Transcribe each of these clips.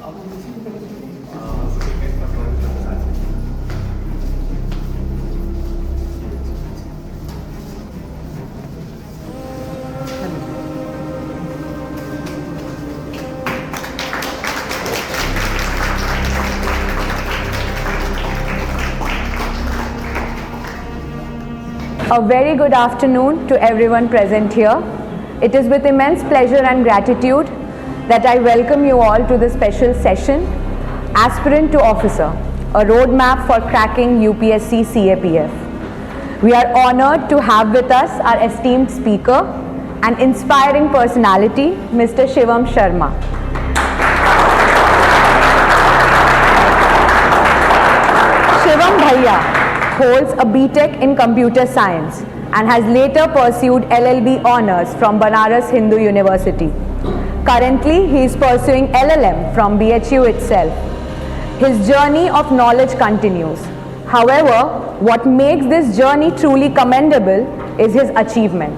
A very good afternoon to everyone present here. It is with immense pleasure and gratitude that I welcome you all to this special session, Aspirant to Officer, a roadmap for cracking UPSC CAPF. We are honored to have with us our esteemed speaker, an inspiring personality, Mr. Shivam Sharma. Shivam Bhaiya holds a BTech in Computer Science and has later pursued LLB honors from Banaras Hindu University. Currently, he is pursuing LLM from BHU itself. His journey of knowledge continues. However, what makes this journey truly commendable is his achievement,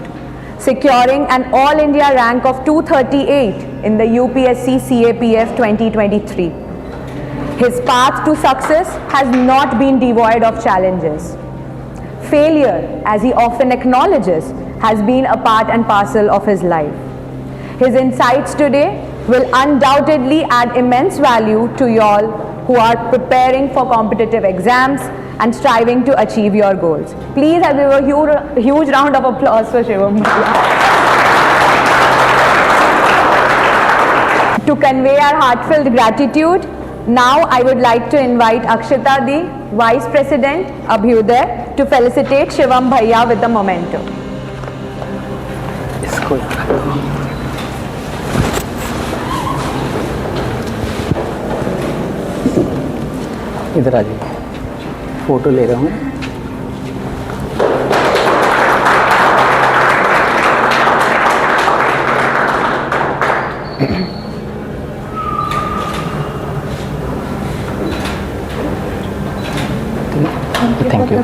securing an All India rank of 238 in the UPSC CAPF 2023. His path to success has not been devoid of challenges. Failure, as he often acknowledges, has been a part and parcel of his life. His insights today will undoubtedly add immense value to you all who are preparing for competitive exams and striving to achieve your goals. Please have a huge round of applause for Shivam. To convey our heartfelt gratitude, now I would like to invite Akshita Di, Vice President, Abhyuday, to felicitate Shivam Bhaiya with the memento. इधर आ जाइए, photo ले रहा हूँ। Thank you.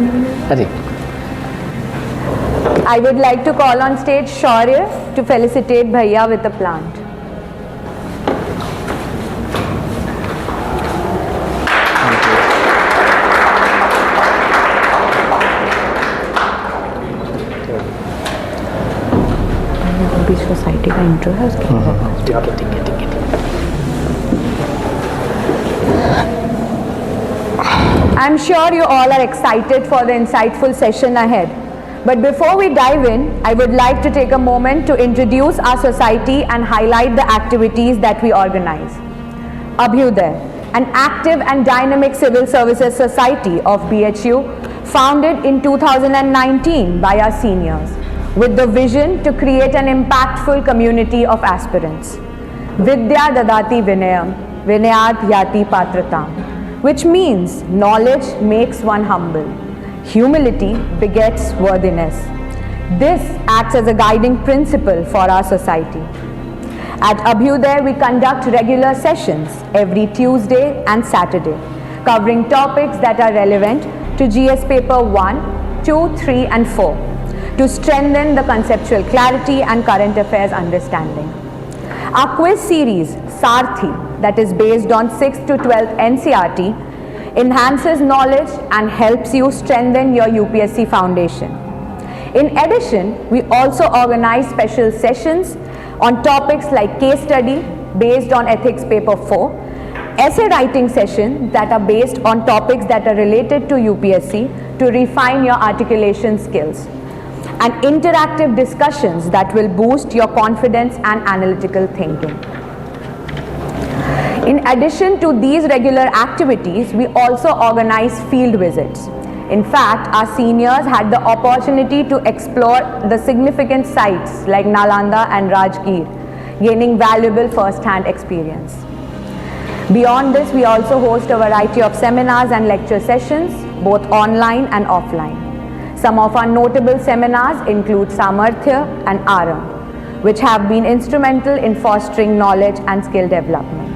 Ajay. I would like to call on stage Shaurya to felicitate Bhaiya with the plant. अभी society का intro है उसके I'm sure you all are excited for the insightful session ahead. But before we dive in, I would like to take a moment to introduce our society and highlight the activities that we organize. Abhyuday, an active and dynamic civil services society of BHU, founded in 2019 by our seniors, with the vision to create an impactful community of aspirants. Vidya dadati vinayam, vinayat yati patratam, which means knowledge makes one humble. Humility begets worthiness. This acts as a guiding principle for our society. At Abhyuday, we conduct regular sessions every Tuesday and Saturday, covering topics that are relevant to GS paper 1, 2, 3 and 4, to strengthen the conceptual clarity and current affairs understanding. Our quiz series, Sarthi, that is based on 6th to 12th NCERT, enhances knowledge and helps you strengthen your UPSC foundation. In addition, we also organize special sessions on topics like case study based on ethics paper 4, essay writing sessions that are based on topics that are related to UPSC to refine your articulation skills, and interactive discussions that will boost your confidence and analytical thinking. In addition to these regular activities, we also organize field visits. In fact, our seniors had the opportunity to explore the significant sites like Nalanda and Rajgir, gaining valuable first-hand experience. Beyond this, we also host a variety of seminars and lecture sessions, both online and offline. Some of our notable seminars include Samarthya and Aram, which have been instrumental in fostering knowledge and skill development.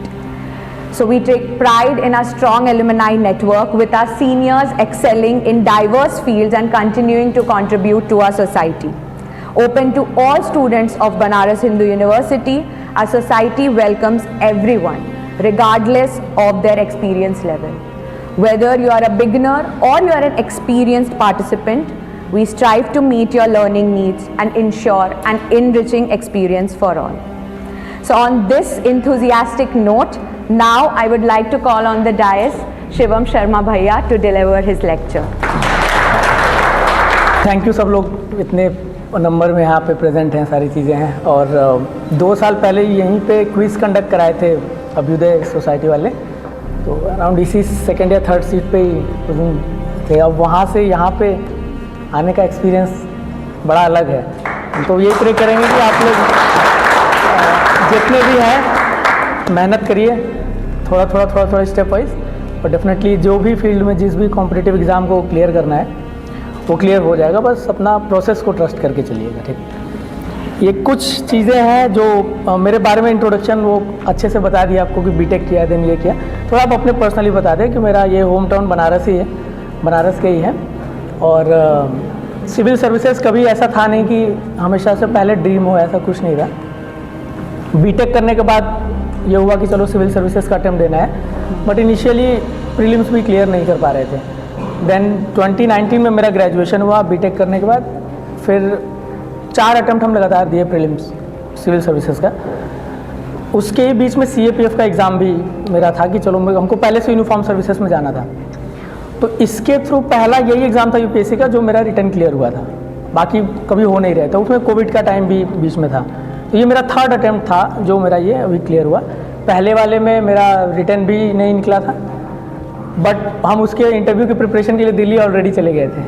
So we take pride in our strong alumni network, with our seniors excelling in diverse fields and continuing to contribute to our society. Open to all students of Banaras Hindu University, our society welcomes everyone regardless of their experience level. Whether you are a beginner or you are an experienced participant, we strive to meet your learning needs and ensure an enriching experience for all. So on this enthusiastic note, now I would like to call on the dais Shivam Sharma Bhaiya to deliver his lecture. Thank you सब लोग इतने number में यहाँ पे present हैं, सारी चीज़ें हैं। और 2 साल पहले यहीं पे क्विज़ कंडक्ट कराए थे अभ्युदय सोसाइटी वाले, तो अराउंड इसी सेकंड या थर्ड सीट पे ही उस दिन थे। अब वहाँ से यहाँ पे आने का एक्सपीरियंस बड़ा अलग है। तो यही प्रे करेंगे कि आप लोग जितने भी हैं मेहनत करिए, थोड़ा स्टेप वाइज, और डेफिनेटली जो भी फील्ड में जिस भी कॉम्पिटिटिव एग्ज़ाम को क्लियर करना है वो क्लियर हो जाएगा। बस अपना प्रोसेस को ट्रस्ट करके चलिएगा, ठीक। ये कुछ चीज़ें हैं जो मेरे बारे में इंट्रोडक्शन वो अच्छे से बता दिया आपको कि बीटेक किया, देन ये किया। थोड़ा आप अपने पर्सनली बता दें कि मेरा ये होम टाउन बनारस ही है, बनारस के ही है। और सिविल सर्विसेज कभी ऐसा था नहीं कि हमेशा से पहले ड्रीम हो, ऐसा कुछ नहीं था। बीटेक करने के बाद ये हुआ कि चलो सिविल सर्विसेज का अटेम्प्ट देना है, बट इनिशियली प्रीलिम्स भी क्लियर नहीं कर पा रहे थे। देन 2019 में मेरा ग्रेजुएशन हुआ बीटेक करने के बाद, फिर 4 अटेम्प्ट हम लगातार दिए प्रीलिम्स सिविल सर्विसेज का। उसके बीच में CAPF का एग्ज़ाम भी मेरा था कि चलो हमको पहले से यूनिफॉर्म सर्विसेज में जाना था, तो इसके थ्रू पहला यही एग्ज़ाम था UPSC का जो मेरा रिटर्न क्लियर हुआ था, बाकी कभी हो नहीं रहा था। उसमें कोविड का टाइम भी बीच में था, तो ये मेरा 3rd अटेम्प्ट था जो मेरा ये अभी क्लियर हुआ। पहले वाले में मेरा रिटर्न भी नहीं निकला था, बट हम उसके इंटरव्यू की प्रिपरेशन के लिए दिल्ली ऑलरेडी चले गए थे,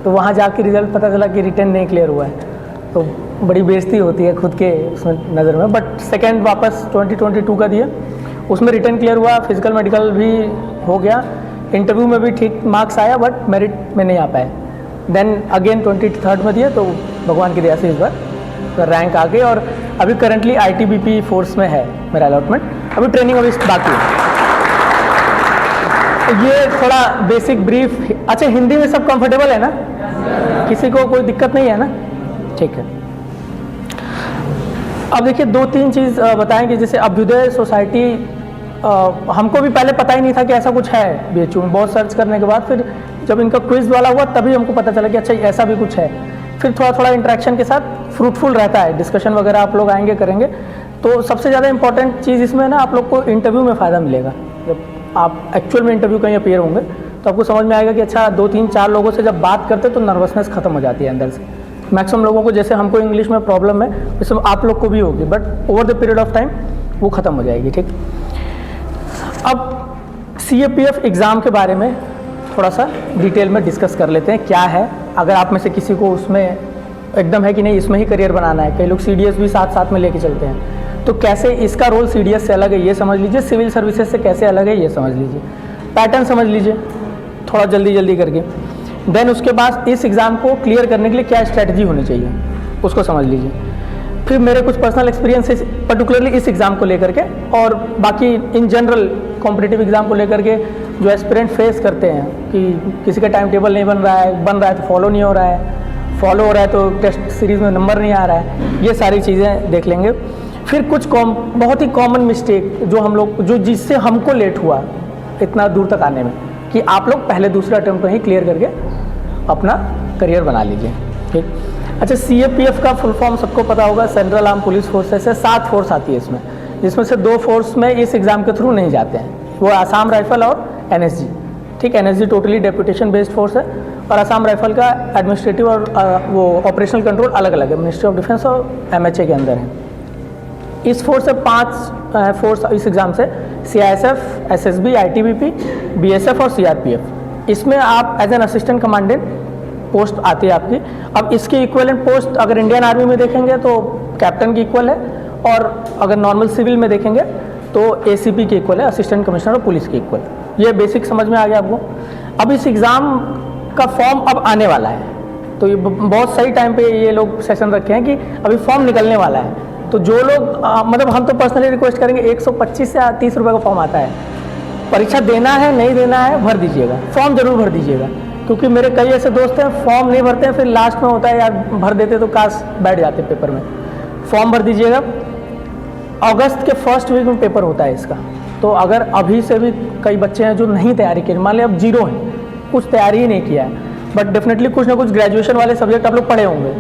तो वहाँ जाके रिज़ल्ट पता चला कि रिटर्न नहीं क्लियर हुआ है, तो बड़ी बेइज्जती होती है खुद के उसमें नज़र में। बट सेकंड वापस 2022 का दिया, उसमें रिटर्न क्लियर हुआ, फिजिकल मेडिकल भी हो गया, इंटरव्यू में भी ठीक मार्क्स आया, बट मेरिट में नहीं आ पाए। देन अगेन 23rd में दिया, तो भगवान की दया से इस बार रैंक आ गई, और अभी करंटली ITBP फोर्स में है मेरा अलॉटमेंट। अभी ट्रेनिंग अभी बाकी है। ये थोड़ा बेसिक ब्रीफ। अच्छा, हिंदी में सब कंफर्टेबल है ना? किसी को कोई दिक्कत नहीं है ना? ठीक है। अब देखिए 2-3 चीज़ बताएंगे। जैसे अभ्युदय सोसाइटी हमको भी पहले पता ही नहीं था कि ऐसा कुछ है BHU में। बहुत सर्च करने के बाद फिर जब इनका क्विज वाला हुआ तभी हमको पता चला कि अच्छा ऐसा भी कुछ है। फिर थोड़ा इंटरेक्शन के साथ फ्रूटफुल रहता है, डिस्कशन वगैरह आप लोग आएंगे करेंगे। तो सबसे ज़्यादा इंपॉर्टेंट चीज़ इसमें ना, आप लोग को इंटरव्यू में फ़ायदा मिलेगा। जब आप एक्चुअल में इंटरव्यू कहीं अपीयर होंगे तो आपको समझ में आएगा कि अच्छा 2-3-4 लोगों से जब बात करते तो नर्वसनेस खत्म हो जाती है अंदर से। मैक्सिमम लोगों को, जैसे हमको इंग्लिश में प्रॉब्लम है वैसे आप लोग को भी होगी, but over the period of time वो ख़त्म हो जाएगी, ठीक। अब CAPF एग्ज़ाम के बारे में थोड़ा सा डिटेल में डिस्कस कर लेते हैं, क्या है। अगर आप में से किसी को उसमें एकदम है कि नहीं इसमें ही करियर बनाना है, कई लोग CDS भी साथ में लेके चलते हैं, तो कैसे इसका रोल CDS से अलग है ये समझ लीजिए, सिविल सर्विसेज से कैसे अलग है ये समझ लीजिए, पैटर्न समझ लीजिए थोड़ा जल्दी करके। देन उसके बाद इस एग्ज़ाम को क्लियर करने के लिए क्या स्ट्रैटेजी होनी चाहिए उसको समझ लीजिए। फिर मेरे कुछ पर्सनल एक्सपीरियंसेस पर्टिकुलरली इस एग्ज़ाम को लेकर के, और बाकी इन जनरल कॉम्पिटिटिव एग्ज़ाम को लेकर के जो एस्पिरेंट फेस करते हैं कि किसी का टाइम टेबल नहीं बन रहा है तो फॉलो नहीं हो रहा है, फॉलो हो रहा है तो टेस्ट सीरीज़ में नंबर नहीं आ रहा है, ये सारी चीज़ें देख लेंगे। फिर कुछ बहुत ही कॉमन मिस्टेक जो हम लोग जिससे हमको लेट हुआ इतना दूर तक आने में, कि आप लोग पहले दूसरे अटेम्प्ट में ही क्लियर करके अपना करियर बना लीजिए, ठीक। अच्छा, CAPF का फुल फॉर्म सबको पता होगा, सेंट्रल आर्म पुलिस फोर्सेस से 7 फोर्स आती है इसमें, जिसमें से 2 फोर्स में इस एग्ज़ाम के थ्रू नहीं जाते हैं, वो आसाम राइफल और NSG, ठीक। NSG totally deputation based force है, और आसाम राइफल का एडमिनिस्ट्रेटिव और वो ऑपरेशनल कंट्रोल अलग अलग है, मिनिस्ट्री ऑफ डिफेंस और MHA के अंदर है। इस फोर्स से 5 फोर्स इस एग्ज़ाम से CISF, SSB, ITBP, BSF और CRPF। इसमें आप as an assistant commandant post आती है आपकी। अब इसकी इक्वलेंट पोस्ट अगर इंडियन आर्मी में देखेंगे तो कैप्टन की इक्वल है, और अगर नॉर्मल सिविल में देखेंगे तो ACP की इक्वल है, असिस्टेंट कमिश्नर और पुलिस की इक्वल। ये बेसिक समझ में आ गया आपको। अब इस एग्ज़ाम का फॉर्म अब आने वाला है, तो ये बहुत सही टाइम पे ये लोग सेशन रखे हैं कि अभी फॉर्म निकलने वाला है। तो जो लोग मतलब हम तो पर्सनली रिक्वेस्ट करेंगे, 125 से 30 रुपये का फॉर्म आता है, परीक्षा देना है नहीं देना है भर दीजिएगा, फॉर्म जरूर भर दीजिएगा, क्योंकि मेरे कई ऐसे दोस्त हैं फॉर्म नहीं भरते हैं, फिर लास्ट में होता है यार भर देते तो काश बैठ जाते पेपर में। फॉर्म भर दीजिएगा। अगस्त के फर्स्ट वीक में पेपर होता है इसका, तो अगर अभी से भी कई बच्चे हैं जो नहीं तैयारी की, मान लिया अब जीरो हैं, कुछ तैयारी ही नहीं किया है, बट डेफिनेटली कुछ ना कुछ ग्रेजुएशन वाले सब्जेक्ट आप लोग पढ़े होंगे,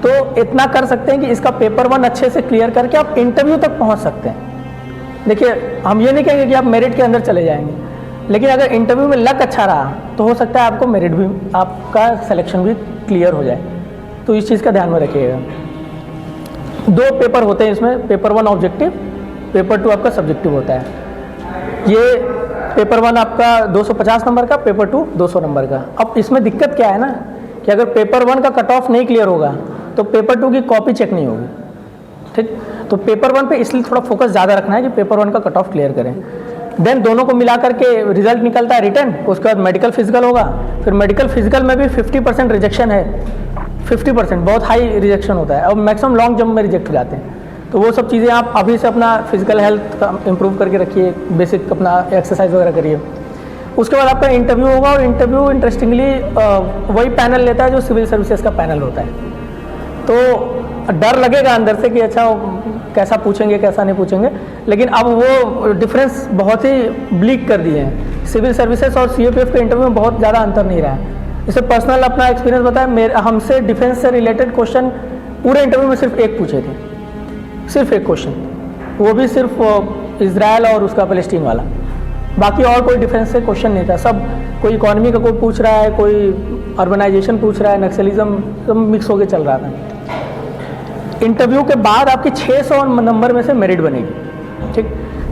तो इतना कर सकते हैं कि इसका पेपर 1 अच्छे से क्लियर करके आप इंटरव्यू तक पहुंच सकते हैं। देखिए, हम ये नहीं कहेंगे कि आप मेरिट के अंदर चले जाएंगे, लेकिन अगर इंटरव्यू में लक अच्छा रहा तो हो सकता है आपको मेरिट भी, आपका सिलेक्शन भी क्लियर हो जाए। तो इस चीज़ का ध्यान में रखिएगा। 2 पेपर होते हैं इसमें, पेपर 1 ऑब्जेक्टिव, पेपर 2 आपका सब्जेक्टिव होता है। ये पेपर 1 आपका 250 नंबर का, पेपर 2 200 नंबर का। अब इसमें दिक्कत क्या है ना कि अगर पेपर 1 का कट ऑफ नहीं क्लियर होगा तो पेपर 2 की कॉपी चेक नहीं होगी, ठीक। तो पेपर 1 पे इसलिए थोड़ा फोकस ज़्यादा रखना है कि पेपर 1 का कट ऑफ क्लियर करें। देन दोनों को मिला करके रिजल्ट निकलता है रिटर्न, उसके बाद मेडिकल फिजिकल होगा। फिर मेडिकल फिजिकल में भी 50% रिजेक्शन है, 50% बहुत हाई रिजेक्शन होता है, और मैक्सिमम लॉन्ग जंप में रिजेक्ट हो जाते हैं। तो वो सब चीज़ें आप अभी से अपना फिजिकल हेल्थ का इम्प्रूव करके रखिए, बेसिक अपना एक्सरसाइज वगैरह करिए। उसके बाद आपका इंटरव्यू होगा, और इंटरव्यू इंटरेस्टिंगली वही पैनल लेता है जो सिविल सर्विसेज का पैनल होता है। तो डर लगेगा अंदर से कि अच्छा कैसा पूछेंगे कैसा नहीं पूछेंगे, लेकिन अब वो डिफरेंस बहुत ही ब्लीक कर दिए हैं। सिविल सर्विसेज और CAPF के इंटरव्यू में बहुत ज़्यादा अंतर नहीं रहा है। इसे पर्सनल अपना एक्सपीरियंस बताया, हमसे डिफेंस से रिलेटेड क्वेश्चन पूरे इंटरव्यू में सिर्फ एक पूछे थे, सिर्फ एक क्वेश्चन, वो भी सिर्फ इजराइल और उसका पैलेस्टीन वाला, बाकी और कोई डिफेंस से क्वेश्चन नहीं था। सब कोई इकोनॉमी का कोई पूछ रहा है, कोई अर्बनाइजेशन पूछ रहा है, नक्सलिज्म, सब मिक्स होकर चल रहा था। इंटरव्यू के बाद आपकी 600 नंबर में से मेरिट बनेगी, ठीक,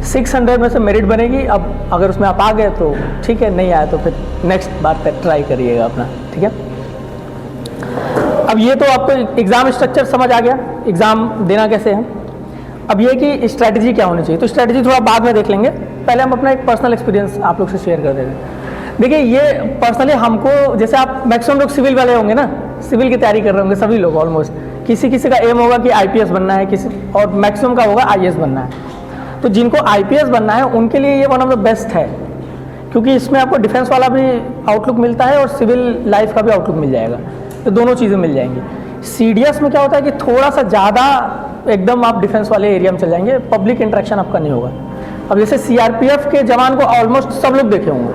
600 में से मेरिट बनेगी। अब अगर उसमें आप आ गए तो ठीक है, नहीं आए तो फिर नेक्स्ट बार ट्राई करिएगा अपना, ठीक है। अब ये तो आपको एग्ज़ाम स्ट्रक्चर समझ आ गया, एग्ज़ाम देना कैसे है। अब ये कि स्ट्रैटेजी क्या होनी चाहिए, तो स्ट्रैटेजी थोड़ा बाद में देख लेंगे, पहले हम अपना एक पर्सनल एक्सपीरियंस आप लोग से शेयर कर देते हैं। देखिए, ये पर्सनली हमको, जैसे आप मैक्सिमम लोग सिविल वाले होंगे ना, सिविल की तैयारी कर रहे होंगे सभी लोग ऑलमोस्ट, किसी किसी का एम होगा कि IPS बनना है, किसी और मैक्सिमम का होगा IAS बनना है। तो जिनको IPS बनना है उनके लिए ये वन ऑफ द बेस्ट है, क्योंकि इसमें आपको डिफेंस वाला भी आउटलुक मिलता है और सिविल लाइफ का भी आउटलुक मिल जाएगा, तो दोनों चीज़ें मिल जाएंगी। CDS में क्या होता है कि थोड़ा सा ज़्यादा एकदम आप डिफेंस वाले एरिया में चल जाएंगे, पब्लिक इंटरेक्शन आपका नहीं होगा। अब जैसे CRPF के जवान को ऑलमोस्ट सब लोग देखे होंगे,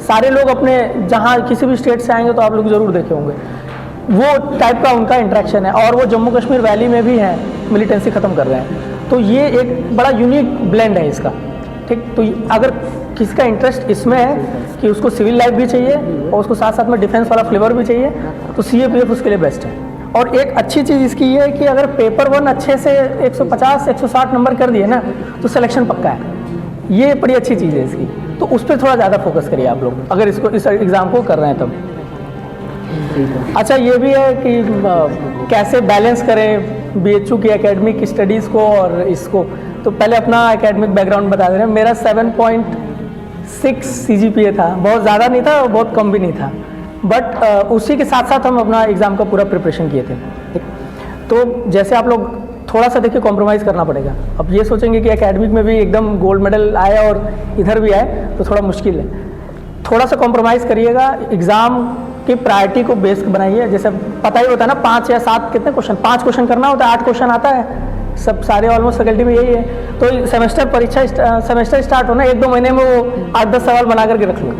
सारे लोग अपने जहाँ किसी भी स्टेट से आएंगे तो आप लोग ज़रूर देखे होंगे, वो टाइप का उनका इंटरेक्शन है। और वो जम्मू कश्मीर वैली में भी हैं, मिलिटेंसी ख़त्म कर रहे हैं, तो ये एक बड़ा यूनिक ब्लेंड है इसका, ठीक। तो अगर किसी का इंटरेस्ट इसमें है कि उसको सिविल लाइफ भी चाहिए और उसको साथ साथ में डिफेंस वाला फ्लेवर भी चाहिए, तो CAPF उसके लिए बेस्ट है। और एक अच्छी चीज़ इसकी ये है कि अगर पेपर 1 अच्छे से 150-160 नंबर कर दिए ना तो सिलेक्शन पक्का है, ये बड़ी अच्छी चीज़ है इसकी। तो उस पर थोड़ा ज़्यादा फोकस करिए आप लोग, अगर इसको इस एग्ज़ाम को कर रहे हैं तब। अच्छा, ये भी है कि कैसे बैलेंस करें BHU की एकेडमिक स्टडीज़ को और इसको। तो पहले अपना एकेडमिक बैकग्राउंड बता दे रहे हैं। मेरा 7.6 CGPA था, बहुत ज़्यादा नहीं था और बहुत कम भी नहीं था, बट उसी के साथ साथ हम अपना एग्ज़ाम का पूरा प्रिपरेशन किए थे, ठीक। तो जैसे आप लोग थोड़ा सा देखिए कॉम्प्रोमाइज़ करना पड़ेगा। अब ये सोचेंगे कि एकेडमिक में भी एकदम गोल्ड मेडल आया और इधर भी आए तो थोड़ा मुश्किल है, थोड़ा सा कॉम्प्रोमाइज़ करिएगा। एग्ज़ाम की प्रायोरिटी को बेस बनाइए, जैसे पता ही होता है ना 5 या 7 कितने क्वेश्चन, 5 क्वेश्चन करना होता है, 8 क्वेश्चन आता है, सब सारे ऑलमोस्ट फैकल्टी में यही है। तो सेमेस्टर परीक्षा सेमेस्टर स्टार्ट होना 1-2 महीने में वो 8-10 सवाल बना करके रख लो,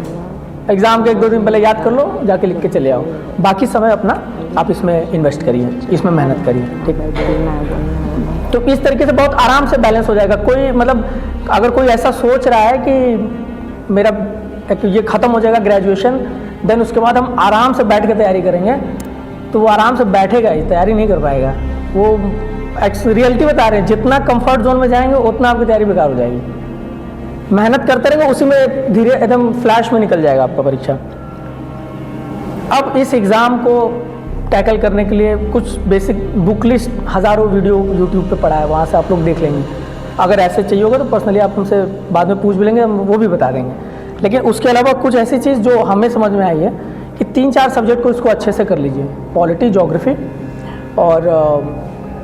एग्ज़ाम के 1-2 दिन पहले याद कर लो, जाके लिख के चले आओ। बाकी समय अपना आप इसमें इन्वेस्ट करिए, इसमें मेहनत करिए, ठीक है। तो इस तरीके से बहुत आराम से बैलेंस हो जाएगा। कोई मतलब अगर कोई ऐसा सोच रहा है कि मेरा ये ख़त्म हो जाएगा ग्रेजुएशन, देन उसके बाद हम आराम से बैठ के तैयारी करेंगे, तो वो आराम से बैठेगा ही, तैयारी नहीं कर पाएगा। वो रियलिटी बता रहे हैं, जितना कंफर्ट जोन में जाएंगे उतना आपकी तैयारी बेकार हो जाएगी। मेहनत करते रहेंगे, उसी में धीरे एकदम फ्लैश में निकल जाएगा आपका परीक्षा। अब इस एग्ज़ाम को टैकल करने के लिए कुछ बेसिक बुक लिस्ट, हज़ारों वीडियो यूट्यूब पे पड़ा है, वहाँ से आप लोग देख लेंगे। अगर ऐसे चाहिए होगा तो पर्सनली आप हमसे बाद में पूछ भी लेंगे, हम वो भी बता देंगे। लेकिन उसके अलावा कुछ ऐसी चीज़ जो हमें समझ में आई है कि 3-4 सब्जेक्ट को इसको अच्छे से कर लीजिए, पॉलिटी, ज्योग्राफी और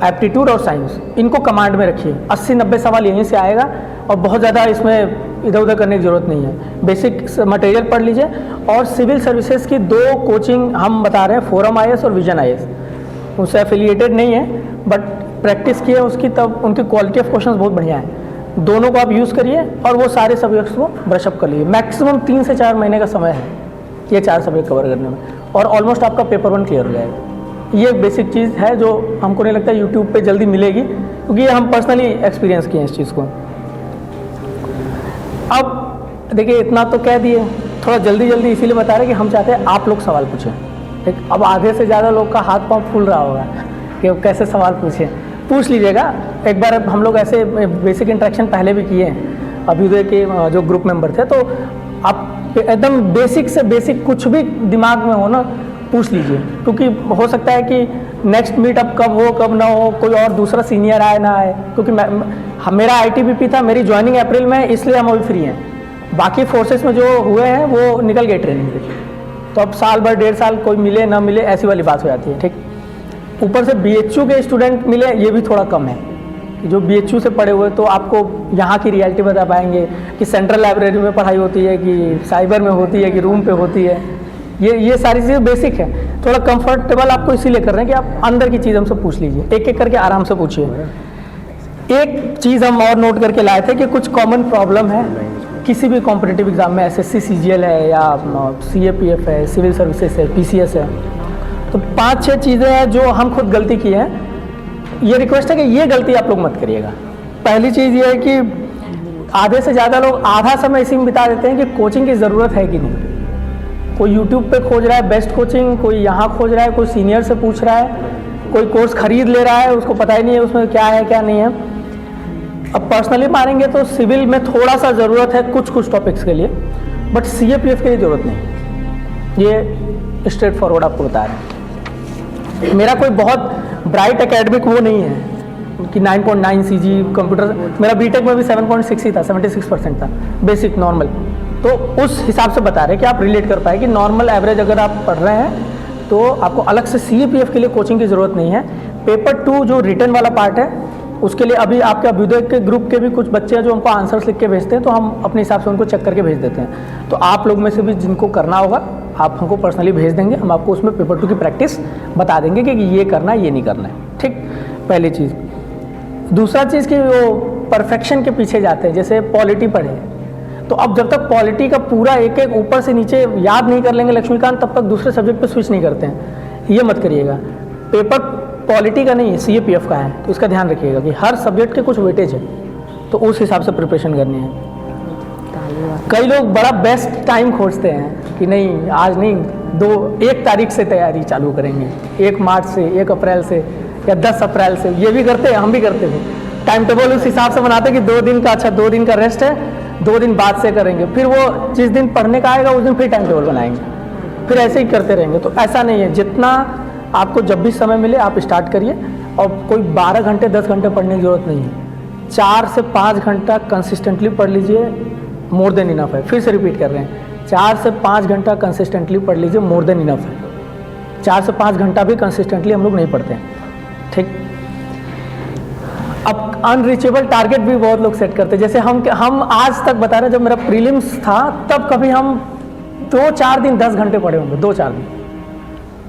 एप्टीट्यूड और साइंस, इनको कमांड में रखिए। 80-90 सवाल यहीं से आएगा और बहुत ज़्यादा इसमें इधर उधर करने की ज़रूरत नहीं है। बेसिक मटेरियल पढ़ लीजिए। और सिविल सर्विसेज की 2 कोचिंग हम बता रहे हैं, फोरम IAS और विजन IAS, उससे एफिलिएटेड नहीं है बट प्रैक्टिस की है उसकी, तब उनकी क्वालिटी ऑफ क्वेश्चंस बहुत बढ़िया है। दोनों को आप यूज़ करिए और वो सारे सब्जेक्ट्स को ब्रशअप कर लीजिए। मैक्सिमम 3 से 4 महीने का समय है ये 4 सब्जेक्ट कवर करने में, और ऑलमोस्ट आपका पेपर 1 क्लियर हो जाएगा। ये बेसिक चीज़ है जो हमको नहीं लगता यूट्यूब पे जल्दी मिलेगी, क्योंकि ये हम पर्सनली एक्सपीरियंस किए हैं इस चीज़ को। अब देखिए इतना तो कह दिए, थोड़ा जल्दी जल्दी इसीलिए बता रहे कि हम चाहते हैं आप लोग सवाल पूछें। ठीक, अब आधे से ज़्यादा लोग का हाथ पाँव फूल रहा होगा कि वो कैसे सवाल पूछें। पूछ लीजिएगा, एक बार हम लोग ऐसे बेसिक इंटरेक्शन पहले भी किए हैं अभ्युदय के जो ग्रुप मेंबर थे, तो आप एकदम बेसिक से बेसिक कुछ भी दिमाग में हो ना पूछ लीजिए, क्योंकि हो सकता है कि नेक्स्ट मीटअप कब हो कब ना हो, कोई और दूसरा सीनियर आए ना आए, क्योंकि मेरा ITBP था, मेरी ज्वाइनिंग अप्रैल में, इसलिए हम अभी फ्री हैं। बाकी फोर्सेस में जो हुए हैं वो निकल गए ट्रेनिंग पे, तो अब साल भर 1.5 साल कोई मिले ना मिले ऐसी वाली बात हो जाती है। ठीक, ऊपर से BHU के स्टूडेंट मिले ये भी थोड़ा कम है। जो BHU से पढ़े हुए तो आपको यहाँ की रियलिटी बता पाएंगे कि सेंट्रल लाइब्रेरी में पढ़ाई होती है कि साइबर में होती है कि रूम पे होती है। ये सारी चीज़ें बेसिक है। थोड़ा कंफर्टेबल आपको इसीलिए कर रहे हैं कि आप अंदर की चीज़ हमसे पूछ लीजिए, एक एक करके आराम से पूछिए। एक चीज़ हम और नोट करके लाए थे कि कुछ कॉमन प्रॉब्लम है किसी भी कॉम्पिटिटिव एग्जाम में, SSC CGL है या CAPF है, सिविल सर्विसेज है, PCS है, तो 5-6 चीज़ें हैं जो हम खुद गलती की हैं। ये रिक्वेस्ट है कि ये गलती आप लोग मत करिएगा। पहली चीज़ ये है कि आधे से ज़्यादा लोग आधा समय इसी में बिता देते हैं कि कोचिंग की ज़रूरत है कि नहीं। कोई यूट्यूब पे खोज रहा है बेस्ट कोचिंग, कोई यहाँ खोज रहा है, कोई सीनियर से पूछ रहा है, कोई कोर्स खरीद ले रहा है, उसको पता ही नहीं है उसमें क्या है क्या नहीं है। अब पर्सनली मारेंगे तो सिविल में थोड़ा सा ज़रूरत है कुछ टॉपिक्स के लिए, बट CAPF के लिए ज़रूरत नहीं। ये स्ट्रेट फॉरवर्ड आपको बता रहे हैं। मेरा कोई बहुत ब्राइट एकेडमिक वो नहीं है कि 9.9 CG कंप्यूटर, मेरा बीटेक में भी 7.6 ही था, 76% था बेसिक नॉर्मल। तो उस हिसाब से बता रहे हैं कि आप रिलेट कर पाए कि नॉर्मल एवरेज अगर आप पढ़ रहे हैं तो आपको अलग से CAPF के लिए कोचिंग की ज़रूरत नहीं है। पेपर 2 जो रिटन वाला पार्ट है उसके लिए अभी आपके अभ्युदय के ग्रुप के भी कुछ बच्चे हैं जो हमको आंसर्स लिख के भेजते हैं, तो हम अपने हिसाब से उनको चेक करके भेज देते हैं। तो आप लोग में से भी जिनको करना होगा आप हमको पर्सनली भेज देंगे, हम आपको उसमें पेपर 2 की प्रैक्टिस बता देंगे कि ये करना है ये नहीं करना है। ठीक, पहली चीज़। दूसरा चीज़ कि वो परफेक्शन के पीछे जाते हैं, जैसे पॉलिटी पढ़े तो अब जब तक पॉलिटी का पूरा एक एक ऊपर से नीचे याद नहीं कर लेंगे लक्ष्मीकांत, तब तक दूसरे सब्जेक्ट पे स्विच नहीं करते हैं। ये मत करिएगा। पेपर पॉलिटी का नहीं है, CAPF का है, तो इसका ध्यान रखिएगा कि हर सब्जेक्ट के कुछ वेटेज है, तो उस हिसाब से प्रिपरेशन करनी है। कई लोग बड़ा बेस्ट टाइम खोजते हैं कि नहीं आज नहीं 1 तारीख से तैयारी चालू करेंगे, 1 मार्च से, 1 अप्रैल से या 10 अप्रैल से। ये भी करते हैं, हम भी करते थे। टाइम टेबल उस हिसाब से बनाते हैं कि 2 दिन का, अच्छा 2 दिन का रेस्ट है, 2 दिन बाद से करेंगे, फिर वो जिस दिन पढ़ने का आएगा उस दिन फिर टाइम टेबल बनाएंगे, फिर ऐसे ही करते रहेंगे। तो ऐसा नहीं है, जितना आपको जब भी समय मिले आप स्टार्ट करिए, और कोई 12 घंटे 10 घंटे पढ़ने की ज़रूरत नहीं है। 4 से 5 घंटा कंसिस्टेंटली पढ़ लीजिए, मोर देन इनफ है। फिर से रिपीट कर रहे हैं, 4 से 5 घंटा कंसिस्टेंटली पढ़ लीजिए, मोर देन इनफ है। 4 से 5 घंटा भी कंसिस्टेंटली हम लोग नहीं पढ़ते हैं। ठीक, अब अनरीचेबल टारगेट भी बहुत लोग सेट करते हैं। जैसे हम आज तक बता रहे हैं, जब मेरा प्रीलिम्स था तब कभी हम 2-4 दिन 10 घंटे पढ़े होंगे, 2-4 दिन।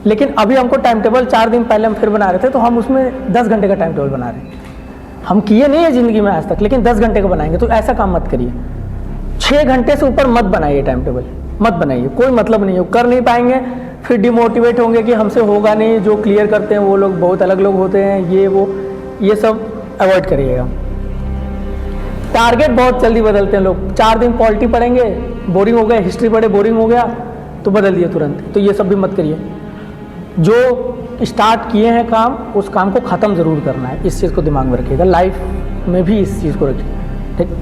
लेकिन अभी हमको टाइम टेबल 4 दिन पहले हम फिर बना रहे थे, तो हम उसमें 10 घंटे का टाइम टेबल बना रहे हैं। हम किए नहीं है ज़िंदगी में आज तक, लेकिन 10 घंटे का बनाएंगे। तो ऐसा काम मत करिए, 6 घंटे से ऊपर मत बनाइए, टाइम टेबल मत बनाइए, कोई मतलब नहीं है। कर नहीं पाएंगे फिर डिमोटिवेट होंगे कि हमसे होगा नहीं, जो क्लियर करते हैं वो लोग बहुत अलग लोग होते हैं, ये सब अवॉइड करिएगा। टारगेट बहुत जल्दी बदलते हैं लोग। 4 दिन पॉलिटी पढ़ेंगे, बोरिंग हो गया, हिस्ट्री पढ़े बोरिंग हो गया, तो बदल दिए तुरंत। तो ये सब भी मत करिए। जो स्टार्ट किए हैं काम, उस काम को ख़त्म ज़रूर करना है, इस चीज़ को दिमाग में रखिएगा। लाइफ में भी इस चीज़ को रखिए। ठीक,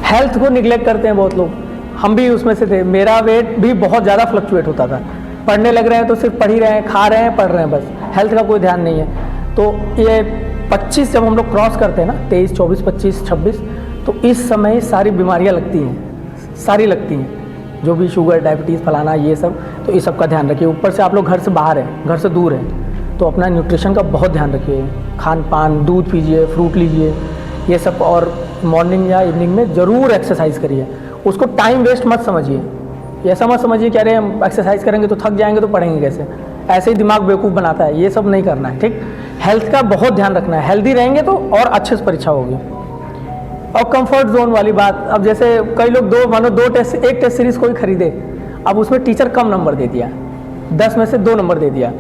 हेल्थ को निगलेक्ट करते हैं बहुत लोग, हम भी उसमें से थे। मेरा वेट भी बहुत ज़्यादा फ्लक्चुएट होता था। पढ़ने लग रहे हैं तो सिर्फ पढ़ ही रहे हैं, खा रहे हैं, पढ़ रहे हैं, बस हेल्थ का कोई ध्यान नहीं है। तो ये 25 जब हम लोग क्रॉस करते हैं ना, 23, 24, 25, 26, तो इस समय सारी बीमारियां लगती हैं, सारी लगती हैं, जो भी शुगर, डायबिटीज़, फलाना, ये सब। तो इस सब का ध्यान रखिए। ऊपर से आप लोग घर से बाहर हैं, घर से दूर हैं, तो अपना न्यूट्रिशन का बहुत ध्यान रखिए। खान पान, दूध पीजिए, फ्रूट लीजिए, ये सब। और मॉर्निंग या इवनिंग में ज़रूर एक्सरसाइज करिए। उसको टाइम वेस्ट मत समझिए। ऐसा मत समझिए कि अरे हम एक्सरसाइज करेंगे तो थक जाएंगे तो पढ़ेंगे कैसे, ऐसे ही दिमाग बेवकूफ़ बनाता है। ये सब नहीं करना है। ठीक, हेल्थ का बहुत ध्यान रखना है। हेल्दी रहेंगे तो और अच्छे से परीक्षा होगी। और कंफर्ट जोन वाली बात, अब जैसे कई लोग एक टेस्ट सीरीज कोई खरीदे, अब उसमें टीचर कम नंबर दे दिया, 10 में से 2 नंबर दे दिया,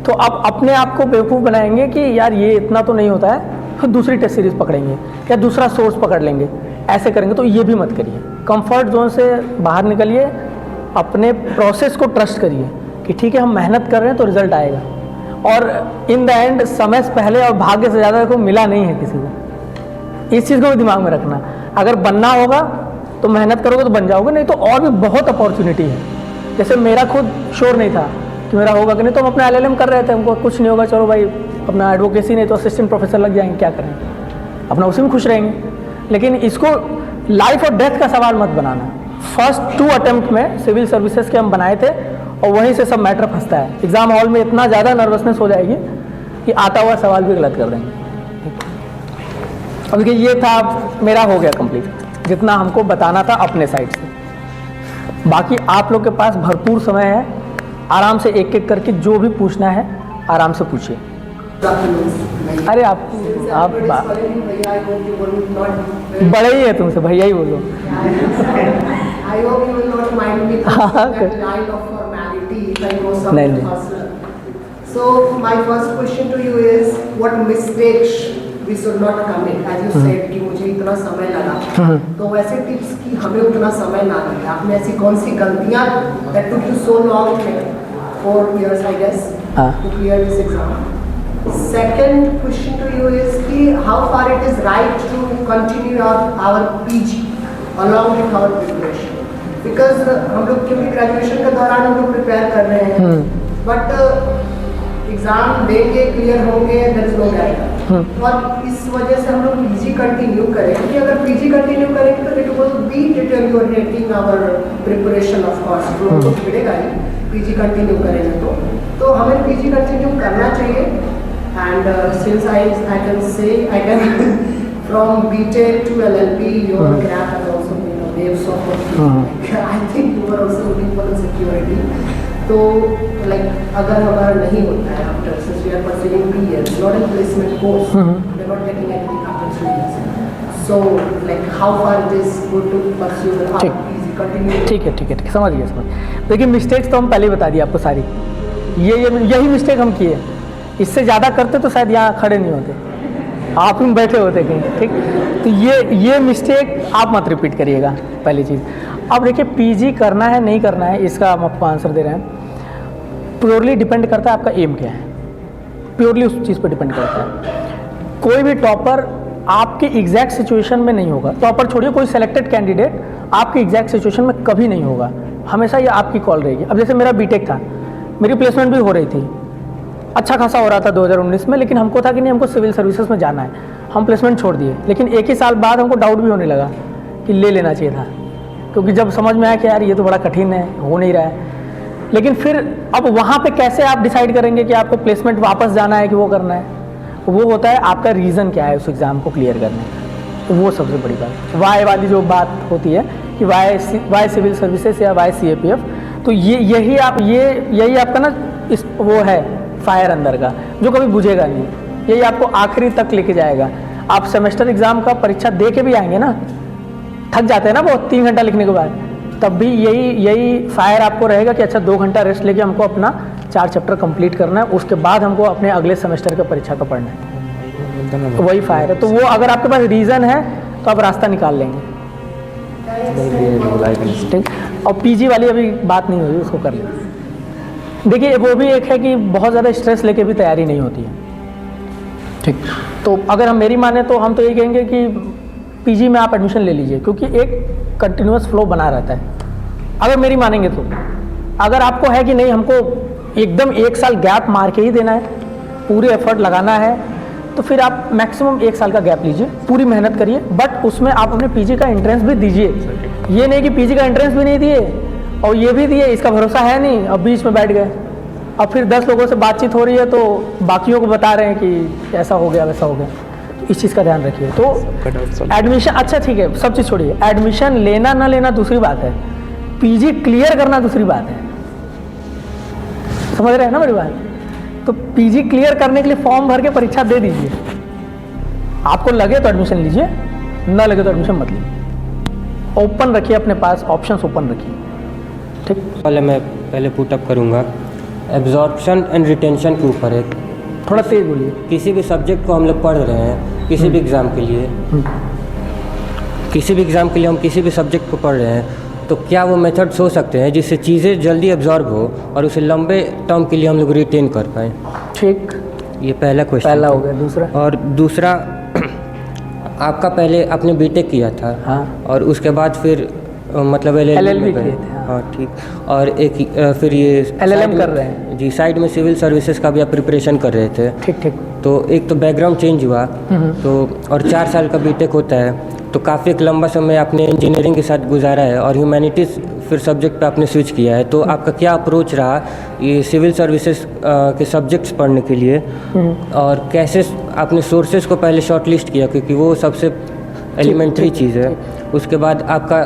तो अब अपने आप को बेवकूफ़ बनाएंगे कि यार ये इतना तो नहीं होता है, फिर दूसरी टेस्ट सीरीज पकड़ेंगे या दूसरा सोर्स पकड़ लेंगे, ऐसे करेंगे। तो ये भी मत करिए, कंफर्ट जोन से बाहर निकलिए, अपने प्रोसेस को ट्रस्ट करिए कि ठीक है हम मेहनत कर रहे हैं तो रिजल्ट आएगा, और इन द एंड समय से पहले और भाग्य से ज़्यादा को मिला नहीं है किसी को। इस चीज़ को भी दिमाग में रखना, अगर बनना होगा तो मेहनत करोगे तो बन जाओगे, नहीं तो और भी बहुत अपॉर्चुनिटी है। जैसे मेरा खुद श्योर नहीं था कि मेरा होगा कि नहीं, तो हम अपना LLM कर रहे थे, हमको कुछ नहीं होगा, चलो भाई अपना एडवोकेसी नहीं तो असिस्टेंट प्रोफेसर लग जाएंगे, क्या करेंगे, अपना उसी में खुश रहेंगे। लेकिन इसको लाइफ और डेथ का सवाल मत बनाना। फर्स्ट 2 अटेम्प्ट में सिविल सर्विसेज के हम बनाए थे और वहीं से सब मैटर फंसता है। एग्जाम हॉल में इतना ज़्यादा नर्वसनेस हो जाएगी कि आता हुआ सवाल भी गलत कर देंगे। अब देखिए ये था, मेरा हो गया कंप्लीट, जितना हमको बताना था अपने साइड से। बाकी आप लोग के पास भरपूर समय है, आराम से एक एक करके जो भी पूछना है आराम से पूछिए। अरे आप बड़े ही है तुमसे, भैया ही बोलो। I hope you will not mind me for that line of formality if I go something personal. So my first question to you is, what mistakes we should not commit? As you said कि मुझे इतना समय लगा, तो वैसे tips कि हमें उतना समय ना लगे, आपने ऐसी कौन सी गलतियाँ that took you so long, 4 years I guess, to clear this exam? Second question to you is कि how far it is right to continue our PG along with our preparation? Because हम लोग क्योंकि graduation के दौरान हम लोग prepare कर रहे हैं, बट एग्जाम देंगे, क्लियर होंगे, देयर इज नो गारंटी। और इस वजह से हम लोग पीजी कंटिन्यू करें, क्योंकि अगर पीजी कंटिन्यू करेंगे तो it will be deteriorating our preparation of course, जो तो मिलेगा ही पीजी कंटिन्यू करेंगे तो हमें पीजी कंटिन्यू करना चाहिए। And since I can say I can from BTech to LLB, your gap has also been a wave of I think you were also looking for the security. तो like अगर हमारा नहीं होता है after, since we are pursuing BS, not a placement course, we are not getting anything after 3 years. So like how far it is good to pursue the PG continue? ठीक है, समझ गया। देखिए मिस्टेक्स तो हम पहले ही बता दिए आपको सारी, यही मिस्टेक हम किए, इससे ज़्यादा करते तो शायद यहाँ खड़े नहीं होते, आप ही बैठे होते कहीं। ठीक, तो ये मिस्टेक आप मत रिपीट करिएगा, पहली चीज़। अब देखिए पीजी करना है नहीं करना है, इसका हम आपको आंसर दे रहे हैं। प्योरली डिपेंड करता है आपका एम क्या है, प्योरली उस चीज़ पर डिपेंड करता है। कोई भी टॉपर आपके एग्जैक्ट सिचुएशन में नहीं होगा, टॉपर छोड़िए, कोई सेलेक्टेड कैंडिडेट आपके एग्जैक्ट सिचुएशन में कभी नहीं होगा, हमेशा ये आपकी कॉल रहेगी। अब जैसे मेरा बीटेक था, मेरी प्लेसमेंट भी हो रही थी, अच्छा खासा हो रहा था 2019 में, लेकिन हमको था कि नहीं हमको सिविल सर्विसेज में जाना है, हम प्लेसमेंट छोड़ दिए। लेकिन 1 ही साल बाद हमको डाउट भी होने लगा कि ले लेना चाहिए था, क्योंकि जब समझ में आया कि यार ये तो बड़ा कठिन है, हो नहीं रहा है। लेकिन फिर अब वहाँ पे कैसे आप डिसाइड करेंगे कि आपको प्लेसमेंट वापस जाना है कि वो करना है, वो होता है आपका रीज़न क्या है उस एग्ज़ाम को क्लियर करने का। तो वो सबसे बड़ी बात, वाई वाली जो बात होती है कि वाई सिविल सर्विसेज या वाई CAPF, तो यही आपका ना इस वो है फायर अंदर का, जो कभी बुझेगा नहीं, यही आपको आखिरी तक लेके जाएगा। आप सेमेस्टर एग्ज़ाम का परीक्षा दे के भी आएंगे ना, थक जाते हैं ना बहुत 3 घंटा लिखने के बाद, तब भी यही फायर आपको रहेगा कि अच्छा 2 घंटा रेस्ट लेके हमको अपना 4 चैप्टर कंप्लीट करना है, उसके बाद हमको अपने अगले सेमेस्टर का परीक्षा का पढ़ना है, तो वही फायर है। तो वो अगर आपके पास रीज़न है तो आप रास्ता निकाल लेंगे। ठीक, और पीजी वाली अभी बात नहीं हुई, उसको कर लेंगे। देखिए वो भी एक है कि बहुत ज़्यादा स्ट्रेस लेके भी तैयारी नहीं होती है। ठीक, तो अगर हम मेरी माने तो हम तो ये कहेंगे कि पीजी में आप एडमिशन ले लीजिए, क्योंकि एक कंटिन्यूअस फ्लो बना रहता है। अगर मेरी मानेंगे तो, अगर आपको है कि नहीं हमको एकदम 1 साल गैप मार के ही देना है, पूरे एफर्ट लगाना है, तो फिर आप मैक्सिमम 1 साल का गैप लीजिए, पूरी मेहनत करिए, बट उसमें आप अपने पीजी का एंट्रेंस भी दीजिए। ये नहीं कि पीजी का एंट्रेंस भी नहीं दिए और ये भी दिए, इसका भरोसा है नहीं, अब बीच में बैठ गए, अब फिर 10 लोगों से बातचीत हो रही है तो बाकियों को बता रहे हैं कि ऐसा हो गया वैसा हो गया। तो इस चीज़ का ध्यान रखिए। तो एडमिशन, अच्छा ठीक है, सब चीज़ छोड़िए, एडमिशन लेना ना लेना दूसरी बात है, पीजी क्लियर करना दूसरी बात है। समझ रहे हैं ना मेरी बात? तो पीजी क्लियर करने के लिए फॉर्म भर के परीक्षा दे दीजिए, आपको लगे तो एडमिशन लीजिए, ना लगे तो एडमिशन मत लीजिए। ओपन रखिए अपने पास, ऑप्शंस ओपन रखिए, ठीक। पहले पुटअप करूँगा। एब्जॉर्प्शन एंड रिटेंशन के ऊपर है। थोड़ा तेज बोलिए। किसी भी सब्जेक्ट को हम लोग पढ़ रहे हैं, किसी भी एग्ज़ाम के लिए, हम किसी भी सब्जेक्ट को पढ़ रहे हैं, तो क्या वो मेथड्स हो सकते हैं जिससे चीज़ें जल्दी एब्जॉर्ब हो और उसे लंबे टर्म के लिए हम लोग रिटेन कर पाएँ? ठीक, ये पहला क्वेश्चन। पहला हो गया। दूसरा? और दूसरा, आपका पहले आपने बीटेक किया था। हाँ। और उसके बाद फिर मतलब LLB किए थे। हाँ ठीक। और एक फिर ये LLM कर रहे हैं जी, साइड में सिविल सर्विसेज का भी आप प्रिपरेशन कर रहे थे। ठीक ठीक। तो एक तो बैकग्राउंड चेंज हुआ, तो और 4 साल का बीटेक होता है, तो काफ़ी एक लंबा समय आपने इंजीनियरिंग के साथ गुजारा है और ह्यूमैनिटीज़ फिर सब्जेक्ट पे आपने स्विच किया है। तो आपका क्या अप्रोच रहा ये सिविल सर्विसेज के सब्जेक्ट्स पढ़ने के लिए, और कैसे आपने सोर्सेज को पहले शॉर्ट लिस्ट किया, क्योंकि वो सबसे एलिमेंट्री चीज़ है। उसके बाद आपका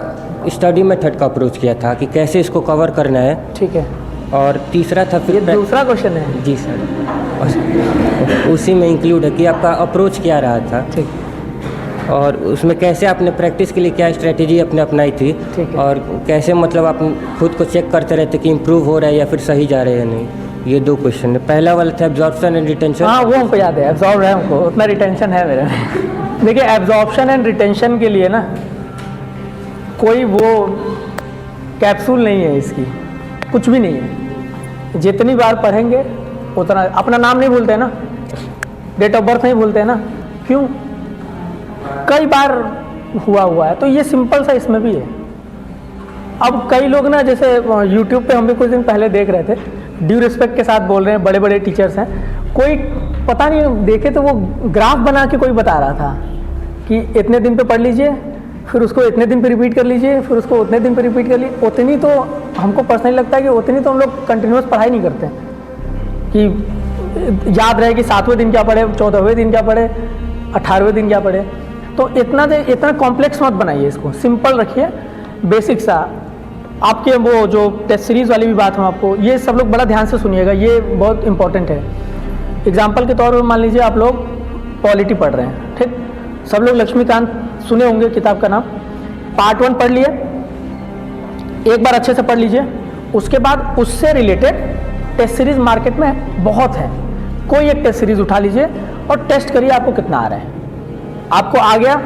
स्टडी मेथड का अप्रोच किया था कि कैसे इसको कवर करना है। ठीक है। और तीसरा था फिर ये दूसरा क्वेश्चन है। जी सर, उसी में इंक्लूड है कि आपका अप्रोच क्या रहा था। ठीक। और उसमें कैसे आपने प्रैक्टिस के लिए क्या स्ट्रेटेजी अपने अपनाई थी, ठीक है। और कैसे मतलब आप खुद को चेक करते रहते कि इम्प्रूव हो रहा है या फिर सही जा रहे हैं या नहीं। ये 2 क्वेश्चन है। पहला वाला था एब्जॉर्प्शन एंड रिटेंशन। हाँ, वो हमको याद है, एब्जॉर्ब है हमको, उतना रिटेंशन है मेरे में। देखिए, एब्जॉर्प्शन एंड रिटेंशन के लिए ना कोई वो कैप्सूल नहीं है, इसकी कुछ भी नहीं है। जितनी बार पढ़ेंगे उतना, अपना नाम नहीं भूलते ना, डेट ऑफ बर्थ नहीं भूलते ना, क्यों? कई बार हुआ है, तो ये सिंपल सा इसमें भी है। अब कई लोग ना, जैसे यूट्यूब पे हम भी कुछ दिन पहले देख रहे थे, ड्यू रिस्पेक्ट के साथ बोल रहे हैं, बड़े बड़े टीचर्स हैं, कोई पता नहीं देखे तो वो ग्राफ बना के कोई बता रहा था कि इतने दिन पे पढ़ लीजिए, फिर उसको इतने दिन पे रिपीट कर लीजिए, फिर उसको उतने दिन पे रिपीट कर लीजिए। उतनी तो हमको पर्सनली लगता है कि उतनी तो हम लोग कंटिन्यूस पढ़ाई नहीं करते कि याद रहे कि 7वें दिन क्या पढ़े, 14वें दिन क्या पढ़े, 18वें दिन क्या पढ़े। तो इतना कॉम्प्लेक्स मत बनाइए, इसको सिंपल रखिए, बेसिक सा। आपके वो जो टेस्ट सीरीज़ वाली भी बात हम आपको, ये सब लोग बड़ा ध्यान से सुनिएगा, ये बहुत इंपॉर्टेंट है। एग्जाम्पल के तौर पर मान लीजिए आप लोग पॉलिटी पढ़ रहे हैं, ठीक, सब लोग लक्ष्मीकांत सुने होंगे किताब का नाम। पार्ट 1 पढ़ लिए, एक बार अच्छे से पढ़ लीजिए, उसके बाद उससे रिलेटेड टेस्ट सीरीज मार्केट में बहुत है, कोई एक टेस्ट सीरीज उठा लीजिए और टेस्ट करिए आपको कितना आ रहा है। आपको आ गया,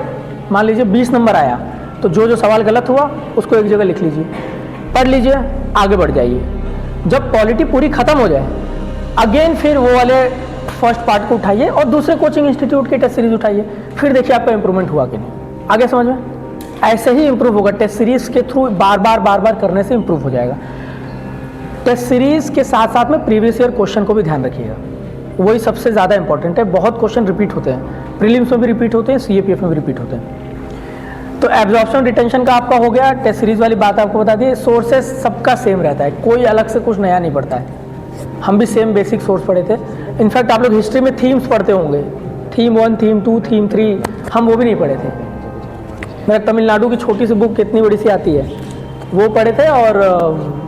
मान लीजिए 20 नंबर आया, तो जो सवाल गलत हुआ उसको एक जगह लिख लीजिए, पढ़ लीजिए, आगे बढ़ जाइए। जब पॉलिटी पूरी खत्म हो जाए, अगेन फिर वो वाले फर्स्ट पार्ट को उठाइए और दूसरे कोचिंग इंस्टीट्यूट की टेस्ट सीरीज उठाइए, फिर देखिए आपका इंप्रूवमेंट हुआ कि नहीं। आगे समझ में? ऐसे ही इंप्रूव होगा, टेस्ट सीरीज के थ्रू बार बार करने से इंप्रूव हो जाएगा। टेस्ट सीरीज के साथ साथ में प्रीवियस ईयर क्वेश्चन को भी ध्यान रखिएगा, वही सबसे ज़्यादा इंपॉर्टेंट है। बहुत क्वेश्चन रिपीट होते हैं, प्रीलिम्स में भी रिपीट होते हैं, CAPF में भी रिपीट होते हैं। तो एब्जॉर्प्शन रिटेंशन का आपका हो गया, टेस्ट सीरीज वाली बात आपको बता दी। सोर्सेज सबका सेम रहता है, कोई अलग से कुछ नया नहीं पढ़ता है। हम भी सेम बेसिक सोर्स पढ़े थे। इनफैक्ट आप लोग हिस्ट्री में थीम्स पढ़ते होंगे, थीम 1, थीम 2, थीम 3, हम वो भी नहीं पढ़े थे। मेरा तमिलनाडु की छोटी सी बुक कितनी बड़ी सी आती है, वो पढ़े थे। और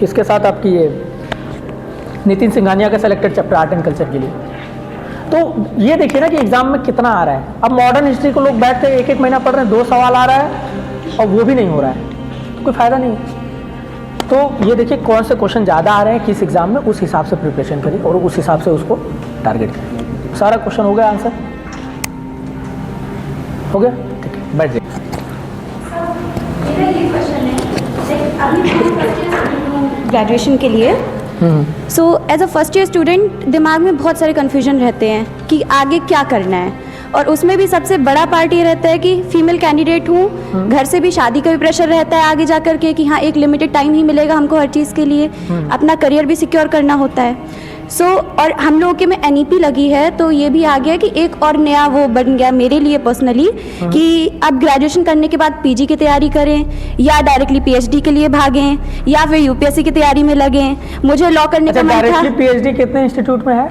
इसके साथ आपकी ये नितिन सिंघानिया का selected chapter art and culture के लिए। तो ये देखिए ना कि एग्जाम में कितना आ रहा है। अब मॉडर्न हिस्ट्री को लोग बैठते हैं 1-1 महीना पढ़ रहे हैं, 2 सवाल आ रहा है और वो भी नहीं हो रहा है, तो कोई फ़ायदा नहीं है। तो ये देखिए कौन से क्वेश्चन ज़्यादा आ रहे हैं किस एग्जाम में, उस हिसाब से प्रिपरेशन करिए और उस हिसाब से उसको टारगेट करिए। सारा क्वेश्चन हो गया, आंसर हो गया, ठीक है, बैठ जाइए। मेरा ये क्वेश्चन है, अभी ग्रेजुएशन के लिए, so as a first year student दिमाग में बहुत सारे कन्फ्यूजन रहते हैं कि आगे क्या करना है, और उसमें भी सबसे बड़ा पार्ट ये रहता है कि फीमेल कैंडिडेट हूँ, घर से भी शादी का भी प्रेशर रहता है आगे जा कर के कि हाँ एक लिमिटेड टाइम ही मिलेगा हमको हर चीज़ के लिए, अपना करियर भी सिक्योर करना होता है। सो और हम लोगों के में NEP लगी है, तो ये भी आ गया कि एक और नया वो बन गया मेरे लिए पर्सनली कि अब ग्रेजुएशन करने के बाद PG की तैयारी करें या डायरेक्टली PhD के लिए भागें या फिर UPSC की तैयारी में लगें। मुझे लॉ करने का मन था। डायरेक्टली PhD कितने इंस्टीट्यूट में है?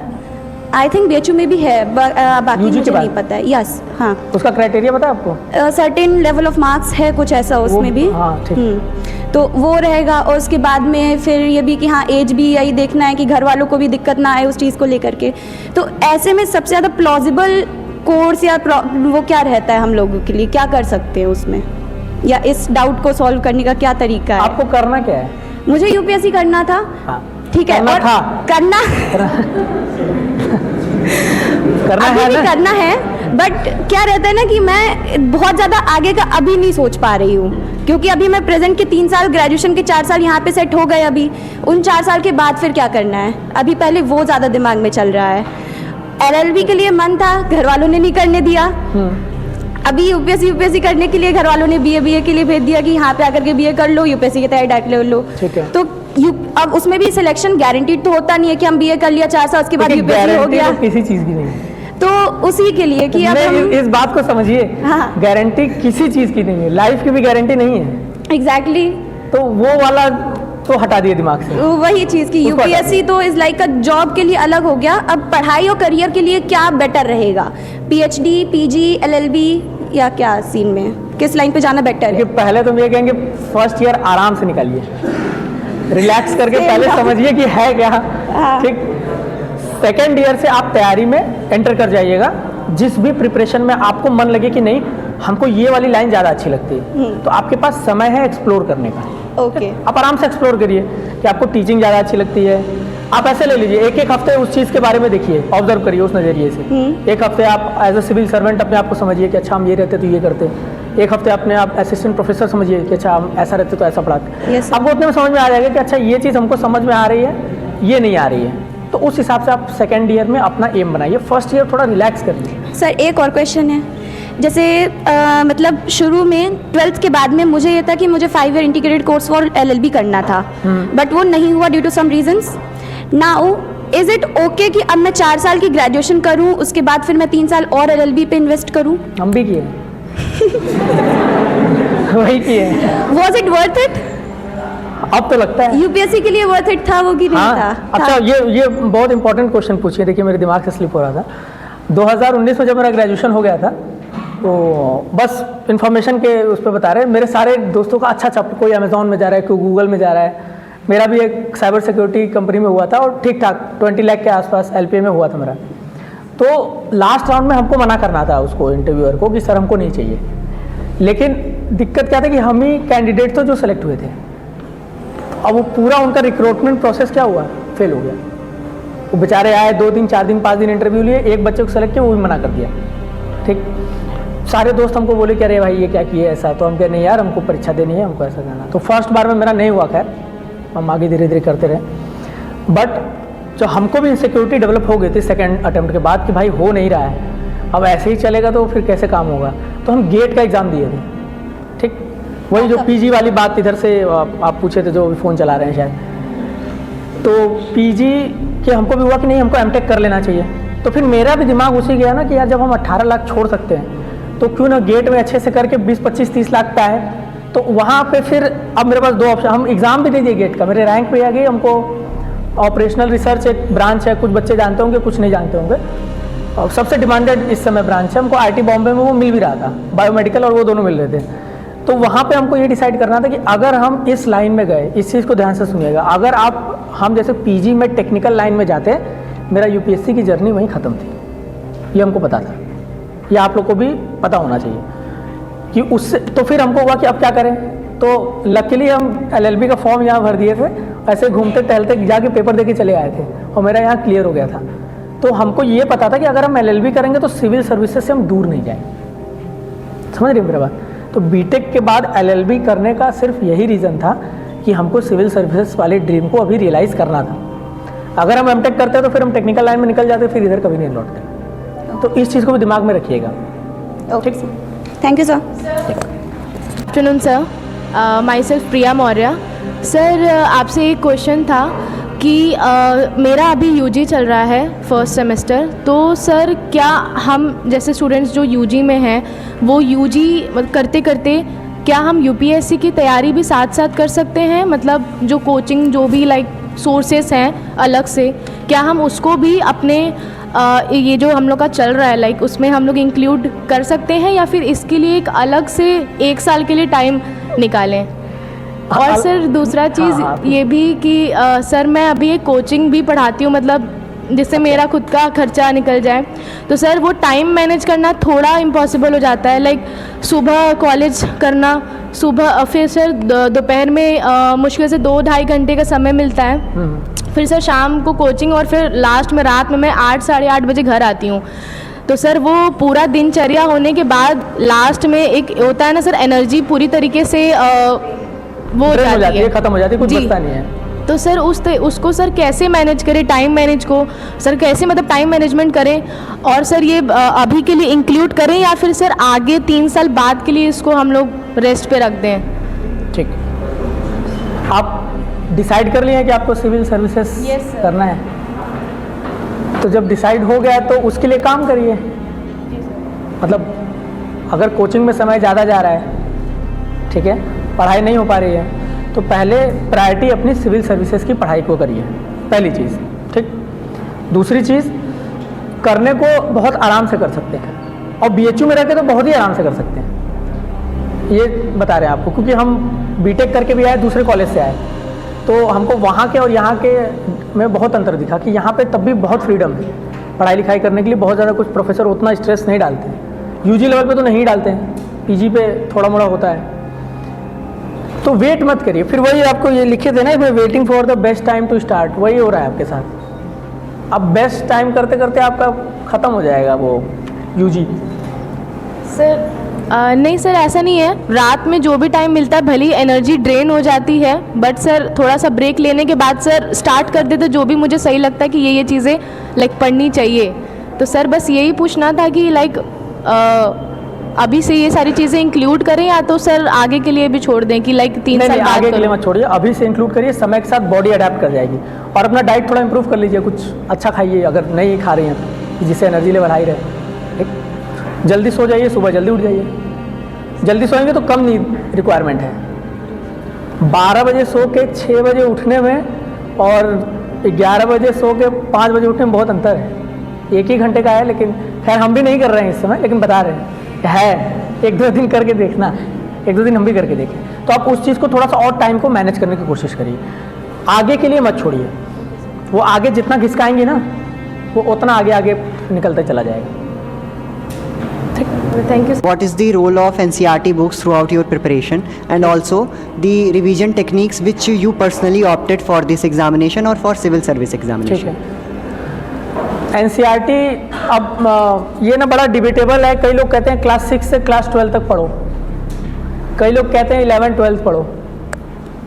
आई थिंक BHU में भी है, बाकी मुझे नहीं पता है। यस, हाँ। उसका क्राइटेरिया पता है आपको? सर्टेन लेवल ऑफ मार्क्स है कुछ ऐसा उसमें भी। हाँ, ठीक। तो वो रहेगा, और उसके बाद में फिर ये भी कि हाँ एज भी यही देखना है कि घर वालों को भी दिक्कत ना आए उस चीज़ को लेकर के। तो ऐसे में सबसे ज़्यादा प्लॉजिबल कोर्स या वो क्या रहता है हम लोगों के लिए, क्या कर सकते हैं उसमें, या इस डाउट को सॉल्व करने का क्या तरीका है? आपको करना क्या है? मुझे यूपीएससी करना था। हाँ, ठीक है, करना और था। करना अभी है भी ना? करना है, बट क्या रहता है ना कि मैं बहुत ज़्यादा आगे का अभी नहीं सोच पा रही हूँ, क्योंकि अभी मैं प्रेजेंट के 3 साल, ग्रेजुएशन के 4 साल यहाँ पे सेट हो गए। अभी उन 4 साल के बाद फिर क्या करना है, अभी पहले वो ज़्यादा दिमाग में चल रहा है। LLB के लिए मन था, घर वालों ने नहीं करने दिया। अभी यूपीएससी करने के लिए घर वालों ने बीए के लिए भेज दिया कि यहाँ पे आकर के बीए कर लो, यूपीएससी की तैयारी डायरेक्ट ले लो। ठीक है। तो अब उसमें भी सिलेक्शन गारंटीड तो होता नहीं है कि हम बीए कर लिया 4 साल, उसके बाद यूपीएससी हो गया। तो किसी चीज की नहीं है। तो उसी के लिए कि अब हम इस बात को समझिए, हाँ। गारंटी किसी चीज की नहीं है, लाइफ की भी गारंटी नहीं है। एग्जैक्टली तो वो वाला तो हटा दिए दिमाग से। वही चीज़ की उसको हटा यूपीएससी तो इज़ लाइक अ जॉब के लिए अलग हो गया। अब पढ़ाई और करियर के लिए क्या बेटर रहेगा, PhD, PG, LLB या क्या सीन में, किस लाइन पे जाना बेटर है? पहले तो ये कहेंगे फर्स्ट ईयर आराम से निकालिए, रिलैक्स करके पहले समझिए कि है क्या। ठीक, सेकेंड ईयर से आप तैयारी में एंटर कर जाइएगा। जिस भी प्रिपरेशन में आपको मन लगे कि नहीं हमको ये वाली लाइन ज़्यादा अच्छी लगती है, तो आपके पास समय है एक्सप्लोर करने का। ओके, आप आराम से एक्सप्लोर करिए कि आपको टीचिंग ज़्यादा अच्छी लगती है। आप ऐसे ले लीजिए, एक हफ्ते उस चीज़ के बारे में देखिए, ऑब्जर्व करिए उस नज़रिए से। एक हफ्ते आप एज अ सिविल सर्वेंट अपने आप को समझिए कि अच्छा हम ये रहते तो ये करते। एक हफ्ते अपने आप असिस्टेंट प्रोफेसर समझिए कि अच्छा हम ऐसा रहते तो ऐसा पढ़ाते। Yes, sir. आपको उतने में समझ में आ जाएगा कि अच्छा ये चीज़ हमको समझ में आ रही है, ये नहीं आ रही है। तो उस हिसाब से आप सेकेंड ईयर में अपना एम बनाइए, फर्स्ट ईयर थोड़ा रिलैक्स करिए। सर एक और क्वेश्चन है, जैसे मतलब शुरू में 12th के बाद में मुझे ये था कि मुझे 5 year integrated course for LLB करना था, बट वो नहीं हुआ due to some reasons. Now is it okay कि अब मैं 4 साल की ग्रेजुएशन करूं, उसके बाद फिर मैं 3 साल और LLB पे इन्वेस्ट करूं? हम भी किए वही किए। Was it worth it? अब तो लगता है यूपीएससी के लिए वर्थ इट था वो कि नहीं हाँ। था? अच्छा, ये बहुत इंपॉर्टेंट क्वेश्चन पूछिए। देखिए मेरे दिमाग से स्लिप हो रहा था। 2019 में जब मेरा ग्रेजुएशन हो गया था, तो बस इन्फॉर्मेशन के उस पर बता रहे, मेरे सारे दोस्तों का अच्छा कोई अमेजोन में जा रहा है, कोई गूगल में जा रहा है। मेरा भी एक साइबर सिक्योरिटी कंपनी में हुआ था और ठीक ठाक 20 लाख के आसपास LPA में हुआ था मेरा। तो लास्ट राउंड में हमको मना करना था उसको, इंटरव्यूअर को, कि सर हमको नहीं चाहिए। लेकिन दिक्कत क्या था कि हम ही कैंडिडेट तो जो सेलेक्ट हुए थे। अब वो पूरा उनका रिक्रूटमेंट प्रोसेस क्या हुआ, फेल हो गया। वो बेचारे आए 2 दिन 4 दिन 5 दिन इंटरव्यू लिए, एक बच्चे को सेलेक्ट किया, वो भी मना कर दिया। ठीक, सारे दोस्त हमको बोले कि अरे भाई ये क्या किए ऐसा, तो हम कह नहीं यार हमको परीक्षा देनी है, हमको ऐसा करना। तो फर्स्ट बार में मेरा नहीं हुआ, खैर हम आगे धीरे धीरे करते रहे। बट जो हमको भी इनसिक्योरिटी डेवलप हो गई थी सेकेंड अटेम्प्ट के बाद कि भाई हो नहीं रहा है, अब ऐसे ही चलेगा तो फिर कैसे काम होगा। तो हम गेट का एग्ज़ाम दिए थे। ठीक, वही जो PG वाली बात इधर से आप पूछे थे, जो फ़ोन चला रहे हैं शायद, तो PG के हमको भी हुआ कि नहीं हमको MTech कर लेना चाहिए। तो फिर मेरा भी दिमाग उसी गया ना कि यार जब हम 18 लाख छोड़ सकते हैं तो क्यों ना गेट में अच्छे से करके 20, 25, 30 लाख पे आए। तो वहाँ पे फिर अब मेरे पास 2 ऑप्शन, हम एग्ज़ाम भी दे दिए गेट का, मेरे रैंक पे आ गई। हमको ऑपरेशनल रिसर्च एक ब्रांच है, कुछ बच्चे जानते होंगे कुछ नहीं जानते होंगे, और सबसे डिमांडेड इस समय ब्रांच है। हमको IT बॉम्बे में वो मिल भी रहा था, बायोमेडिकल और वो दोनों मिल रहे थे। तो वहाँ पे हमको ये डिसाइड करना था कि अगर हम इस लाइन में गए, इस चीज़ को ध्यान से सुनिएगा, अगर हम जैसे PG में टेक्निकल लाइन में जाते, मेरा UPSC की जर्नी वहीं ख़त्म थी, ये हमको पता था। ये आप लोग को भी पता होना चाहिए कि उससे। तो फिर हमको हुआ कि अब क्या करें। तो लकीली हम LLB का फॉर्म यहाँ भर दिए थे, ऐसे घूमते टहलते जाके पेपर दे के चले आए थे और मेरा यहाँ क्लियर हो गया था। तो हमको ये पता था कि अगर हम LLB करेंगे तो सिविल सर्विसेज से हम दूर नहीं जाएंगे। समझ रहे हैं मेरा बात? तो BTech के बाद LLB करने का सिर्फ यही रीज़न था कि हमको सिविल सर्विसेज वाले ड्रीम को अभी रियलाइज़ करना था। अगर हम MTech करते तो फिर हम टेक्निकल लाइन में निकल जाते, फिर इधर कभी नहीं लौटते। तो इस चीज़ को भी दिमाग में रखिएगा। ठीक, thank you sir. Afternoon sir, my self Priya Maurya. Sir आपसे एक क्वेश्चन था कि मेरा अभी UG चल रहा है फर्स्ट सेमेस्टर, तो सर क्या हम जैसे स्टूडेंट्स जो UG में हैं वो UG करते करते क्या हम UPSC की तैयारी भी साथ साथ कर सकते हैं? मतलब जो कोचिंग जो भी लाइक सोर्सेस हैं अलग से, क्या हम उसको भी अपने ये जो हम लोग का चल रहा है लाइक उसमें हम लोग इंक्लूड कर सकते हैं, या फिर इसके लिए एक अलग से 1 साल के लिए टाइम निकालें? और सर दूसरा चीज़ ये भी कि सर मैं अभी एक कोचिंग भी पढ़ाती हूँ, मतलब जिससे मेरा खुद का खर्चा निकल जाए। तो सर वो टाइम मैनेज करना थोड़ा इम्पॉसिबल हो जाता है, लाइक सुबह कॉलेज करना, सुबह फिर सर दोपहर में मुश्किल से 2-2.5 घंटे का समय मिलता है, फिर सर शाम को कोचिंग और फिर लास्ट में रात में मैं 8 साढ़े 8 बजे घर आती हूँ। तो सर वो पूरा दिनचर्या होने के बाद लास्ट में एक होता है ना सर, एनर्जी पूरी तरीके से वो हो जाती है, खत्म हो जाती है, कुछ जी। बचता नहीं है। तो सर उसको सर कैसे मैनेज करें, टाइम मैनेज को सर कैसे मतलब टाइम मैनेजमेंट करें, और सर ये अभी के लिए इंक्लूड करें या फिर सर आगे 3 साल बाद के लिए इसको हम लोग रेस्ट पे रख दें? ठीक, आप डिसाइड कर लिए हैं कि आपको सिविल सर्विसेज Yes, sir. करना है, तो जब डिसाइड हो गया तो उसके लिए काम करिए। मतलब अगर कोचिंग में समय ज़्यादा जा रहा है, ठीक है, पढ़ाई नहीं हो पा रही है, तो पहले प्रायोरिटी अपनी सिविल सर्विसेज की पढ़ाई को करिए, पहली चीज़। ठीक, दूसरी चीज़, करने को बहुत आराम से कर सकते हैं, और बीएचयू में रह के तो बहुत ही आराम से कर सकते हैं, ये बता रहे हैं आपको, क्योंकि हम बीटेक करके भी आए, दूसरे कॉलेज से आए, तो हमको वहाँ के और यहाँ के में बहुत अंतर दिखा कि यहाँ पे तब भी बहुत फ्रीडम है पढ़ाई लिखाई करने के लिए। बहुत ज़्यादा कुछ प्रोफेसर उतना स्ट्रेस नहीं डालते हैं, यूजी लेवल पे तो नहीं डालते हैं, पीजी पे थोड़ा मोड़ा होता है। तो वेट मत करिए, फिर वही आपको ये लिखे थे ना इसमें, waiting for the best time to start, वही हो रहा है आपके साथ। अब बेस्ट टाइम करते करते आपका ख़त्म हो जाएगा वो यूजी। सर नहीं सर, ऐसा नहीं है, रात में जो भी टाइम मिलता है भली एनर्जी ड्रेन हो जाती है, बट सर थोड़ा सा ब्रेक लेने के बाद सर स्टार्ट कर देते जो भी मुझे सही लगता है कि ये चीज़ें लाइक पढ़नी चाहिए। तो सर बस यही पूछना था कि लाइक अभी से ये सारी चीज़ें इंक्लूड करें या तो सर आगे के लिए भी छोड़ दें कि लाइक 3 साल बाद आगे के लिए मत छोड़िए, अभी से इंक्लूड करिए, समय के साथ बॉडी अडेप्ट कर जाएगी। और अपना डाइट थोड़ा इंप्रूव कर लीजिए, कुछ अच्छा खाइए अगर नहीं खा रही हैं तो, जिससे एनर्जी लेवल हाई रहे। ठीक, जल्दी सो जाइए, सुबह जल्दी उठ जाइए, जल्दी सोएंगे तो कम नींद रिक्वायरमेंट है। 12 बजे सो के 6 बजे उठने में और 11 बजे सो के 5 बजे उठने में बहुत अंतर है। 1 ही घंटे का है, लेकिन खैर हम भी नहीं कर रहे हैं इस समय, लेकिन बता रहे हैं 1-2 दिन करके देखना, 1-2 दिन हम भी करके देखें। तो आप उस चीज़ को थोड़ा सा और टाइम को मैनेज करने की कोशिश करिए, आगे के लिए मत छोड़िए। वो आगे जितना घिसकाएंगे ना, वो उतना आगे आगे निकलता चला जाएगा। Thank you. What is the role of NCERT books throughout your preparation, and also the revision techniques which you personally opted for this examination or for civil service ठीक examination? है, NCERT अब ये ना बड़ा डिबेटेबल है। कई लोग कहते हैं क्लास 6 से क्लास 12 तक पढ़ो, कई लोग कहते हैं 11-12 पढ़ो।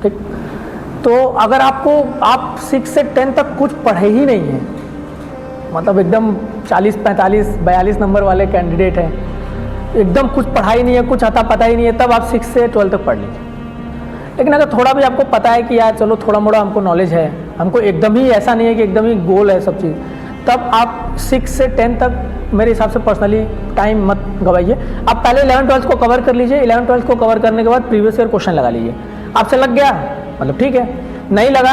ठीक, तो अगर आप 6 से 10 तक कुछ पढ़े ही नहीं हैं, मतलब एकदम 40, 45, 42 नंबर वाले कैंडिडेट हैं, एकदम कुछ पढ़ा ही नहीं है, कुछ आता पता ही नहीं है, तब आप 6 से 12 तक पढ़ लीजिए। लेकिन अगर थोड़ा भी आपको पता है कि यार चलो थोड़ा मोड़ा हमको नॉलेज है, हमको एकदम ही ऐसा नहीं है कि एकदम ही गोल है सब चीज़, तब आप 6 से 10 तक मेरे हिसाब से पर्सनली टाइम मत गवाइए। आप पहले 11-12 को कवर कर लीजिए, 11-12 को कवर करने के बाद प्रीवियस ईयर क्वेश्चन लगा लीजिए। आपसे लग गया मतलब ठीक है, नहीं लगा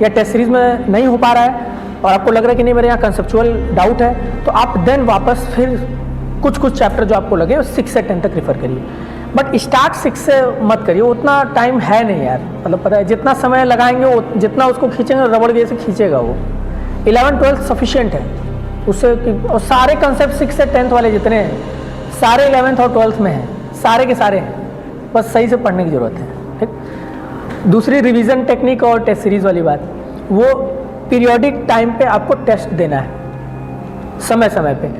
या टेस्ट सीरीज में नहीं हो पा रहा है और आपको लग रहा है कि नहीं मेरे यहाँ कंसेप्चुअल डाउट है, तो आप देन वापस फिर कुछ चैप्टर जो आपको लगे वो 6 से 10 तक रेफर करिए। बट स्टार्ट 6 से मत करिए, उतना टाइम है नहीं यार। मतलब पता है जितना समय लगाएंगे वो जितना उसको खींचेंगे, रबड़ जैसे खींचेगा वो। 11-12 सफिशिएंट है उससे। और सारे कंसेप्ट 6 से 10th वाले जितने हैं सारे 11th और 12th में हैं, सारे के सारे हैं, बस सही से पढ़ने की ज़रूरत है। ठीक, दूसरी रिवीजन टेक्निक और टेस्ट सीरीज़ वाली बात, वो पीरियोडिक टाइम पे आपको टेस्ट देना है, समय समय पे।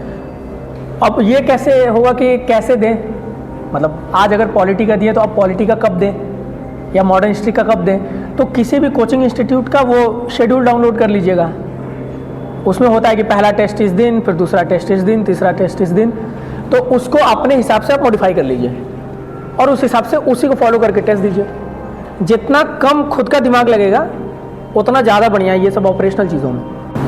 अब ये कैसे होगा कि कैसे दें, मतलब आज अगर पॉलिटी का दिए तो आप पॉलिटी का कब दें या मॉडर्न हिस्ट्री का कब दें, तो किसी भी कोचिंग इंस्टीट्यूट का वो शेड्यूल डाउनलोड कर लीजिएगा। उसमें होता है कि पहला टेस्ट इस दिन, फिर दूसरा टेस्ट इस दिन, तीसरा टेस्ट इस दिन, तो उसको अपने हिसाब से आप मॉडिफाई कर लीजिए और उस हिसाब से उसी को फॉलो करके टेस्ट दीजिए। जितना कम खुद का दिमाग लगेगा उतना ज़्यादा बढ़िया है ये सब ऑपरेशनल चीज़ों में।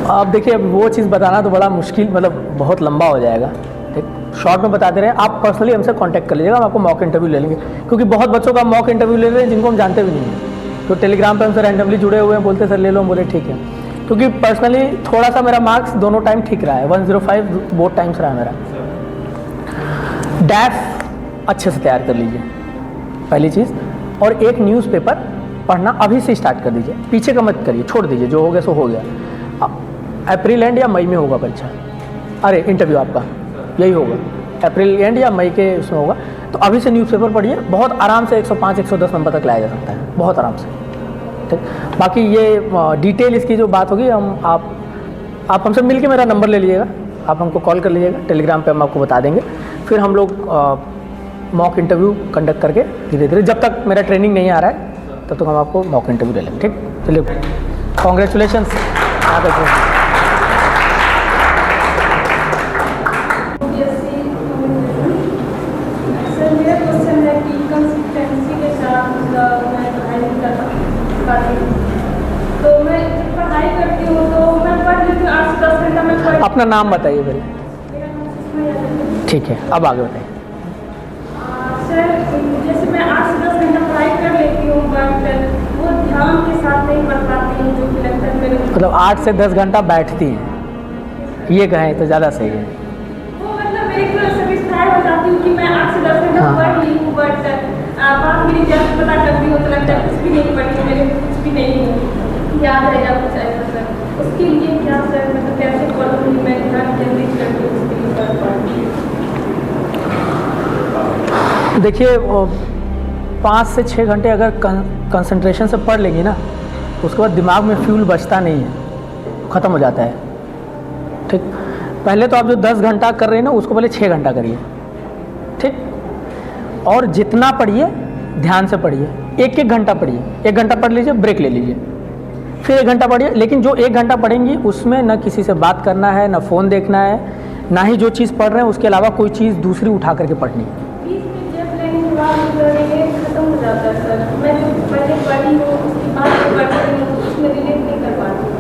अब देखिए, अब वो चीज़ बताना तो बड़ा मुश्किल, मतलब बहुत लंबा हो जाएगा। ठीक, शॉर्ट में बता दे रहे हैं, आप पर्सनली हमसे कांटेक्ट कर लीजिएगा, हम आपको मॉक इंटरव्यू ले लेंगे, क्योंकि बहुत बच्चों का मॉक इंटरव्यू ले रहे हैं जिनको हम जानते भी नहीं हैं, तो टेलीग्राम पे हमसे रैंडमली जुड़े हुए हैं, बोलते सर ले लो, हम बोले ठीक है। क्योंकि पर्सनली थोड़ा सा मेरा मार्क्स दोनों टाइम ठीक रहा है, 105 बोथ टाइम्स रहा है मेरा। डैफ अच्छे से तैयार कर लीजिए पहली चीज़, और एक न्यूज़पेपर पढ़ना अभी से स्टार्ट कर दीजिए, पीछे का मत करिए, छोड़ दीजिए, जो हो गया सो हो गया। अप्रैल एंड या मई में होगा परीक्षा, अरे इंटरव्यू आपका यही होगा, अप्रैल एंड या मई के उसमें होगा। तो अभी से न्यूज़पेपर पढ़िए, बहुत आराम से 105-110 नंबर तक लाया जा सकता है, बहुत आराम से। ठीक, बाकी ये डिटेल इसकी जो बात होगी आप हमसे मिल के मेरा नंबर ले लीजिएगा, आप हमको कॉल कर लीजिएगा, टेलीग्राम पे हम आपको बता देंगे। फिर हम लोग मॉक इंटरव्यू कंडक्ट करके धीरे धीरे, जब तक मेरा ट्रेनिंग नहीं आ रहा है तब तक हम आपको मॉक इंटरव्यू ले लेंगे। ठीक, चलिए कॉन्ग्रेचुलेशंस। सर मेरा क्वेश्चन है कि कंसिस्टेंसी के साथ मैं पढ़ाई नहीं करती, तो मैं जब पढ़ाई करती हूँ तो मैं पढ़ लेती हूँ 8 से 10 घंटा में पढ़। अपना नाम बताइए पहले। मेरा नाम सुषमा यादव है। ठीक है, अब आगे बताइए। सर जैसे मैं 8 से 10 घंटा पढ़ाई कर लेती हूँ, बट वो ध्यान के साथ नहीं पढ़ पाती हूँ, जो कि लगता है मेरे मतलब 8 से 10 घंटा बैठती हैं, ये कहें तो ज़्यादा सही है। वो मतलब मेरी पूरा सेटिस्फाई हो जाती हूँ कि मैं 8 से 10 घंटा हाँ। पढ़ ली हूँ, बट बाद मेरी रिजल्ट पता करती हूँ तो लगता है कुछ भी नहीं पढ़ी, मेरे कुछ भी नहीं याद है या कुछ ऐसा। सर उसके लिए क्या सर, मतलब कैसे पढ़ूँगी मैं, ध्यान केंद्रित करके उसके लिए कर पाऊँगी? देखिए 5 से 6 घंटे अगर कंसंट्रेशन से पढ़ लेंगी ना, उसके बाद दिमाग में फ्यूल बचता नहीं है, ख़त्म हो जाता है। ठीक, पहले तो आप जो 10 घंटा कर रहे हैं ना, उसको पहले 6 घंटा करिए। ठीक, और जितना पढ़िए ध्यान से पढ़िए, 1-1 घंटा पढ़िए, 1 घंटा पढ़ लीजिए, ब्रेक ले लीजिए, फिर 1 घंटा पढ़िए। लेकिन जो 1 घंटा पढ़ेंगी उसमें ना किसी से बात करना है, ना फ़ोन देखना है, ना ही जो चीज़ पढ़ रहे हैं उसके अलावा कोई चीज़ दूसरी उठा करके पढ़नी है। बीच में जब लेने के बाद ये खत्म हो जाता है सर, मैं जो पहले पढ़ी हूँ उसके बाद जो पढ़ती हूँ उसमें रिलेट नहीं कर पाती हूँ।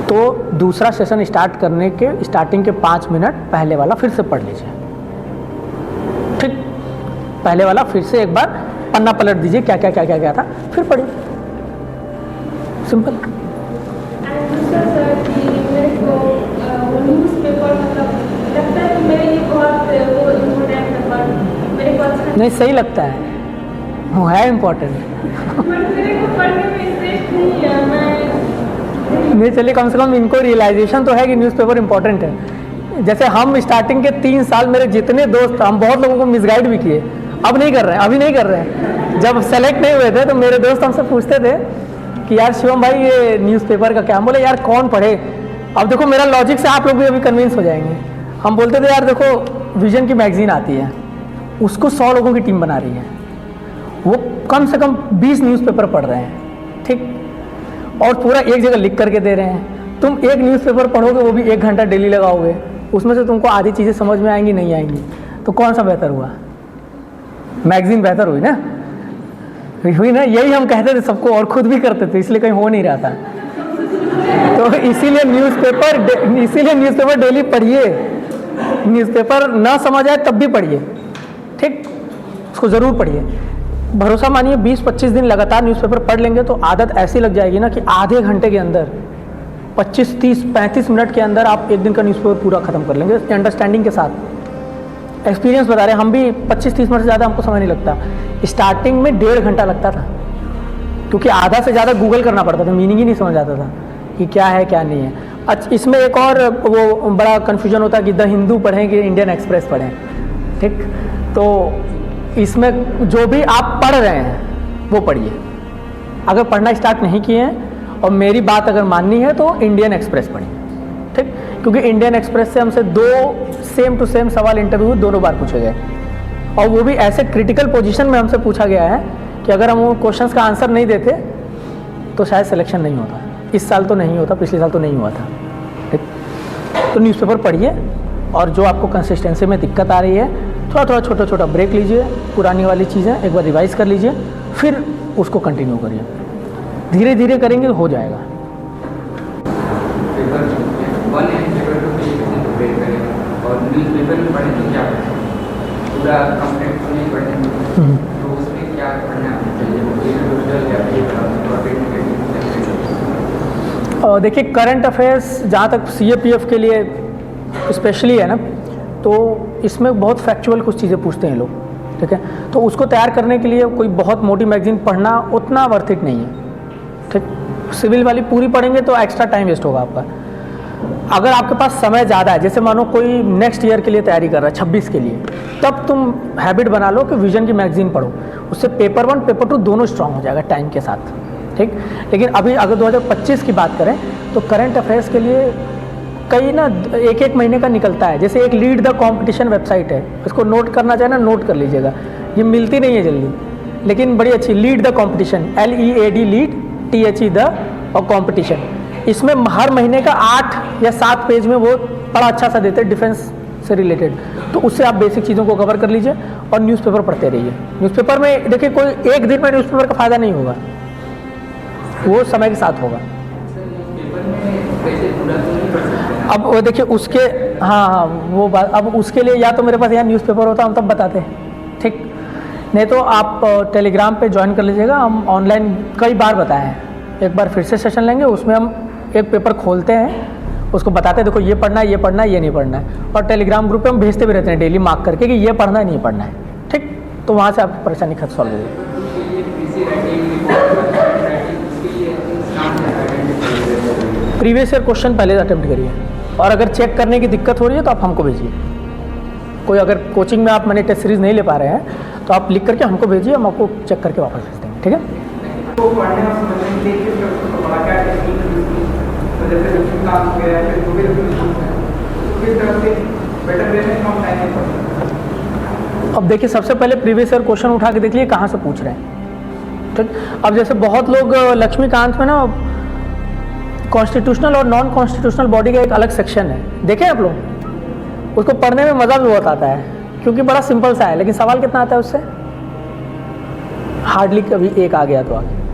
तो दूसरा सेशन स्टार्ट करने के स्टार्टिंग के 5 मिनट पहले वाला फिर से पढ़ लीजिए। ठीक, पहले वाला फिर से एक बार पन्ना पलट दीजिए, क्या क्या क्या क्या क्या था, फिर पढ़िए, सिंपल। एंड दूसरा सर कि मेरे को वो न्यूज़पेपर मतलब लगता है कि मेरे लिए बहुत वो इम्पोर्टेंट है, पर मेरे को अच्छा नहीं, सही लगता है, वो है इम्पोर्टेंट। बट मेरे को पढ़ने में इंटरेस्ट नहीं है। नहीं, चलिए कम से कम इनको रियलाइजेशन तो है कि न्यूज़पेपर इम्पोर्टेंट है। जैसे हम स्टार्टिंग के 3 साल, मेरे जितने दोस्त, हम बहुत लोगों को मिसगाइड भी किए, अब नहीं कर रहे हैं, अभी नहीं कर रहे हैं। जब सेलेक्ट नहीं हुए थे तो मेरे दोस्त हमसे पूछते थे कि यार शिवम भाई ये न्यूज़पेपर का क्या, हम बोले यार कौन पढ़े। अब देखो मेरा लॉजिक से आप लोग भी अभी कन्विंस हो जाएंगे। हम बोलते थे यार देखो विजन की मैगजीन आती है, उसको 100 लोगों की टीम बना रही है, वो कम से कम 20 न्यूज़पेपर पढ़ रहे हैं। ठीक, और पूरा एक जगह लिख करके दे रहे हैं। तुम एक न्यूज़पेपर पढ़ोगे, वो भी 1 घंटा डेली लगाओगे, उसमें से तुमको आधी चीज़ें समझ में आएंगी, नहीं आएंगी, तो कौन सा बेहतर हुआ? मैगजीन बेहतर हुई ना, हुई ना। यही हम कहते थे सबको और खुद भी करते थे, इसलिए कहीं हो नहीं रहा था। तो इसीलिए न्यूज़पेपर डेली पढ़िए, न्यूज़पेपर ना समझ आए तब भी पढ़िए। ठीक, उसको ज़रूर पढ़िए। भरोसा मानिए 20-25 दिन लगातार न्यूज़पेपर पढ़ लेंगे तो आदत ऐसी लग जाएगी ना कि आधे घंटे के अंदर 25, 30, 35 मिनट के अंदर आप एक दिन का न्यूज़पेपर पूरा ख़त्म कर लेंगे, अंडरस्टैंडिंग के साथ। एक्सपीरियंस बता रहे हैं, हम भी 25-30 मिनट से ज़्यादा हमको समय नहीं लगता। स्टार्टिंग में 1.5 घंटा लगता था, क्योंकि आधा से ज़्यादा गूगल करना पड़ता था, मीनिंग ही नहीं समझ आता था कि क्या है क्या नहीं है। अच्छा, इसमें एक और वो बड़ा कन्फ्यूजन होता है कि द हिंदू पढ़ें कि इंडियन एक्सप्रेस पढ़ें। ठीक, तो इसमें जो भी आप पढ़ रहे हैं वो पढ़िए। अगर पढ़ना स्टार्ट नहीं किए हैं और मेरी बात अगर माननी है तो इंडियन एक्सप्रेस पढ़िए। ठीक, क्योंकि इंडियन एक्सप्रेस से हमसे 2 सेम टू सेम सवाल इंटरव्यू दोनों बार पूछे गए, और वो भी ऐसे क्रिटिकल पोजीशन में हमसे पूछा गया है कि अगर हम वो क्वेश्चंस का आंसर नहीं देते तो शायद सिलेक्शन नहीं होता। इस साल तो नहीं होता, पिछले साल तो नहीं हुआ था। ठीक, तो न्यूज़पेपर पढ़िए, और जो आपको कंसिस्टेंसी में दिक्कत आ रही है थोड़ा छोटा ब्रेक लीजिए, पुरानी वाली चीज़ें एक बार रिवाइज कर लीजिए, फिर उसको कंटिन्यू करिए। धीरे धीरे करेंगे हो जाएगा। और न्यूज़पेपर में पढ़ें तो क्या पढ़ें, पूरा कंप्लीट तो नहीं पढ़ें, तो उसमें क्या पढ़ना चाहिए? और देखिए करंट अफेयर्स जहाँ तक CAPF के लिए स्पेशली है ना, तो इसमें बहुत फैक्चुअल कुछ चीज़ें पूछते हैं लोग। ठीक है, तो उसको तैयार करने के लिए कोई बहुत मोटी मैगजीन पढ़ना उतना वर्थ इट नहीं है। ठीक, सिविल वाली पूरी पढ़ेंगे तो एक्स्ट्रा टाइम वेस्ट होगा आपका। अगर आपके पास समय ज़्यादा है, जैसे मानो कोई नेक्स्ट ईयर के लिए तैयारी कर रहा है 26 के लिए, तब तुम हैबिट बना लो कि विजन की मैगजीन पढ़ो, उससे पेपर 1 पेपर 2 दोनों स्ट्रांग हो जाएगा टाइम के साथ, ठीक। लेकिन अभी अगर 2025 की बात करें तो करंट अफेयर्स के लिए कई ना एक महीने का निकलता है। जैसे एक लीड द कंपटीशन वेबसाइट है, इसको नोट करना चाहे ना नोट कर लीजिएगा, ये मिलती नहीं है जल्दी, लेकिन बड़ी अच्छी lead the competition, LEAD lead THE the और कंपटीशन। इसमें हर महीने का 8 या 7 पेज में वो बड़ा अच्छा सा देते हैं डिफेंस से रिलेटेड, तो उससे आप बेसिक चीज़ों को कवर कर लीजिए और न्यूज़पेपर पढ़ते रहिए। न्यूज़पेपर में देखिए कोई एक दिन में न्यूज़पेपर का फ़ायदा नहीं होगा, वो समय के साथ होगा। अब वो देखिए उसके हाँ वो बात, अब उसके लिए या तो मेरे पास यहाँ न्यूज़पेपर होता हम तब बताते, ठीक। नहीं तो आप टेलीग्राम पे ज्वाइन कर लीजिएगा, हम ऑनलाइन कई बार बताए हैं, एक बार फिर से सेशन लेंगे, उसमें हम एक पेपर खोलते हैं, उसको बताते हैं देखो ये पढ़ना है, ये पढ़ना है, ये नहीं पढ़ना है, और टेलीग्राम ग्रुप पे हम भेजते भी रहते हैं डेली मार्क करके कि ये पढ़ना है नहीं पढ़ना है, ठीक। तो वहाँ से आपकी परेशानी खत्म सॉल्व होगी। प्रीवियस ईयर क्वेश्चन पहले अटेम्प्ट करिए, और अगर चेक करने की दिक्कत हो रही है तो आप हमको भेजिए। कोई अगर कोचिंग में आप मैंने टेस्ट सीरीज नहीं ले पा रहे हैं तो आप लिख करके हमको भेजिए, हम आपको चेक करके वापस भेज देंगे, ठीक है। तो पढ़ने और समझने के लिए किस तरह से बड़ा क्या टेक्निक तो जैसे काम हो गया है फिर भी किस तरह से बेटर वे में कम टाइम में पढ़ सकते हैं। अब देखिए सबसे पहले प्रीवियस ईयर क्वेश्चन उठा के देख लिए कहाँ से पूछ रहे हैं, ठीक। अब जैसे बहुत लोग लक्ष्मीकांत में ना कॉन्स्टिट्यूशनल और नॉन कॉन्स्टिट्यूशनल बॉडी का एक अलग सेक्शन है, देखें आप लोग, उसको पढ़ने में मज़ा भी बहुत आता है क्योंकि बड़ा सिंपल सा है, लेकिन सवाल कितना आता है उससे, हार्डली कभी एक आ गया तो आ गया।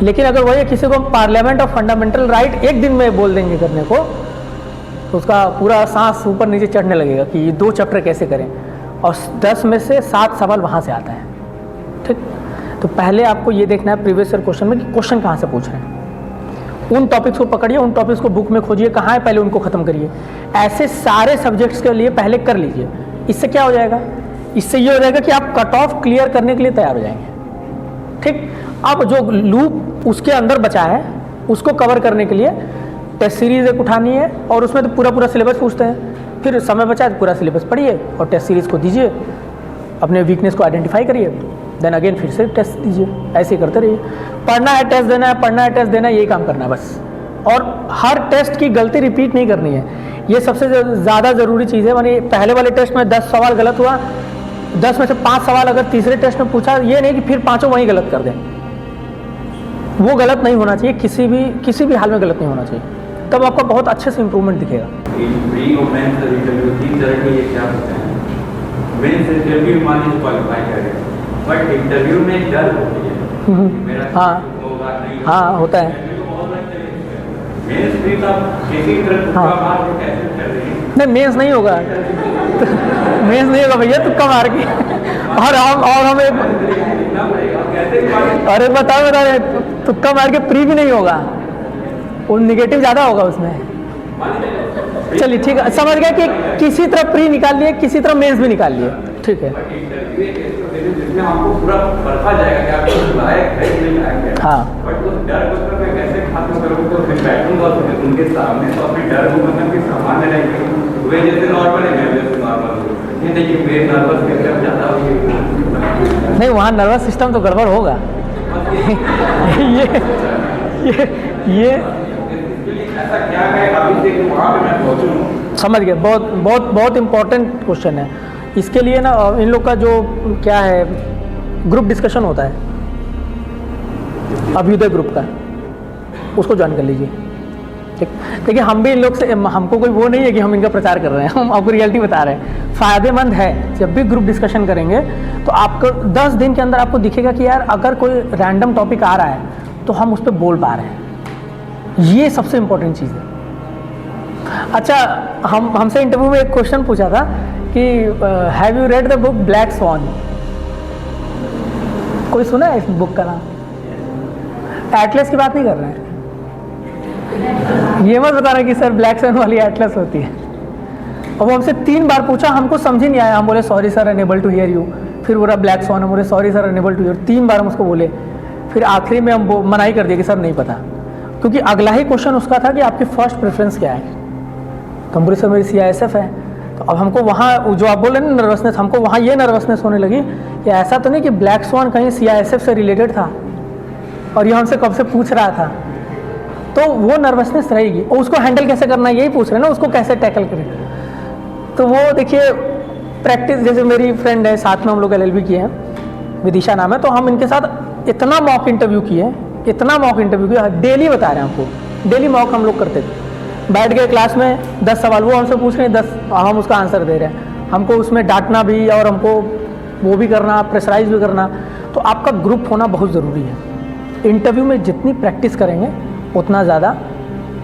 लेकिन अगर वही किसी को पार्लियामेंट ऑफ फंडामेंटल राइट एक दिन में बोल देंगे करने को, तो उसका पूरा सांस ऊपर नीचे चढ़ने लगेगा कि ये 2 चैप्टर कैसे करें, और 10 में से 7 सवाल वहाँ से आता है, ठीक। तो पहले आपको ये देखना है प्रीवियस ईयर क्वेश्चन में कि क्वेश्चन कहाँ से पूछ रहे हैं, उन टॉपिक्स को पकड़िए, उन टॉपिक्स को बुक में खोजिए कहाँ है, पहले उनको ख़त्म करिए। ऐसे सारे सब्जेक्ट्स के लिए पहले कर लीजिए। इससे क्या हो जाएगा, इससे ये हो जाएगा कि आप कट ऑफ क्लियर करने के लिए तैयार हो जाएंगे, ठीक। अब जो लूप उसके अंदर बचा है उसको कवर करने के लिए टेस्ट सीरीज एक उठानी है, और उसमें तो पूरा सिलेबस पूछते हैं, फिर समय बचा तो पूरा सिलेबस पढ़िए और टेस्ट सीरीज को दीजिए, अपने वीकनेस को आइडेंटिफाई करिए, देन अगेन फिर से टेस्ट दीजिए, ऐसे ही करते रहिए। पढ़ना है टेस्ट देना है, पढ़ना है टेस्ट देना है, यही काम करना है बस। और हर टेस्ट की गलती रिपीट नहीं करनी है, ये सबसे ज़्यादा ज़रूरी चीज़ है। मानिए पहले वाले टेस्ट में 10 सवाल गलत हुआ, 10 में से 5 सवाल अगर तीसरे टेस्ट में पूछा, ये नहीं कि फिर 5 वहीं गलत कर दें, वो गलत नहीं होना चाहिए, किसी भी हाल में गलत नहीं होना चाहिए, तब आपका बहुत अच्छे से इम्प्रूवमेंट दिखेगा। प्री और मेंस इंटरव्यू 3 तरह के ये क्या होते हैं। मेंस इंटरव्यू मान लीजिए क्वालिफाई करें, बट इंटरव्यू में डर होती है मेरा होगा नहीं, हाँ होता है। मेंस भी तब किसी तरह तुक्का मार के कैसे कर रही है, नहीं मेंस नहीं होगा मेंस नहीं होगा भैया, तुक्का मार के। और हमें अरे बता रहे तुक्का मार के प्री भी नहीं होगा, वो निगेटिव ज़्यादा होगा उसमें। चलिए ठीक है, समझ गया कि किसी तरह प्री निकाल लिए, किसी तरह मेंस भी निकाल लिए, ठीक है। जिसमें आपको पूरा परखा जाएगा कि आप लायक है कि नहीं लायक है, हाँ। बट उस डर को मैं कैसे खत्म करूँ, तो फिर बैठूंगा उनके सामने तो अपने डर को मतलब कि सामान्य रहेंगे, वे जैसे नॉर्मल है मैं जैसे नॉर्मल हूँ, ये देखिए मेरे नर्वस कैसे ज़्यादा हुई नहीं, वहाँ नर्वस सिस्टम तो गड़बड़ होगा ये ऐसा क्या है अभी से कि वहाँ पे मैं पहुँचूँ। समझ गए, बहुत इम्पोर्टेंट क्वेश्चन है। इसके लिए ना इन लोग का जो क्या है ग्रुप डिस्कशन होता है अभ्युदय ग्रुप का, उसको ज्वाइन कर लीजिए, ठीक। देखिए हम भी इन लोग से, हमको कोई वो नहीं है कि हम इनका प्रचार कर रहे हैं, हम आपको रियलिटी बता रहे हैं। फ़ायदेमंद है, जब भी ग्रुप डिस्कशन करेंगे तो आपको 10 दिन के अंदर आपको दिखेगा कि यार अगर कोई रैंडम टॉपिक आ रहा है तो हम उस पर बोल पा रहे हैं, ये सबसे इम्पोर्टेंट चीज़ है। अच्छा, हमसे इंटरव्यू में एक क्वेश्चन पूछा था कि have you read the book black sworn, कोई सुना है इस बुक का नाम? एटलस की बात नहीं कर रहे हैं, ये मत बता रहे कि सर ब्लैक स्वॉन वाली एटलस होती है। और वो हमसे 3 बार पूछा, हमको समझ ही नहीं आया, हम बोले sorry sir unable to hear you, फिर बोला ब्लैक स्वॉन, हम बोले sorry sir unable to hear, 3 बार हम उसको बोले, फिर आखिरी में हम मना ही कर दिया कि सर नहीं पता, क्योंकि अगला ही क्वेश्चन उसका था कि आपकी फर्स्ट प्रेफरेंस क्या है। तो हम बोले सर मेरी CISF है। तो अब हमको वहाँ जो आप बोल रहे हैं ना नर्वसनेस, हमको वहाँ ये नर्वसनेस होने लगी कि ऐसा तो नहीं कि ब्लैक स्वान कहीं CISF से रिलेटेड था और ये हमसे कब से पूछ रहा था। तो वो नर्वसनेस रहेगी और उसको हैंडल कैसे करना है यही पूछ रहे हैं ना, उसको कैसे टैकल करें। तो वो देखिए प्रैक्टिस, जैसे मेरी फ्रेंड है साथ में हम लोग LLB किए हैं, विदिशा नाम है, तो हम इनके साथ इतना मॉक इंटरव्यू किए, इतना मॉक इंटरव्यू किया, डेली बता रहे हैं आपको, डेली मॉक हम लोग करते थे। बैठ गए क्लास में 10 सवाल वो हमसे पूछ रहे हैं, 10 हम उसका आंसर दे रहे हैं, हमको उसमें डांटना भी और हमको वो भी करना, प्रेशराइज भी करना। तो आपका ग्रुप होना बहुत ज़रूरी है। इंटरव्यू में जितनी प्रैक्टिस करेंगे उतना ज़्यादा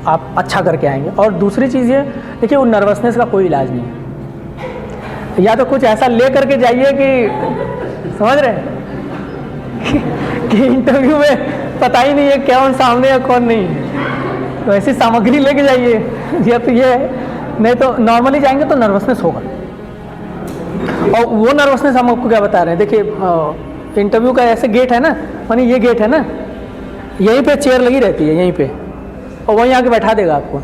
आप अच्छा करके आएंगे। और दूसरी चीज़ ये देखिए, वो नर्वसनेस का कोई इलाज नहीं है। या तो कुछ ऐसा ले करके जाइए कि समझ रहे हैं कि इंटरव्यू में पता ही नहीं है कौन सामने है कौन नहीं है, तो ऐसी सामग्री लेके जाइए। या तो ये है, नहीं तो नॉर्मली जाएंगे तो नर्वसनेस होगा। और वो नर्वसनेस हम आपको क्या बता रहे हैं, देखिए इंटरव्यू का ऐसे गेट है ना, मानी ये गेट है ना, यहीं पे चेयर लगी रहती है यहीं पे, और वहीं आके बैठा देगा आपको।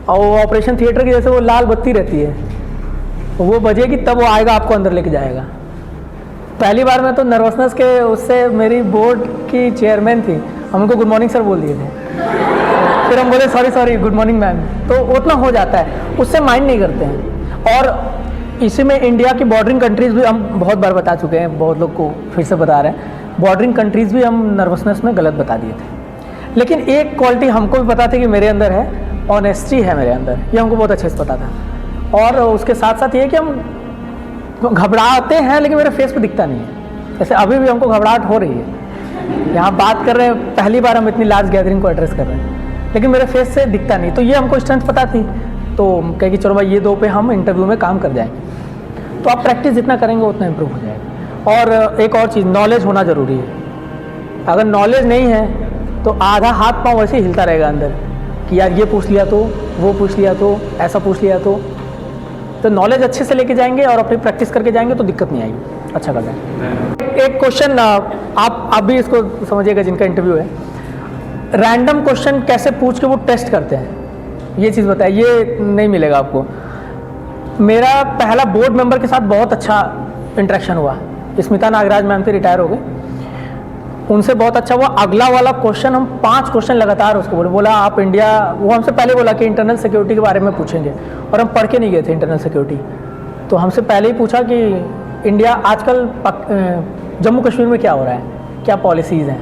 और वो ऑपरेशन थिएटर की जैसे वो लाल बत्ती रहती है, वो बजेगी तब वो आएगा आपको अंदर लेके जाएगा। पहली बार में तो नर्वसनेस के उससे मेरी बोर्ड की चेयरमैन थी, हम उनको गुड मॉर्निंग सर बोल दिए थे, फिर हम बोले सॉरी गुड मॉर्निंग मैम। तो उतना हो जाता है, उससे माइंड नहीं करते हैं। और इसी में इंडिया की बॉर्डरिंग कंट्रीज़ भी हम बहुत बार बता चुके हैं, बहुत लोग को फिर से बता रहे हैं, बॉर्डरिंग कंट्रीज़ भी हम नर्वसनेस में गलत बता दिए थे। लेकिन एक क्वालिटी हमको भी पता थी कि मेरे अंदर है, ऑनेस्टी है मेरे अंदर, ये हमको बहुत अच्छे से पता था। और उसके साथ साथ ये कि हम घबराते हैं लेकिन मेरे फेस पे दिखता नहीं है। जैसे अभी भी हमको घबराहट हो रही है, यहाँ बात कर रहे हैं, पहली बार हम इतनी लार्ज गैदरिंग को एड्रेस कर रहे हैं, लेकिन मेरे फेस से दिखता नहीं। तो ये हमको स्ट्रेंथ पता थी, तो कहे कि चलो भाई ये 2 पे हम इंटरव्यू में काम कर जाएंगे। तो आप प्रैक्टिस जितना करेंगे उतना इम्प्रूव हो जाएगा। और एक और चीज़, नॉलेज होना ज़रूरी है। अगर नॉलेज नहीं है तो आधा हाथ पाँव वैसे ही हिलता रहेगा अंदर कि यार ये पूछ लिया तो, वो पूछ लिया तो, ऐसा पूछ लिया तो नॉलेज अच्छे से लेके जाएंगे और अपनी प्रैक्टिस करके जाएंगे तो दिक्कत नहीं आएगी, अच्छा कर जाएंगे। एक क्वेश्चन आप भी इसको समझिएगा जिनका इंटरव्यू है, रैंडम क्वेश्चन कैसे पूछ के वो टेस्ट करते हैं, ये चीज़ बताइए, ये नहीं मिलेगा आपको। मेरा पहला बोर्ड मेंबर के साथ बहुत अच्छा इंटरेक्शन हुआ, स्मिता नागराज मैम से रिटायर हो गए, उनसे बहुत अच्छा हुआ। अगला वाला क्वेश्चन हम 5 क्वेश्चन लगातार उसको बोला आप इंडिया, वो हमसे पहले बोला कि इंटरनल सिक्योरिटी के बारे में पूछेंगे, और हम पढ़ के नहीं गए थे इंटरनल सिक्योरिटी। तो हमसे पहले ही पूछा कि इंडिया आजकल जम्मू कश्मीर में क्या हो रहा है, क्या पॉलिसीज़ हैं।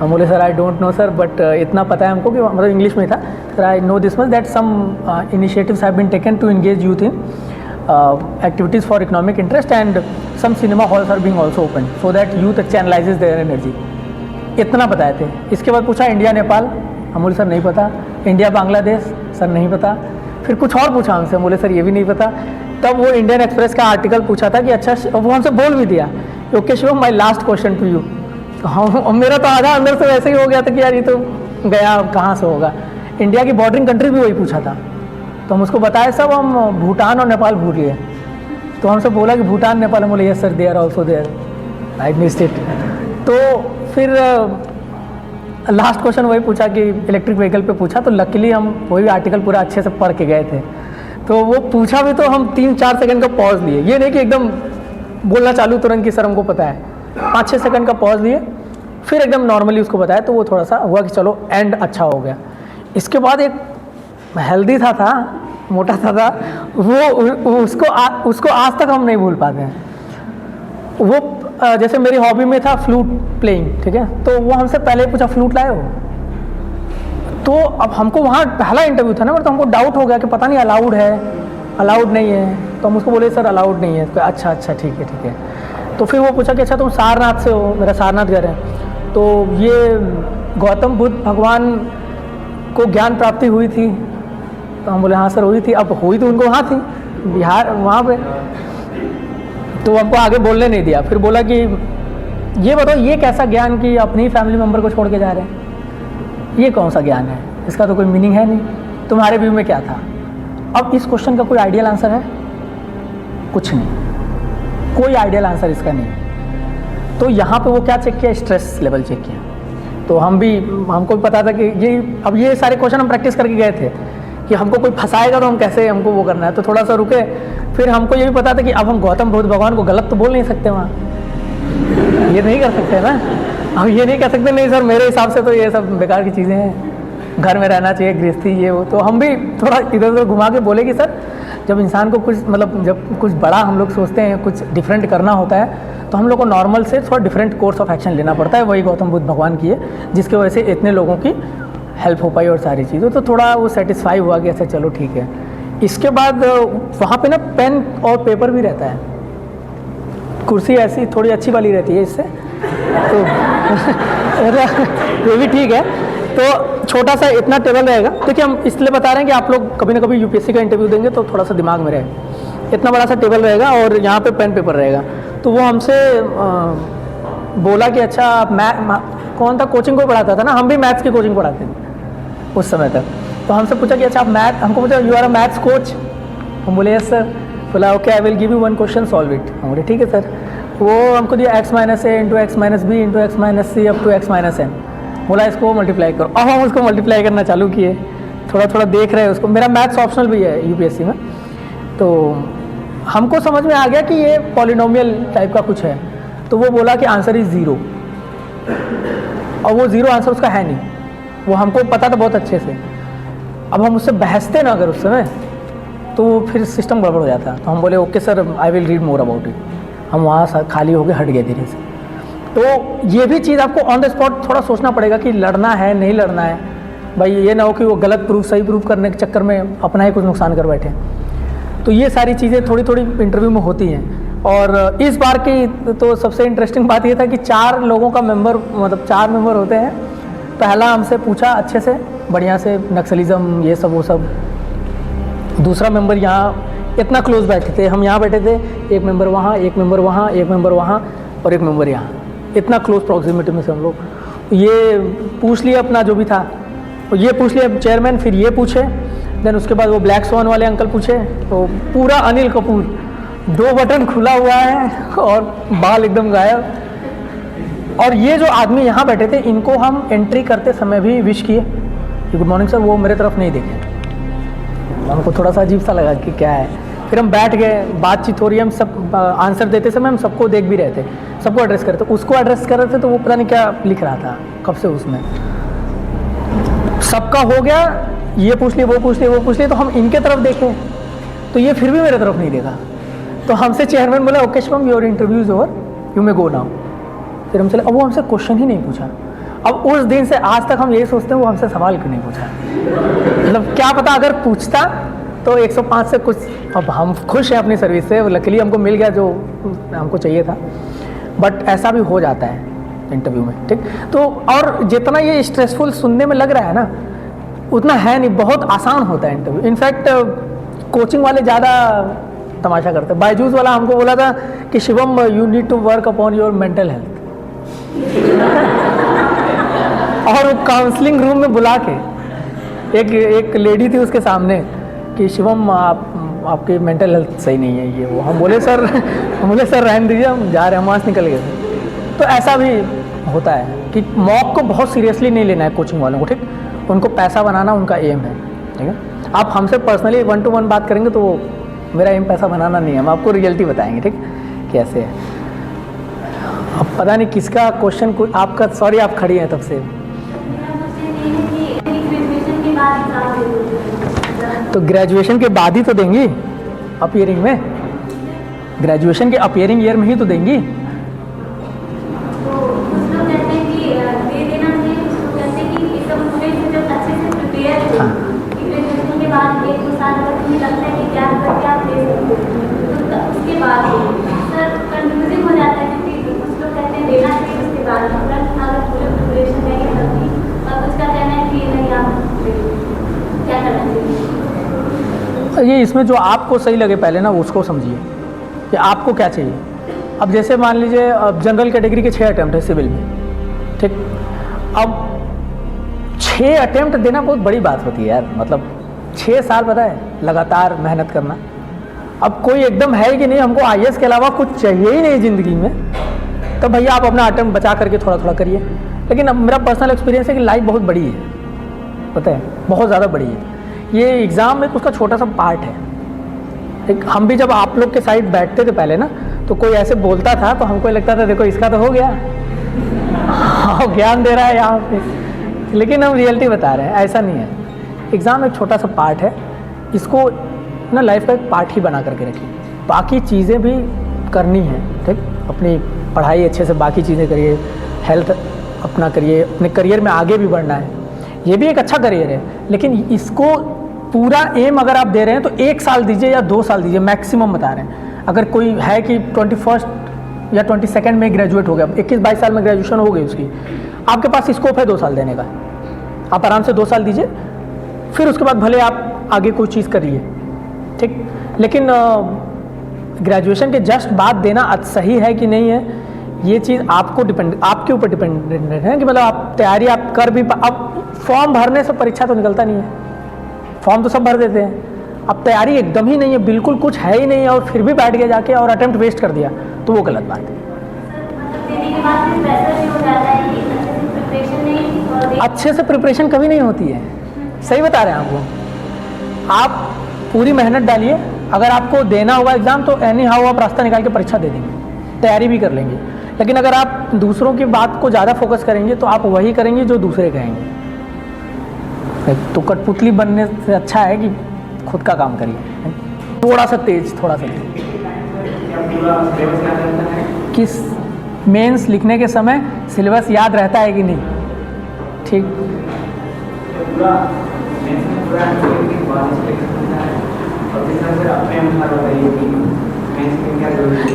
हम बोले sir I don't know sir, but इतना पता है हमको कि मतलब इंग्लिश में था, sir I know this much that some initiatives have been taken to engage youth in activities for economic interest and some cinema halls are being also opened so that youth channelizes their energy। इतना बताए थे। इसके बाद पूछा India Nepal, हम बोले sir नहीं पता। इंडिया बांग्लादेश, सर नहीं पता। फिर कुछ और पूछा हमसे, हम बोले सर ये भी नहीं पता। तब वो इंडियन एक्सप्रेस का आर्टिकल पूछा था कि अच्छा, वो हमसे बोल भी दिया okay Shivam my last question to you. तो हम, मेरा तो आधा अंदर से वैसे ही हो गया था कि यार ये तो गया, कहाँ से होगा। इंडिया की बॉर्डरिंग कंट्री भी वही पूछा था, तो हम उसको बताए सब, हम भूटान और नेपाल भूल गए। तो हमसे बोला कि भूटान नेपाल, हम बोले yes sir they are also there, I missed it. तो फिर लास्ट क्वेश्चन वही पूछा कि इलेक्ट्रिक व्हीकल पे पूछा, तो लकीली हम वही आर्टिकल पूरा अच्छे से पढ़ के गए थे। तो वो पूछा भी तो हम 3-4 सेकंड का पॉज लिए, ये नहीं कि एकदम बोलना चालू तुरंत कि सर हमको पता है, 5-6 सेकंड का पॉज लिए, फिर एकदम नॉर्मली उसको बताया। तो वो थोड़ा सा हुआ कि चलो एंड अच्छा हो गया। इसके बाद एक हेल्दी था मोटा था वो उसको आज तक हम नहीं भूल पाते हैं। वो जैसे मेरी हॉबी में था फ्लूट प्लेइंग, ठीक है, तो वो हमसे पहले पूछा फ्लूट लाए हो। तो अब हमको वहाँ पहला इंटरव्यू था ना, तो हमको डाउट हो गया कि पता नहीं अलाउड है अलाउड नहीं है। तो हम उसको बोले सर अलाउड नहीं है। तो अच्छा ठीक है। तो फिर वो पूछा कि अच्छा तुम सारनाथ से हो, मेरा सारनाथ घर है, तो ये गौतम बुद्ध भगवान को ज्ञान प्राप्ति हुई थी। तो हम बोले हाँ सर हुई थी। अब हुई तो उनको वहाँ थी, बिहार वहाँ पे, तो हमको आगे बोलने नहीं दिया। फिर बोला कि ये बताओ ये कैसा ज्ञान कि अपनी फैमिली मेम्बर को छोड़ के जा रहे हैं, ये कौन सा ज्ञान है, इसका तो कोई मीनिंग है नहीं, तुम्हारे व्यू में क्या था। अब इस क्वेश्चन का कोई आइडियल आंसर है? कुछ नहीं, कोई आइडियल आंसर इसका नहीं। तो यहाँ पे वो क्या चेक किया, स्ट्रेस लेवल चेक किया तो हमको भी पता था कि ये सारे क्वेश्चन हम प्रैक्टिस करके गए थे कि हमको कोई फंसाएगा तो हम कैसे हमको वो करना है, तो थोड़ा सा रुके। फिर हमको ये भी पता था कि अब हम गौतम बुद्ध भगवान को गलत तो बोल नहीं सकते वहाँ, ये नहीं कर सकते ना, हम ये नहीं कह सकते नहीं सर मेरे हिसाब से तो ये सब बेकार की चीज़ें हैं, घर में रहना चाहिए, गृहस्थी ये वो। तो हम भी थोड़ा इधर उधर घुमा के बोले कि सर जब इंसान को कुछ मतलब जब कुछ बड़ा हम लोग सोचते हैं, कुछ डिफरेंट करना होता है, तो हम लोग को नॉर्मल से थोड़ा डिफरेंट कोर्स ऑफ एक्शन लेना पड़ता है। वही गौतम बुद्ध भगवान की है, जिसकी वजह से इतने लोगों की हेल्प हो पाई और सारी चीज़ें, तो थोड़ा वो सेटिस्फाई हुआ कि ऐसा चलो ठीक है। इसके बाद वहाँ पे ना पेन और पेपर भी रहता है, कुर्सी ऐसी थोड़ी अच्छी वाली रहती है इससे, तो ये भी ठीक है। तो छोटा सा इतना टेबल रहेगा, देखिए हम इसलिए बता रहे हैं कि आप लोग कभी ना कभी यूपीएससी का इंटरव्यू देंगे तो थोड़ा सा दिमाग में रहे। इतना बड़ा सा टेबल रहेगा और यहाँ पे पेन पेपर रहेगा। तो वो हमसे बोला कि अच्छा कौन था कोचिंग को पढ़ाता था ना, हम भी मैथ्स की कोचिंग पढ़ाते थे उस समय तक। तो हमसे पूछा कि अच्छा आप हमको पूछा you are a maths coach, हम बोले यस सर। बोला okay I will give you one question solve it, हम बोले ठीक है सर। वो हमको दिया x minus a into x minus b into x minus c up to x minus n, बोला इसको मल्टीप्लाई करो। अब हम उसको मल्टीप्लाई करना चालू किए, थोड़ा थोड़ा देख रहे हैं उसको। मेरा मैथ्स ऑप्शनल भी है यूपीएससी में, तो हमको समझ में आ गया कि ये पॉलिनोमियल टाइप का कुछ है। तो वो बोला कि आंसर इज 0, और वो 0 आंसर उसका है नहीं, वो हमको पता था बहुत अच्छे से। अब हम उससे बहसते ना अगर उस समय, तो फिर सिस्टम गड़बड़ हो जाता। तो हम बोले okay sir I will read more about it. हम वहाँ खाली होकर हट गए धीरे से। तो ये भी चीज़ आपको ऑन द स्पॉट थोड़ा सोचना पड़ेगा कि लड़ना है नहीं लड़ना है, भाई ये ना हो कि वो गलत प्रूफ सही प्रूफ करने के चक्कर में अपना ही कुछ नुकसान कर बैठे। तो ये सारी चीज़ें थोड़ी थोड़ी इंटरव्यू में होती हैं। और इस बार की तो सबसे इंटरेस्टिंग बात ये था कि 4 लोगों का मेंबर, मतलब 4 मेंबर होते हैं। पहला हमसे पूछा अच्छे से बढ़िया से नक्सलिज्म ये सब वो सब। दूसरा मेंबर यहाँ इतना क्लोज बैठे थे, हम यहाँ बैठे थे, एक मेंबर वहाँ, एक मेंबर वहाँ, एक मेंबर वहाँ और एक मेंबर यहाँ, इतना क्लोज प्रॉक्सिमिटी में से हम लोग। ये पूछ लिया अपना जो भी था, तो ये पूछ लिया चेयरमैन, फिर ये पूछे, देन उसके बाद वो ब्लैक स्वान वाले अंकल पूछे। तो पूरा अनिल कपूर, 2 बटन खुला हुआ है और बाल एकदम गायब। और ये जो आदमी यहाँ बैठे थे, इनको हम एंट्री करते समय भी विश किए कि गुड मॉर्निंग सर, वो मेरे तरफ नहीं देखे। हमको थोड़ा सा अजीब सा लगा कि क्या है। फिर हम बैठ गए, बातचीत हो रही है, हम सब आंसर देते समय हम सबको देख भी रहे थे, सबको एड्रेस कर रहे थे। उसको एड्रेस कर रहे थे तो वो पता नहीं क्या लिख रहा था कब से उसमें। सबका हो गया, ये पूछ लिए वो पूछ लिए वो पूछ लिए, तो हम इनके तरफ देखे तो ये फिर भी मेरे तरफ नहीं देखा। तो हमसे चेयरमैन बोला okay Shivam your interview is over, you may go now. फिर हम चले, अब वो हमसे क्वेश्चन ही नहीं पूछा। अब उस दिन से आज तक हम यही सोचते हैं वो हमसे सवाल क्यों नहीं पूछा। मतलब क्या पता अगर पूछता तो 105 से कुछ। अब हम खुश हैं अपनी सर्विस से, लकीली हमको मिल गया जो हमको चाहिए था, बट ऐसा भी हो जाता है इंटरव्यू में, ठीक। तो और जितना ये स्ट्रेसफुल सुनने में लग रहा है ना, उतना है नहीं, बहुत आसान होता है इंटरव्यू। इनफैक्ट कोचिंग वाले ज़्यादा तमाशा करते हैं। बायजूस वाला हमको बोला था कि Shivam you need to work upon your mental health. और वो काउंसलिंग रूम में बुला के एक लेडी थी उसके सामने कि शिवम आपकी मेंटल हेल्थ सही नहीं है ये वो। हम बोले सर रहने दीजिए, हम जा रहे हैं, हम वहाँ से निकल गए थे। तो ऐसा भी होता है कि मॉक को बहुत सीरियसली नहीं लेना है कोचिंग वालों को, ठीक। उनको पैसा बनाना उनका एम है, ठीक है। आप हमसे पर्सनली 1 to 1 बात करेंगे तो वो मेरा एम पैसा बनाना नहीं है, हम आपको रियलिटी बताएंगे, ठीक कैसे है। अब पता नहीं किसका क्वेश्चन आपका, सॉरी आप खड़ी हैं तब से। तो ग्रेजुएशन के बाद ही तो देंगी अपीयरिंग में, ग्रेजुएशन के अपीयरिंग ईयर में ही तो देंगी। ये इसमें जो आपको सही लगे पहले ना उसको समझिए कि आपको क्या चाहिए। अब जैसे मान लीजिए जनरल कैटेगरी के 6 अटैम्प्ट है सिविल में, ठीक। अब 6 अटैम्प्ट देना बहुत बड़ी बात होती है यार, मतलब 6 साल पता है लगातार मेहनत करना। अब कोई एकदम है कि नहीं हमको IAS के अलावा कुछ चाहिए ही नहीं ज़िंदगी में, तो भैया आप अपना अटैम्प्ट बचा करके थोड़ा थोड़ा करिए। लेकिन अब मेरा पर्सनल एक्सपीरियंस है कि लाइफ बहुत बड़ी है, पता है, बहुत ज़्यादा बड़ी है। ये एग्ज़ाम एक उसका छोटा सा पार्ट है। एक हम भी जब आप लोग के साइड बैठते थे पहले ना, तो कोई ऐसे बोलता था तो हमको लगता था देखो इसका तो हो गया, हाँ ज्ञान दे रहा है यहाँ पे, लेकिन हम रियलिटी बता रहे हैं, ऐसा नहीं है। एग्ज़ाम एक छोटा सा पार्ट है, इसको ना लाइफ का एक पार्ट ही बना करके रखिए। बाकी चीज़ें भी करनी है, ठीक, अपनी पढ़ाई अच्छे से बाकी चीज़ें करिए, हेल्थ अपना करिए, अपने करियर में आगे भी बढ़ना है, ये भी एक अच्छा करियर है। लेकिन इसको पूरा एम अगर आप दे रहे हैं तो 1 साल दीजिए या 2 साल दीजिए, मैक्सिमम बता रहे हैं। अगर कोई है कि 21st या 22nd में ग्रेजुएट हो गया, 21-22 साल में ग्रेजुएशन हो गई उसकी, आपके पास स्कोप है 2 साल देने का, आप आराम से 2 साल दीजिए, फिर उसके बाद भले आप आगे कोई चीज़ करिए, ठीक। लेकिन ग्रेजुएशन के जस्ट बाद देना सही है कि नहीं है, ये चीज़ आपको आपके ऊपर डिपेंडेंट है कि मतलब आप तैयारी आप कर भी अब फॉर्म भरने से परीक्षा तो निकलता नहीं है, फॉर्म तो सब भर देते हैं, अब तैयारी एकदम ही नहीं है, बिल्कुल कुछ है ही नहीं है, और फिर भी बैठ गए जाके और अटेम्प्ट वेस्ट कर दिया, तो वो गलत बात है। अच्छे से प्रिपरेशन कभी नहीं होती है, सही बता रहे हैं आपको। आप पूरी मेहनत डालिए, अगर आपको देना होगा एग्ज़ाम तो एनी हाउ आप रास्ता निकाल के परीक्षा दे देंगे, तैयारी भी कर लेंगे। लेकिन अगर आप दूसरों की बात को ज़्यादा फोकस करेंगे तो आप वही करेंगे जो दूसरे कहेंगे। तो कठपुतली बनने से अच्छा है कि खुद का काम करिए, थोड़ा सा तेज, थोड़ा सा तेज। किस मेंस लिखने के समय सिलेबस याद रहता है कि नहीं, ठीक।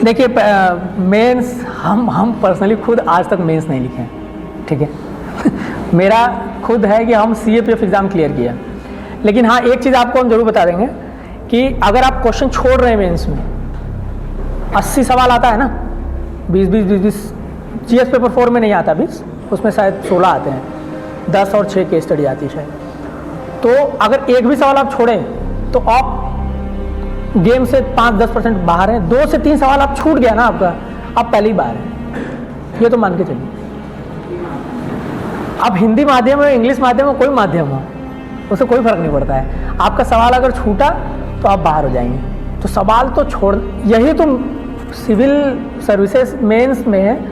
देखिए मेंस हम पर्सनली खुद आज तक मेंस नहीं लिखे हैं, ठीक है। मेरा खुद है कि हम CAPF एग्ज़ाम क्लियर किया, लेकिन हाँ एक चीज़ आपको हम जरूर बता देंगे कि अगर आप क्वेश्चन छोड़ रहे हैं मेंस में, 80 सवाल आता है ना, 20 GS पेपर 4 में नहीं आता 20, उसमें शायद 16 आते हैं, 10 और 6 केस स्टडी आती है शायद। तो अगर एक भी सवाल आप छोड़ें तो आप गेम से 5-10% बाहर हैं। 2 से 3 सवाल आप छूट गया ना आपका, आप पहले ही बाहर हैं, ये तो मान के चलिए। आप हिंदी माध्यम है, इंग्लिश माध्यम हो, कोई माध्यम हो, उससे कोई फर्क नहीं पड़ता है। आपका सवाल अगर छूटा तो आप बाहर हो जाएंगे। तो सवाल तो छोड़, यही तो सिविल सर्विसेज मेंस में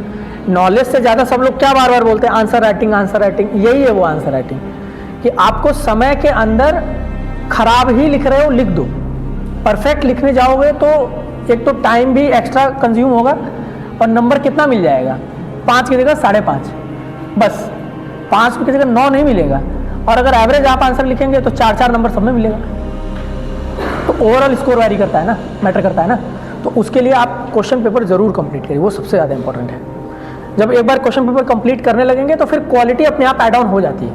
नॉलेज से ज़्यादा सब लोग क्या बार बार बोलते हैं, आंसर राइटिंग, आंसर राइटिंग। यही है वो आंसर राइटिंग, कि आपको समय के अंदर खराब ही लिख रहे हो लिख दो। परफेक्ट लिखने जाओगे तो एक तो टाइम भी एक्स्ट्रा कंज्यूम होगा, और नंबर कितना मिल जाएगा, 5 की जगह 5.5, बस 5 की जगह 9 नहीं मिलेगा। और अगर एवरेज आप आंसर लिखेंगे तो 4 नंबर सब में मिलेगा। तो ओवरऑल स्कोर वैरी करता है ना, मैटर करता है ना। तो उसके लिए आप क्वेश्चन पेपर जरूर कंप्लीट करिए, वो सबसे ज़्यादा इंपॉर्टेंट है। जब एक बार क्वेश्चन पेपर कंप्लीट करने लगेंगे तो फिर क्वालिटी अपने आप ऐड ऑन हो जाती है,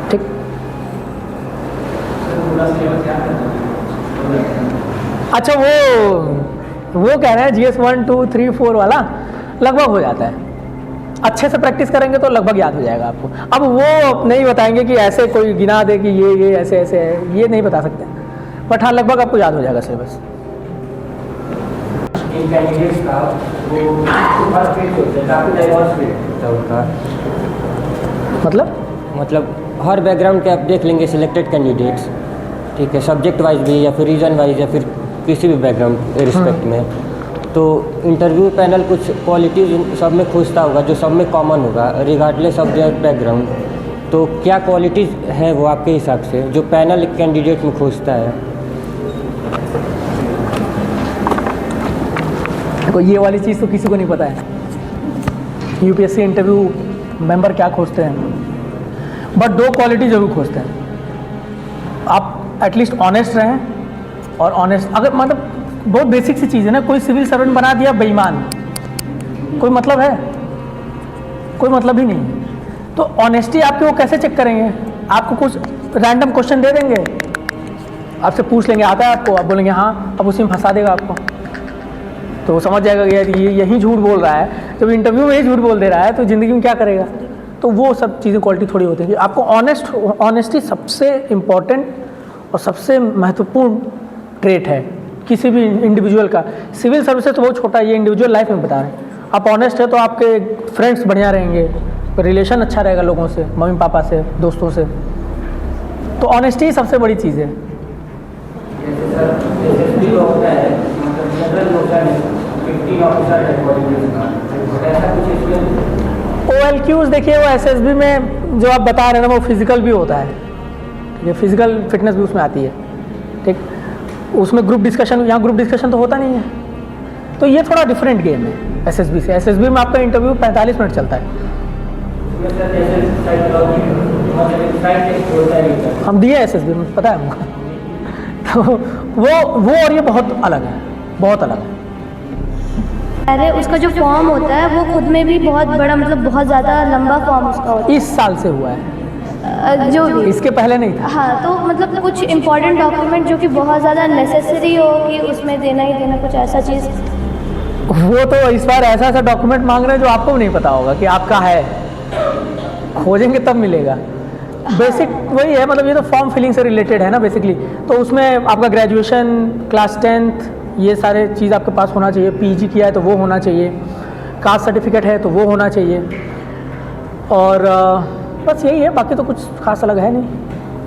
ठीक। अच्छा वो कह रहे हैं GS 1, 2, 3, 4 वाला लगभग हो जाता है, अच्छे से प्रैक्टिस करेंगे तो लगभग याद हो जाएगा आपको। अब वो नहीं बताएंगे कि ऐसे कोई गिना दे कि ये ऐसे ऐसे है, ये नहीं बता सकते, बट हाँ लगभग आपको याद हो जाएगा सिलेबस। मतलब हर बैकग्राउंड के आप देख लेंगे सिलेक्टेड कैंडिडेट्स, ठीक है, सब्जेक्ट वाइज भी या फिर रीजन वाइज या फिर किसी भी बैकग्राउंड रिस्पेक्ट में। तो इंटरव्यू पैनल कुछ क्वालिटीज सब में खोजता होगा जो सब में कॉमन होगा रिगार्डलेस ऑफ देयर बैकग्राउंड। तो क्या क्वालिटीज़ है वो आपके हिसाब से जो पैनल कैंडिडेट में खोजता है? देखो ये वाली चीज़ तो किसी को नहीं पता है, UPSC इंटरव्यू मेंबर क्या खोजते हैं, बट 2 क्वालिटी ज़रूर खोजते हैं। आप एटलीस्ट ऑनेस्ट रहें, और ऑनेस्ट अगर मतलब बहुत बेसिक सी चीज़ है ना, कोई सिविल सर्वेंट बना दिया बेईमान, कोई मतलब है? कोई मतलब ही नहीं। तो ऑनेस्टी आपकी वो कैसे चेक करेंगे? आपको कुछ रैंडम क्वेश्चन दे देंगे, आपसे पूछ लेंगे आता है आपको, आप बोलेंगे हाँ, अब उसी में फंसा देगा आपको, तो वो समझ जाएगा कि यार ये यही झूठ बोल रहा है। जब इंटरव्यू में ही झूठ बोल दे रहा है तो ज़िंदगी में क्या करेगा? तो वो सब चीज़ें क्वालिटी थोड़ी होती है। आपको ऑनेस्टी सबसे इम्पॉर्टेंट और सबसे महत्वपूर्ण ट्रेट है किसी भी इंडिविजुअल का। सिविल सर्विसेज तो बहुत छोटा है, ये इंडिविजुअल लाइफ में बता रहे हैं। आप ऑनेस्ट है तो आपके फ्रेंड्स बढ़िया रहेंगे, रिलेशन अच्छा रहेगा लोगों से, मम्मी पापा से, दोस्तों से। तो ऑनेस्टी सबसे बड़ी चीज़ है। OLQs देखिए, वो SSB में जो आप बता रहे हैं ना, वो फिजिकल भी होता है, ये फिजिकल फिटनेस भी उसमें आती है, ठीक। उसमें ग्रुप डिस्कशन, यहाँ ग्रुप डिस्कशन तो होता नहीं है, तो ये थोड़ा डिफरेंट गेम है SSB से। SSB में आपका इंटरव्यू 45 मिनट चलता है। हम दिए SSB में, पता है हमको। तो वो और ये बहुत अलग है, बहुत अलग है। अरे उसका जो फॉर्म होता है वो खुद में भी बहुत बड़ा, मतलब बहुत ज़्यादा लंबा फॉर्म उसका होता है। इस साल से हुआ है, जो भी इसके पहले नहीं था। हाँ, तो मतलब कुछ इम्पोर्टेंट डॉक्यूमेंट जो कि बहुत ज़्यादा नेसेसरी हो कि उसमें देना ही देना, कुछ ऐसा चीज़। वो तो इस बार ऐसा ऐसा डॉक्यूमेंट मांग रहे हैं जो आपको भी नहीं पता होगा कि आपका है, खोजेंगे तब मिलेगा। बेसिक वही है, मतलब ये तो फॉर्म फिलिंग से रिलेटेड है ना बेसिकली। तो उसमें आपका ग्रेजुएशन, क्लास 10th, ये सारे चीज़ आपके पास होना चाहिए। PG किया है तो वो होना चाहिए, कास्ट सर्टिफिकेट है तो वो होना चाहिए, और बस यही है, बाकी तो कुछ खास अलग है नहीं।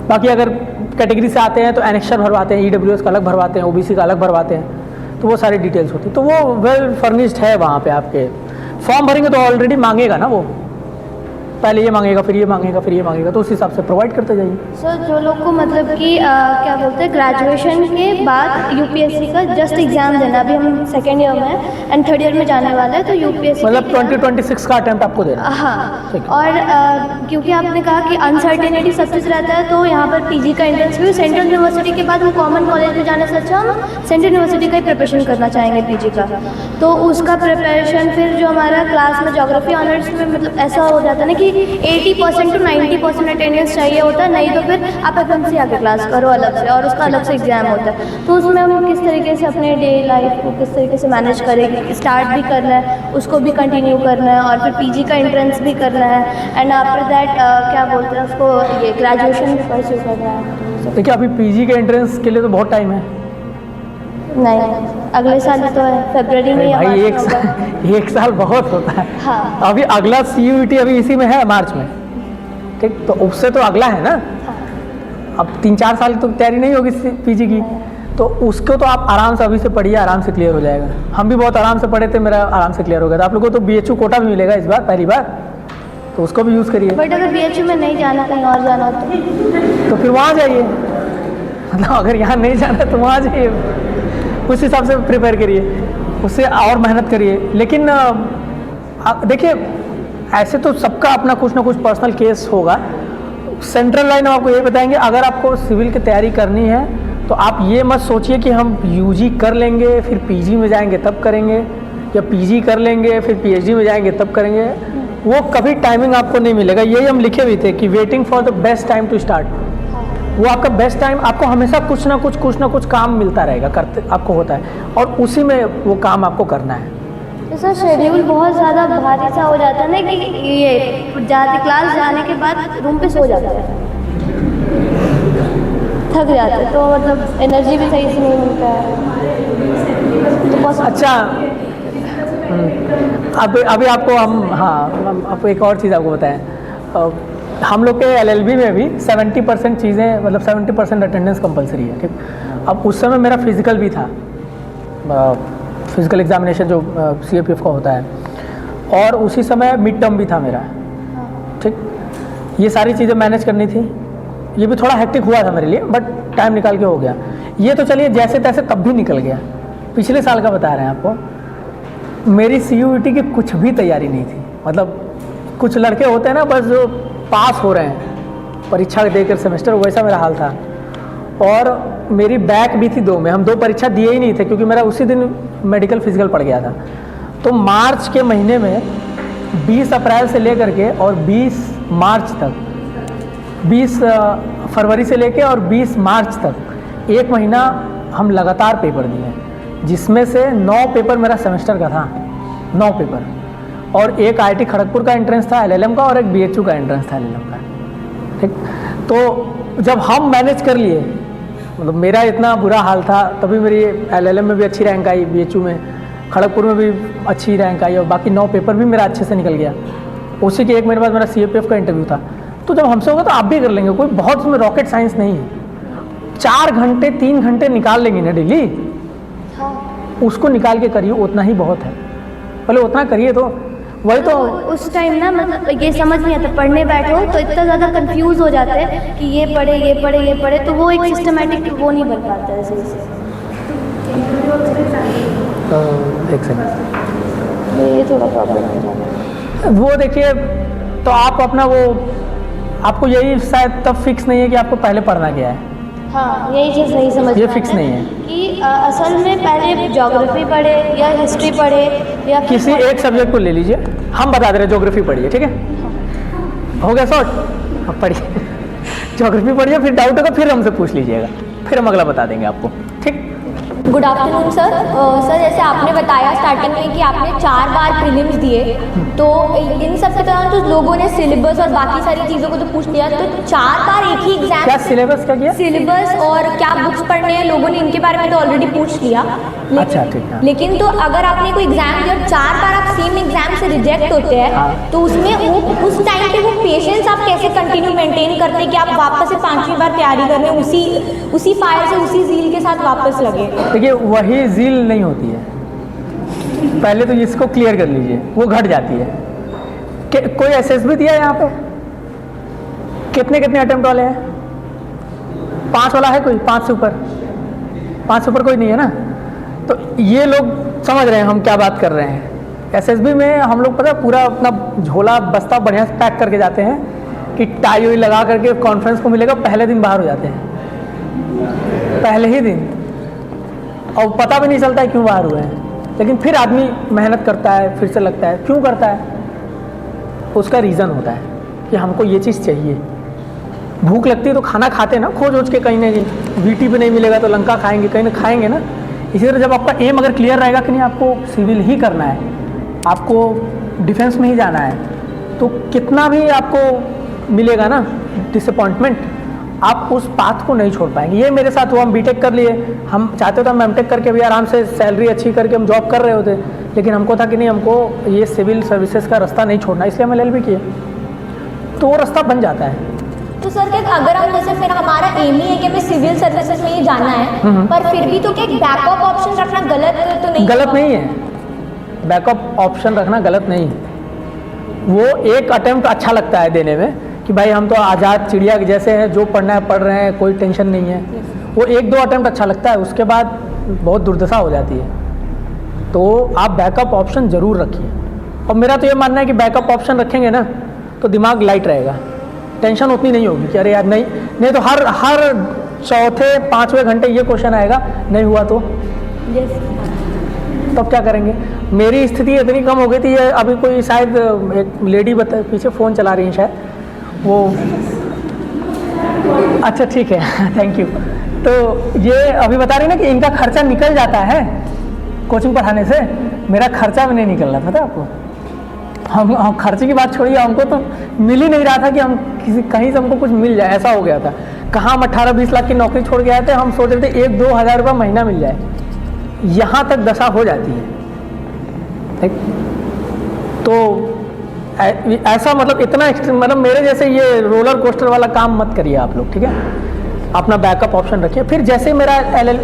बाकी अगर कैटेगरी से आते हैं तो एनेक्शर भरवाते हैं, EWS का अलग भरवाते हैं, OBC का अलग भरवाते हैं, तो वो सारी डिटेल्स होती है। तो वो वेल फर्निश्ड है वहाँ पे। आपके फॉर्म भरेंगे तो ऑलरेडी मांगेगा ना, वो पहले ये मांगेगा, फिर ये मांगेगा, फिर ये मांगेगा, तो उस हिसाब से प्रोवाइड करते जाइए। सर जो लोग को मतलब कि क्या बोलते हैं, ग्रेजुएशन के बाद UPSC का जस्ट एग्ज़ाम देना, अभी हम 2nd ईयर में हैं एंड 3rd ईयर में जाने वाले हैं, तो UPSC मतलब 2026 का अटेम्प्ट आपको देना। हाँ, और क्योंकि आपने कहा कि अनसर्टेनिटी सब चीज़ रहता है, तो यहाँ पर PG का एंट्रेंस भी सेंट्रल यूनिवर्सिटी के बाद हम कॉमन कॉलेज में जाने से अच्छा हम सेंट्रल यूनिवर्सिटी का ही प्रिपरेशन करना चाहेंगे PG का। तो उसका प्रिपरेशन फिर जो हमारा क्लास में ज्योग्राफी ऑनर्स में मतलब ऐसा हो जाता है ना कि 80% to 90% अटेंडेंस चाहिए होता है, नहीं तो फिर आप FMC आके क्लास करो अलग से, और उसका अलग से एग्जाम होता है। तो उसमें हम किस तरीके से अपने डे लाइफ को किस तरीके से मैनेज करेंगे, स्टार्ट भी करना है, उसको भी कंटिन्यू करना है, और फिर PG का एंट्रेंस भी करना है, एंड आफ्टर दैट क्या बोलते हैं उसको, ये ग्रेजुएशन भी परस्यू करना है। देखिए अभी PG के एंट्रेंस के लिए तो बहुत टाइम है। नहीं, अगले साल तो है, फरवरी में या भाई मार्च में एक साल बहुत होता है। हाँ। अभी अगला CUET अभी इसी में है, मार्च में, ठीक। तो उससे तो अगला है ना, अब 3-4 साल तो तैयारी नहीं होगी PG की, तो उसको तो आप आराम से अभी से पढ़िए, आराम से क्लियर हो जाएगा। हम भी बहुत आराम से पढ़े थे, मेरा आराम से क्लियर हो गया था। आप लोगों को तो BHU कोटा भी मिलेगा इस बार, पहली बार, तो उसको भी यूज़ करिए। बट अगर BHU में नहीं जाना, कहीं और जाना तो फिर वहाँ जाइए, मतलब अगर यहाँ नहीं जाना तो वहाँ जाइए, उस हिसाब से प्रिपेयर करिए, उससे और मेहनत करिए। लेकिन देखिए ऐसे तो सबका अपना कुछ ना कुछ पर्सनल केस होगा। सेंट्रल लाइन हम आपको ये बताएंगे, अगर आपको सिविल की तैयारी करनी है तो आप ये मत सोचिए कि हम UG कर लेंगे फिर PG में जाएंगे तब करेंगे, या PG कर लेंगे फिर PhD में जाएंगे तब करेंगे। वो कभी टाइमिंग आपको नहीं मिलेगा। यही हम लिखे हुए थे कि waiting for the best time to start. वो आपका बेस्ट टाइम, आपको हमेशा कुछ ना कुछ काम मिलता रहेगा, करते आपको होता है, और उसी में वो काम आपको करना है। तो सर शेड्यूल बहुत ज़्यादा भारी सा हो जाता है ना, कि ये जाते क्लास जाने के बाद रूम पे सो जाता है, थक जाते हैं, तो मतलब एनर्जी भी सही से नहीं मिलता है, तो बहुत अच्छा। अभी आपको हम आपको एक और चीज़ आपको बताएं, हम लोग के LLB में भी 70% चीज़ें, मतलब 70% अटेंडेंस कंपलसरी है, ठीक। अब उस समय मेरा फिज़िकल भी था, फिज़िकल एग्जामिनेशन जो CAPF का होता है, और उसी समय मिड टर्म भी था मेरा, ठीक। ये सारी चीज़ें मैनेज करनी थी। ये भी थोड़ा हेक्टिक हुआ था मेरे लिए, बट टाइम निकाल के हो गया। ये तो चलिए जैसे तैसे तब भी निकल गया। पिछले साल का बता रहे हैं आपको, मेरी CUET की कुछ भी तैयारी नहीं थी। मतलब कुछ लड़के होते हैं ना बस जो पास हो रहे हैं परीक्षा देकर सेमेस्टर, वैसा मेरा हाल था। और मेरी बैक भी थी 2 में, हम 2 परीक्षा दिए ही नहीं थे क्योंकि मेरा उसी दिन मेडिकल फिजिकल पड़ गया था। तो मार्च के महीने में 20 अप्रैल से लेकर के और 20 मार्च तक, 20 फरवरी से लेकर और 20 मार्च तक 1 महीना हम लगातार पेपर दिए, जिसमें से 9 पेपर मेरा सेमेस्टर का था, 9 पेपर, और एक IIT खड़गपुर का एंट्रेंस था LLM का, और एक BHU का एंट्रेंस था LLM का, ठीक। तो जब हम मैनेज कर लिए, मतलब मेरा इतना बुरा हाल था, तभी मेरी LLM में भी अच्छी रैंक आई, BHU में खड़गपुर में भी अच्छी रैंक आई और बाकी 9 पेपर भी मेरा अच्छे से निकल गया। उसी के एक महीने बाद मेरा CAPF का इंटरव्यू था। तो जब हमसे होगा तो आप भी कर लेंगे, कोई बहुत उसमें रॉकेट साइंस नहीं है। 4 घंटे 3 घंटे निकाल लेंगे ना डेली, उसको निकाल के करिए, उतना ही बहुत है। पहले उतना करिए तो वही तो उस टाइम ना मतलब ये समझ नहीं आता, पढ़ने बैठो तो इतना ज़्यादा कंफ्यूज हो जाते हैं कि ये पढ़े ये पढ़े ये पढ़े, तो वो एक सिस्टमेटिक वो नहीं बन पाता है सही से। एक सेकंड, ये थोड़ा प्रॉब्लम हो जाता है। वो देखिए, तो आप अपना वो, आपको यही शायद तब फिक्स नहीं है कि आपको पहले पढ़ना क्या है। हाँ, यही चीज़ नहीं समझ ये में फिक्स आता नहीं है कि असल में पहले ज्योग्राफी पढ़े या हिस्ट्री पढ़े या फिर किसी एक सब्जेक्ट को ले लीजिए, हम बता दे रहे हैं ज्योग्राफी पढ़िए, ठीक है, हो गया शॉर्ट। अब पढ़िए ज्योग्राफी पढ़िए, फिर डाउट होगा फिर हमसे पूछ लीजिएगा, फिर हम अगला बता देंगे आपको, ठीक। Good afternoon sir. सर जैसे आपने बताया स्टार्टिंग में कि आपने 4 बार प्रीलिम्स दिए, तो इन सब के दौरान तो लोगों ने सिलेबस और बाकी सारी चीज़ों को तो पूछ लिया, तो 4 बार एक ही एग्जाम, क्या सिलेबस क्या किया? सिलेबस और क्या बुक्स पढ़ने हैं लोगों ने, इनके बारे में तो ऑलरेडी पूछ लिया। अच्छा, ठीक है। लेकिन तो अगर आपने कोई एग्जाम दिया और 4 बार आप सेम एग्जाम से रिजेक्ट होते हैं, तो उसमें वो उस टाइम पे वो पेशेंस आप कैसे कंटिन्यू मेंटेन करते हैं कि आप वापस से 5वीं बार तैयारी कर रहे हैं, उसी फायर से उसी जील के साथ वापस लगे? देखिए, वही जील नहीं होती है, पहले तो इसको क्लियर कर लीजिए, वो घट जाती है। कोई SSB दिया है यहाँ पे? कितने अटेम्प्ट वाले हैं? 5 वाला है कोई? 5 से ऊपर? 5 से ऊपर कोई नहीं है ना? तो ये लोग समझ रहे हैं हम क्या बात कर रहे हैं। SSB में हम लोग पता पूरा अपना झोला बस्ता बढ़िया से पैक करके जाते हैं कि टाई वाई लगा करके कॉन्फ्रेंस को मिलेगा, पहले दिन बाहर हो जाते हैं, पहले ही दिन, और पता भी नहीं चलता है क्यों बाहर हुए हैं। लेकिन फिर आदमी मेहनत करता है, फिर से लगता है। क्यों करता है? उसका रीज़न होता है कि हमको ये चीज़ चाहिए। भूख लगती है तो खाना खाते ना, खोज के कहीं ना कहीं, VT पे नहीं मिलेगा तो लंका खाएंगे, कहीं ना खाएंगे ना। इसी तरह जब आपका एम अगर क्लियर रहेगा कि नहीं आपको सिविल ही करना है, आपको डिफेंस में ही जाना है, तो कितना भी आपको मिलेगा ना डिसअपॉइंटमेंट, आप उस पाथ को नहीं छोड़ पाएंगे। ये मेरे साथ हुआ, हम B.Tech कर लिए, हम चाहते तो हम M.Tech करके भी आराम से सैलरी अच्छी करके हम जॉब कर रहे होते, लेकिन हमको था कि नहीं, हमको ये सिविल सर्विसेज का रास्ता नहीं छोड़ना, इसलिए हम LLB किए, तो वो रास्ता बन जाता है। तो सर क्या अगर हम जैसे फिर हमारा एम ही है कि हमें सिविल सर्विसेज में ही जाना है, पर फिर भी तो क्या बैकअप ऑप्शन रखना गलत तो नहीं? गलत नहीं है, बैकअप ऑप्शन रखना गलत नहीं है। वो एक अटेम्प्ट अच्छा लगता है देने में कि भाई हम तो आज़ाद चिड़िया जैसे हैं, जो पढ़ना है पढ़ रहे हैं, कोई टेंशन नहीं है। वो 1-2 अटेम्प्ट अच्छा लगता है, उसके बाद बहुत दुर्दशा हो जाती है। तो आप बैकअप ऑप्शन ज़रूर रखिए, और मेरा तो ये मानना है कि बैकअप ऑप्शन रखेंगे ना तो दिमाग लाइट रहेगा, टेंशन उतनी नहीं होगी कि अरे यार नहीं तो हर चौथे 5वें घंटे ये क्वेश्चन आएगा, नहीं हुआ तो तब क्या करेंगे। मेरी स्थिति इतनी कम हो गई थी, अभी कोई शायद एक लेडी पीछे फ़ोन चला रही है शायद, वो अच्छा ठीक है थैंक यू। तो ये अभी बता रही ना कि इनका खर्चा निकल जाता है कोचिंग पढ़ाने से, मेरा खर्चा भी नहीं निकल रहा, पता है आपको। हम खर्चे की बात छोड़िए, हमको तो मिल ही नहीं रहा था कि हम कहीं से हमको कुछ मिल जाए, ऐसा हो गया था। कहाँ हम 18-20 लाख की नौकरी छोड़ के आए थे, हम सोच रहे थे 1-2 हज़ार रुपये महीना मिल जाए, यहाँ तक दशा हो जाती है। ठीक, तो ऐसा मतलब इतना मतलब मेरे जैसे ये रोलर कोस्टर वाला काम मत करिए आप लोग, ठीक है। अपना बैकअप ऑप्शन रखिए। फिर जैसे मेरा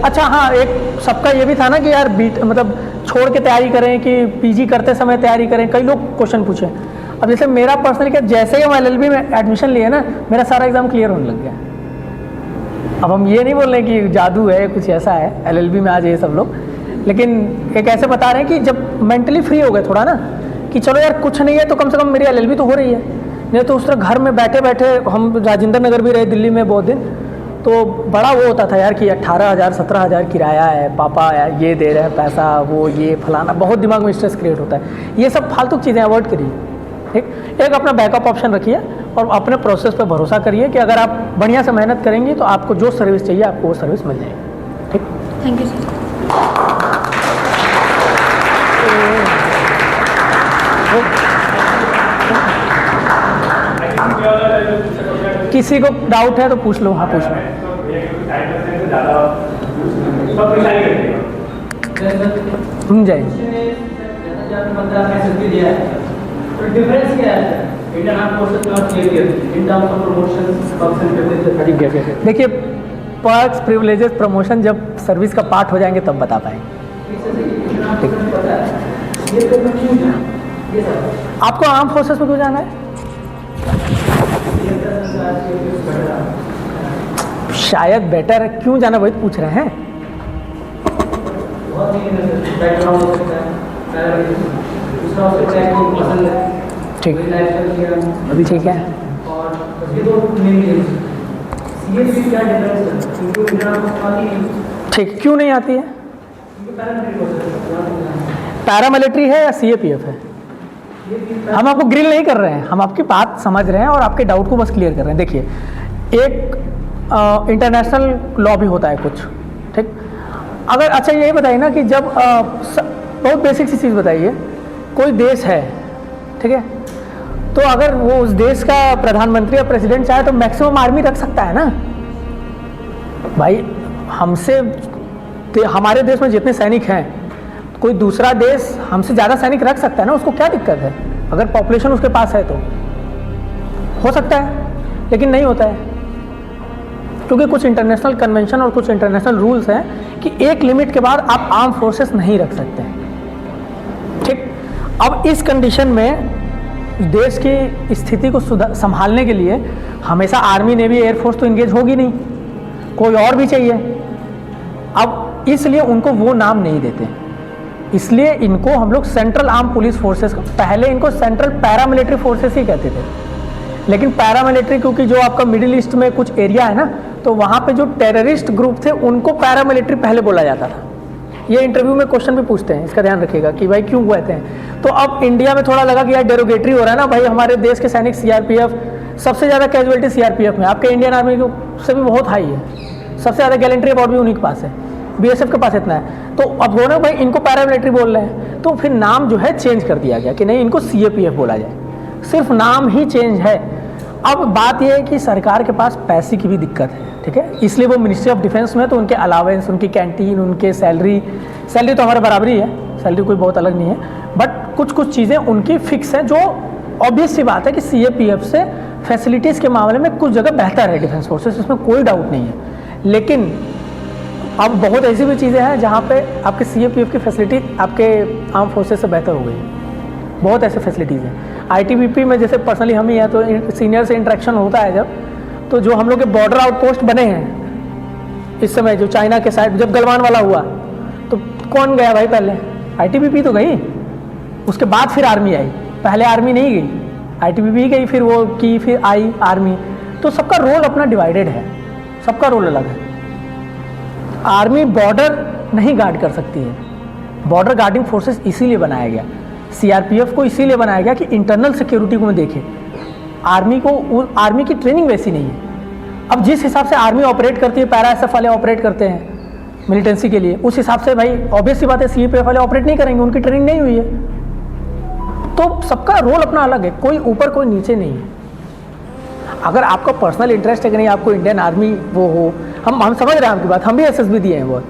अच्छा हाँ, एक सबका ये भी था ना कि यार मतलब छोड़ के तैयारी करें कि PG करते समय तैयारी करें, कई लोग क्वेश्चन पूछे। अब जैसे मेरा पर्सनली क्या, जैसे ही हम LLB में एडमिशन लिए ना, मेरा सारा एग्जाम क्लियर होने लग गया। अब हम ये नहीं बोल रहे कि जादू है, कुछ ऐसा है LLB में आ जाइए सब लोग, लेकिन एक ऐसे बता रहे हैं कि जब मेंटली फ्री हो गए थोड़ा ना, कि चलो यार कुछ नहीं है तो कम से कम मेरी LLB तो हो रही है। नहीं तो उस तरह घर में बैठे बैठे, हम राजेंद्र नगर भी रहे दिल्ली में बहुत दिन, तो बड़ा वो होता था यार कि 18,000-17,000 किराया है, पापा ये दे रहे हैं पैसा, वो ये फलाना, बहुत दिमाग में स्ट्रेस क्रिएट होता है। ये सब फालतू चीज़ें अवॉइड करिए, ठीक। एक अपना बैकअप ऑप्शन रखिए और अपने प्रोसेस पे भरोसा करिए कि अगर आप बढ़िया से मेहनत करेंगे तो आपको जो सर्विस चाहिए आपको वो सर्विस मिल जाएगी, ठीक। Thank you sir. किसी को डाउट है तो पूछ लो। हाँ पूछ लो। जाएंगे। देखिए, पर्क्स, प्रिविलेजेस, प्रमोशन जब सर्विस का पार्ट हो जाएंगे तब बता पाएंगे। आपको आर्म फोर्सेस में क्यों जाना है? शायद बेटर है, क्यों जाना वही पूछ रहे हैं। ठीक, अभी ठीक है। ठीक, क्यों नहीं आती है? पैरामिलिट्री है या CAPF है? हम आपको ग्रिल नहीं कर रहे हैं, हम आपकी बात समझ रहे हैं और आपके डाउट को बस क्लियर कर रहे हैं। देखिए, एक इंटरनेशनल लॉ भी होता है कुछ, ठीक। अगर अच्छा यही बताइए ना कि जब बहुत बेसिक सी चीज़ बताइए, कोई देश है, ठीक है, तो अगर वो उस देश का प्रधानमंत्री या प्रेसिडेंट चाहे तो मैक्सिमम आर्मी रख सकता है ना भाई। हमसे हमारे देश में जितने सैनिक हैं, कोई दूसरा देश हमसे ज़्यादा सैनिक रख सकता है ना, उसको क्या दिक्कत है? अगर पॉपुलेशन उसके पास है तो हो सकता है, लेकिन नहीं होता है, क्योंकि कुछ इंटरनेशनल कन्वेंशन और कुछ इंटरनेशनल रूल्स हैं कि एक लिमिट के बाद आप आर्म फोर्सेस नहीं रख सकते, ठीक। अब इस कंडीशन में देश की स्थिति को संभालने के लिए हमेशा आर्मी, नेवी, एयरफोर्स तो इंगेज होगी नहीं, कोई और भी चाहिए। अब इसलिए उनको वो नाम नहीं देते, इसलिए इनको हम लोग सेंट्रल आर्म पुलिस फोर्सेस, पहले इनको सेंट्रल पैरामिलिट्री फोर्सेस ही कहते थे, लेकिन पैरामिलिट्री क्योंकि जो आपका मिडिल ईस्ट में कुछ एरिया है ना, तो वहाँ पे जो टेररिस्ट ग्रुप थे उनको पैरामिलिट्री पहले बोला जाता था। ये इंटरव्यू में क्वेश्चन भी पूछते हैं, इसका ध्यान रखिएगा कि भाई क्यों कहते हैं। तो अब इंडिया में थोड़ा लगा कि यार डेरोगेटरी हो रहा है ना भाई, हमारे देश के सैनिक CRPF, सबसे ज़्यादा कैजुअलिटी CRPF में, आपके इंडियन आर्मी से भी बहुत हाई है, सबसे ज़्यादा गैलेंट्री अवार्ड भी उन्हीं के पास है, BSF के पास इतना है। तो अब बोलो भाई इनको पैरामिलिट्री बोल रहे हैं, तो फिर नाम जो है चेंज कर दिया गया कि नहीं, इनको CAPF बोला जाए, सिर्फ नाम ही चेंज है। अब बात यह है कि सरकार के पास पैसे की भी दिक्कत है, ठीक है, इसलिए वो मिनिस्ट्री ऑफ डिफेंस में तो उनके अलावेंस, उनकी कैंटीन, उनके सैलरी तो हमारे बराबर ही है, सैलरी कोई बहुत अलग नहीं है, बट कुछ चीज़ें उनकी फिक्स हैं, जो ऑब्वियस सी बात है कि CAPF से फैसिलिटीज़ के मामले में कुछ जगह बेहतर है डिफेंस फोर्सेस, इसमें कोई डाउट नहीं है। लेकिन अब बहुत ऐसी भी चीज़ें हैं जहाँ पे आपके CAPF की फैसिलिटी आपके आर्म फोर्सेस से बेहतर हो गई है, बहुत ऐसे फैसिलिटीज़ हैं। ITBP में जैसे पर्सनली हम ही हैं, तो सीनियर से इंटरेक्शन होता है जब, तो जो हम लोग के बॉर्डर आउटपोस्ट बने हैं इस समय, जो चाइना के साइड जब गलवान वाला हुआ, तो कौन गया भाई? पहले ITBP तो गई, उसके बाद फिर आर्मी आई, पहले आर्मी नहीं गई, ITBP गई, फिर वो की, फिर आई आर्मी। तो सबका रोल अपना डिवाइडेड है, सबका रोल अलग है। आर्मी बॉर्डर नहीं गार्ड कर सकती है, बॉर्डर गार्डिंग फोर्सेस इसीलिए बनाया गया, CRPF को इसीलिए बनाया गया कि इंटरनल सिक्योरिटी को देखें। आर्मी की ट्रेनिंग वैसी नहीं है। अब जिस हिसाब से आर्मी ऑपरेट करती है, पैरा SF वाले ऑपरेट करते हैं मिलिटेंसी के लिए, उस हिसाब से भाई ऑब्वियस सी बात है CAPF वाले ऑपरेट नहीं करेंगे, उनकी ट्रेनिंग नहीं हुई है। तो सबका रोल अपना अलग है, कोई ऊपर कोई नीचे नहीं है। अगर आपका पर्सनल इंटरेस्ट है कि नहीं आपको इंडियन आर्मी वो हो, हम समझ रहे हैं आपकी बात, हम भी SSB दिए हैं बहुत,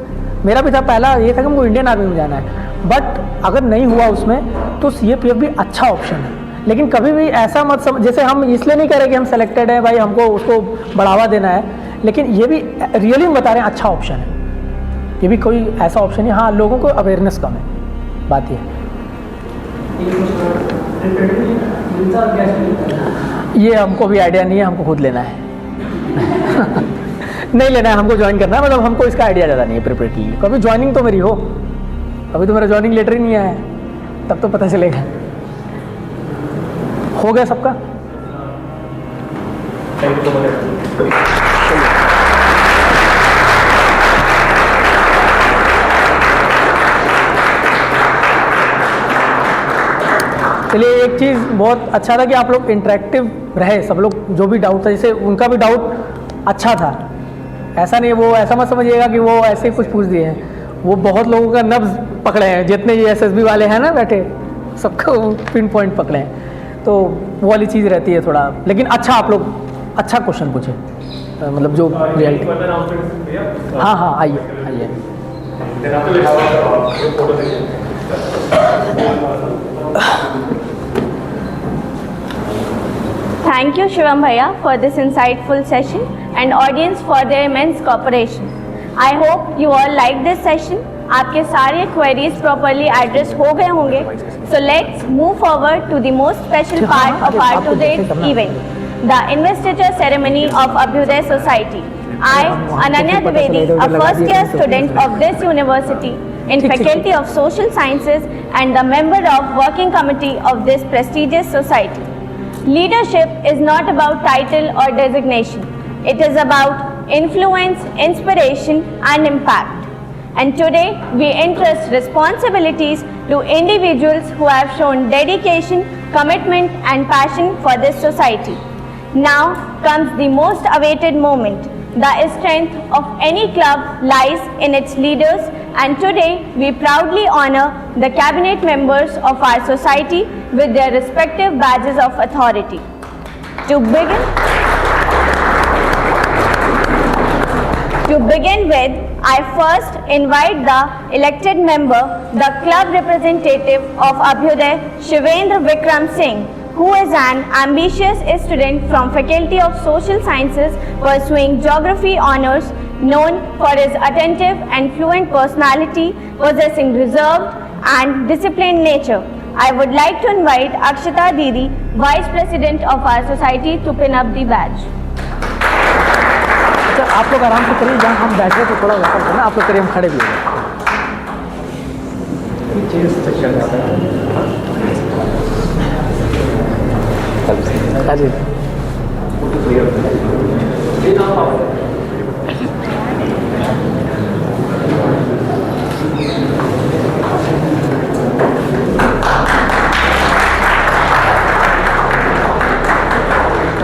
मेरा भी था पहला ये था कि हमको इंडियन आर्मी में जाना है, बट अगर नहीं हुआ उसमें तो CAPF भी अच्छा ऑप्शन है। लेकिन कभी भी ऐसा मत जैसे हम इसलिए नहीं कह रहे कि हम सेलेक्टेड हैं भाई, हमको उसको बढ़ावा देना है, लेकिन ये भी रियली बता रहे हैं अच्छा ऑप्शन है, ये भी कोई ऐसा ऑप्शन नहीं। हाँ, लोगों को अवेयरनेस कम है, बात ये ये हमको भी आइडिया नहीं है, हमको खुद लेना है नहीं लेना है, हमको ज्वाइन करना है, मतलब हमको इसका आइडिया ज़्यादा नहीं है प्रिपरेटरी के लिए। कभी ज्वाइनिंग तो मेरी हो, अभी तो मेरा ज्वाइनिंग लेटर ही नहीं आया है, तब तो पता चलेगा। हो गया सबका? चलिए, एक चीज़ बहुत अच्छा था कि आप लोग इंटरेक्टिव रहे, सब लोग जो भी डाउट था, जैसे उनका भी डाउट अच्छा था, ऐसा नहीं, वो ऐसा मत समझिएगा कि वो ऐसे ही कुछ पूछ दिए हैं, वो बहुत लोगों का नब्ज पकड़े हैं, जितने ये SSB वाले हैं ना बैठे, सबका पिन पॉइंट पकड़े हैं, तो वो वाली चीज़ रहती है थोड़ा। लेकिन अच्छा, आप लोग अच्छा क्वेश्चन पूछे, मतलब जो रियलिटी। हाँ, आइए। Thank you, Shivam Bhaiya, for this insightful session and audience for their immense cooperation. I hope you all like this session. आपके सारे queries properly address हो गए होंगे. So let's move forward to the most special part of our today's event, the investiture ceremony of Abhyuday Society. I, Ananya Dwivedi, a first-year student of this university in Faculty of Social Sciences and the member of working committee of this prestigious society. Leadership is not about title or designation. It is about influence, inspiration, and impact. And today, we entrust responsibilities to individuals who have shown dedication, commitment, and passion for this society. Now comes the most awaited moment. The strength of any club lies in its leaders, and today we proudly honor the cabinet members of our society with their respective badges of authority. To begin with, I first invite the elected member, the club representative of Abhyuday, Shivendra Vikram Singh, who is an ambitious student from Faculty of Social Sciences pursuing Geography Honours, known for his attentive and fluent personality, possessing reserved and disciplined nature. I would like to invite Akshita Didi, Vice President of our society, to pin up the badge. Sir आप लोग आराम से करिए, जहाँ हम बैठ रहे तो थोड़ा वेलकम करना, आप लोग करिए, हम खड़े भी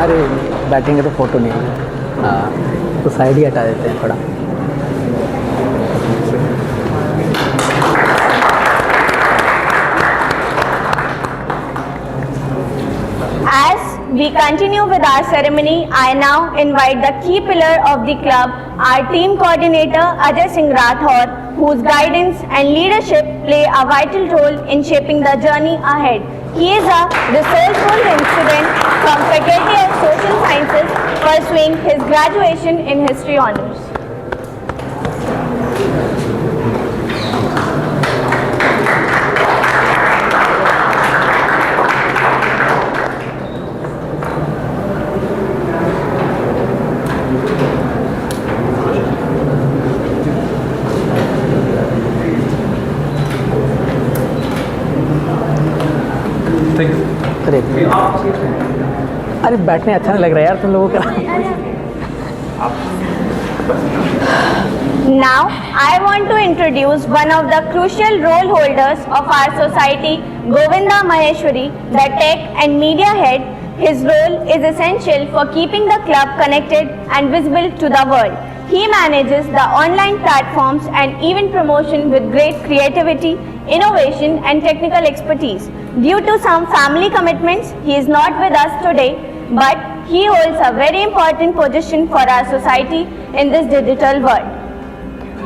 अरे बैठेंगे तो फोटो नहीं होगा। हाँ, तो साइड ही हटा देते हैं थोड़ा। As we continue with our ceremony, I now invite the key pillar of the club, our team coordinator Ajay Singh Rathore, whose guidance and leadership play a vital role in shaping the journey ahead. He is a resourceful student from Faculty of Social Sciences pursuing his graduation in History Honours. अरे बैठने अच्छा नहीं लग रहा है यार तुम लोगों का। Now, I want to introduce one of the crucial role holders of our society, Govinda Maheshwari, the tech and media head. His role is essential for keeping the club connected and visible to the world. He manages the online platforms and event promotion with great creativity, innovation, and technical expertise. Due to some family commitments, he is not with us today, but he holds a very important position for our society in this digital world.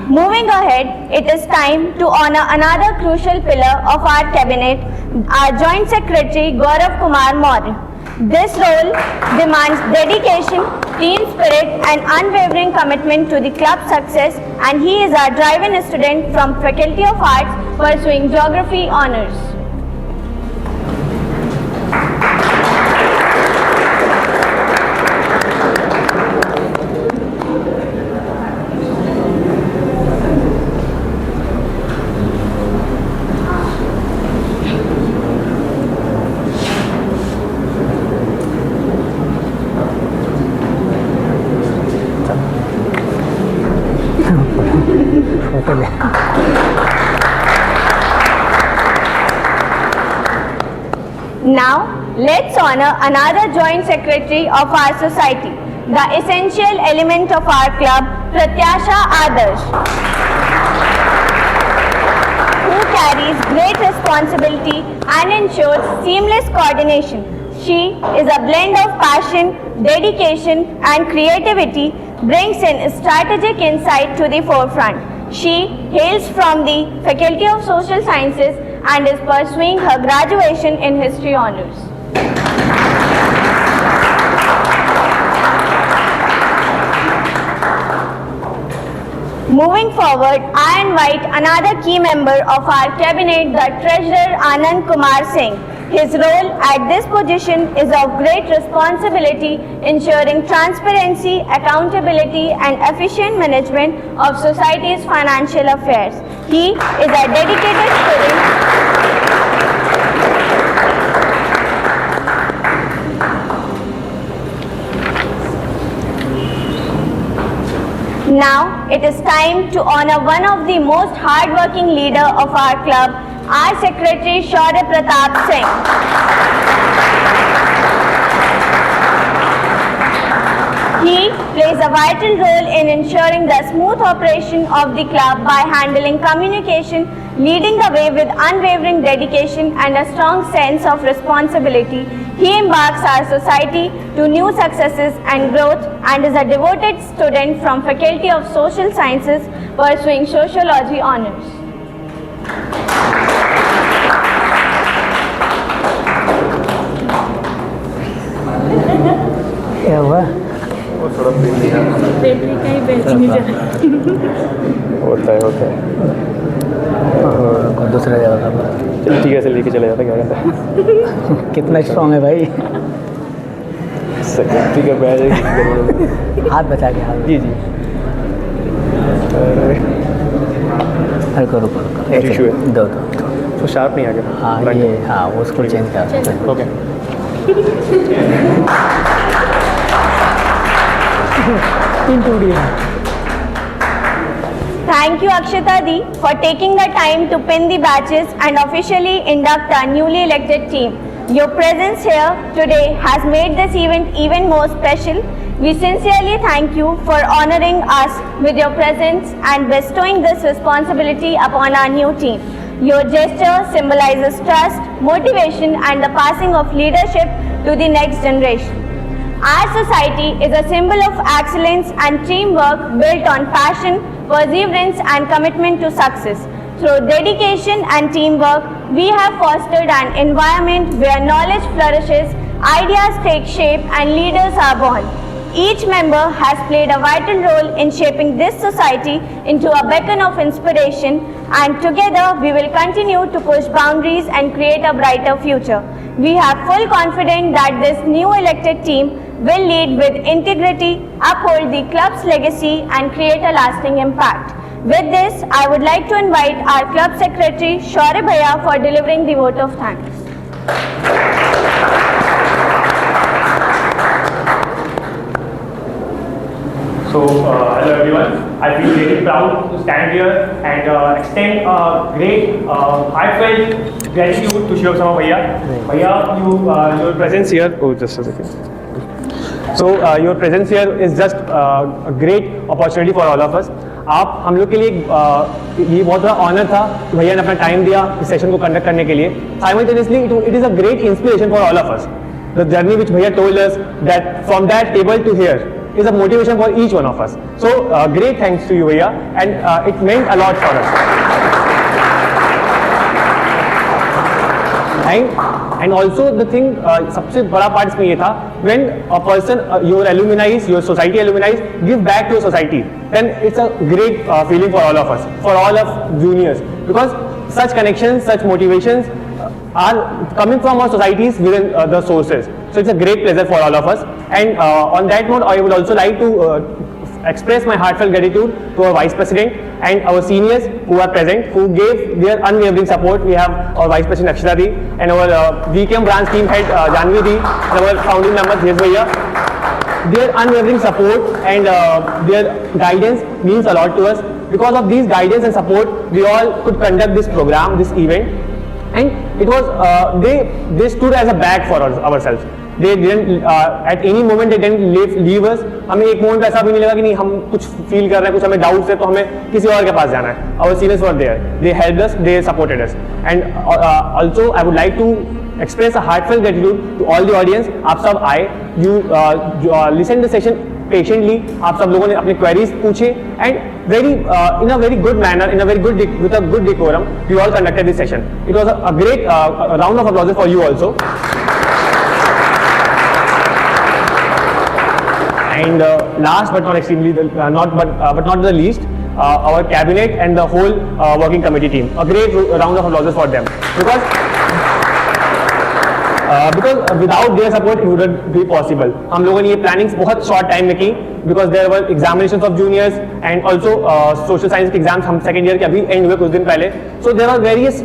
Moving ahead, it is time to honor another crucial pillar of our cabinet, our Joint Secretary Gaurav Kumar Maurya. This role demands dedication, team spirit, and unwavering commitment to the club's success, and he is our drive-in student from Faculty of Arts pursuing Geography Honours. Now, let's honor another joint secretary of our society, the essential element of our club, Pratyasha Adarsh, who carries great responsibility and ensures seamless coordination. She is a blend of passion, dedication, and creativity, brings in strategic insight to the forefront. She hails from the Faculty of Social Sciences and is pursuing her graduation in History Honours. Moving forward, I invite another key member of our cabinet, the Treasurer Anand Kumar Singh. His role at this position is of great responsibility, ensuring transparency, accountability and efficient management of society's financial affairs. He is a dedicated student. Now it is time to honor one of the most hard-working leader of our club, our Secretary Shaurya Pratap Singh. He plays a vital role in ensuring the smooth operation of the club by handling communication, leading the way with unwavering dedication and a strong sense of responsibility. He embarks our society to new successes and growth and is a devoted student from Faculty of Social Sciences pursuing Sociology Honours. क्या हुआ? होता है दूसरा जगह था। चल ठीक है, ऐसे लेके चले जाता क्या कहता है। कितना स्ट्रॉन्ग है भाई? ठीक है, बैठ जाएगी। हाथ बचा के हाथ। जी जी। रुको रुको रुको, इशू है। दो तो शार्प नहीं आ गया। हाँ ये, हाँ उसको चेंज कर। Okay. Thank you Akshita Di for taking the time to pin the badges and officially induct our newly elected team. Your presence here today has made this event even more special. We sincerely thank you for honoring us with your presence and bestowing this responsibility upon our new team. Your gesture symbolizes trust, motivation and the passing of leadership to the next generation. Our society is a symbol of excellence and teamwork built on passion, perseverance and commitment to success. Through dedication and teamwork, we have fostered an environment where knowledge flourishes, ideas take shape and leaders are born. Each member has played a vital role in shaping this society into a beacon of inspiration, and together we will continue to push boundaries and create a brighter future. We have full confidence that this new elected team will lead with integrity, uphold the club's legacy and create a lasting impact. With this, I would like to invite our club secretary Shaurya Bhaiya for delivering the vote of thanks. So, hello everyone. I feel really proud to stand here and extend a great heartfelt gratitude to Shiv Sama Bhaiya. Bhaiya, your presence here. Oh, just a second. So, your presence here is just a great opportunity for all of us. आप हम लोग के लिए ये बहुत बड़ा honour था कि भैया ने अपना टाइम दिया इस सेशन को कंडक्ट करने के लिए. Simultaneously, it is a great inspiration for all of us. The journey which भैया told us that from that table to here is a motivation for each one of us. So, great thanks to you भैया, and it meant a lot for us. And also the thing, सबसे बड़ा part इसमें ये था, when a person, your alumni, your society alumni give back to your society, then it's a great feeling for all of us, for all of juniors, because such connections, such motivations are coming from our societies within the sources. So it's a great pleasure for all of us. And on that note, I would also like to express my heartfelt gratitude to our Vice President and our seniors who are present, who gave their unwavering support. We have our Vice President Akshita Di and our VKM branch team head Janvi Di, and our founding member Dhesh Bhaiya. Their unwavering support and their guidance means a lot to us. Because of these guidance and support, we all could conduct this program, this event, and it was they stood as a bag for ourselves. They didn't at any moment they didn't leave us. हमें एक moment ऐसा भी नहीं लगा कि नहीं हम कुछ फील कर रहे हैं, कुछ हमें डाउट्स है तो हमें किसी और के पास जाना है. Our seniors were there. They helped us. They supported us. And also I would like to express a heartfelt gratitude to all the audience. आप सब आए. You listened the session patiently आप सब लोगों ने अपने क्वेरीज पूछे and very in a very good manner, in a very good with a good decorum we all conducted this session. It was a great round of applause for you also. And last but not extremely, but not the least, our cabinet and the whole working committee team. A great round of applause for them because without their support it wouldn't be possible. हम लोगों ने ये plannings बहुत short time में की because there were examinations of juniors and also social science के exams हम second year के अभी end हुए कुछ दिन पहले. So there are various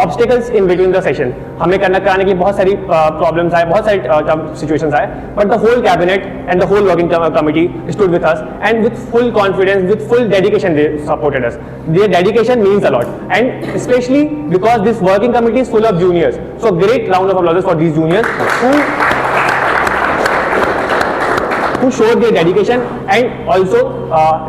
obstacles in between the session. हमें कराने के लिए बहुत सारी problems आए, बहुत सारी situations आए, but the whole cabinet and the whole working committee stood with us and with full confidence, with full dedication they supported us. Their dedication means a lot, and especially because this working committee is full of juniors. So great round of applause for these juniors who showed their dedication and also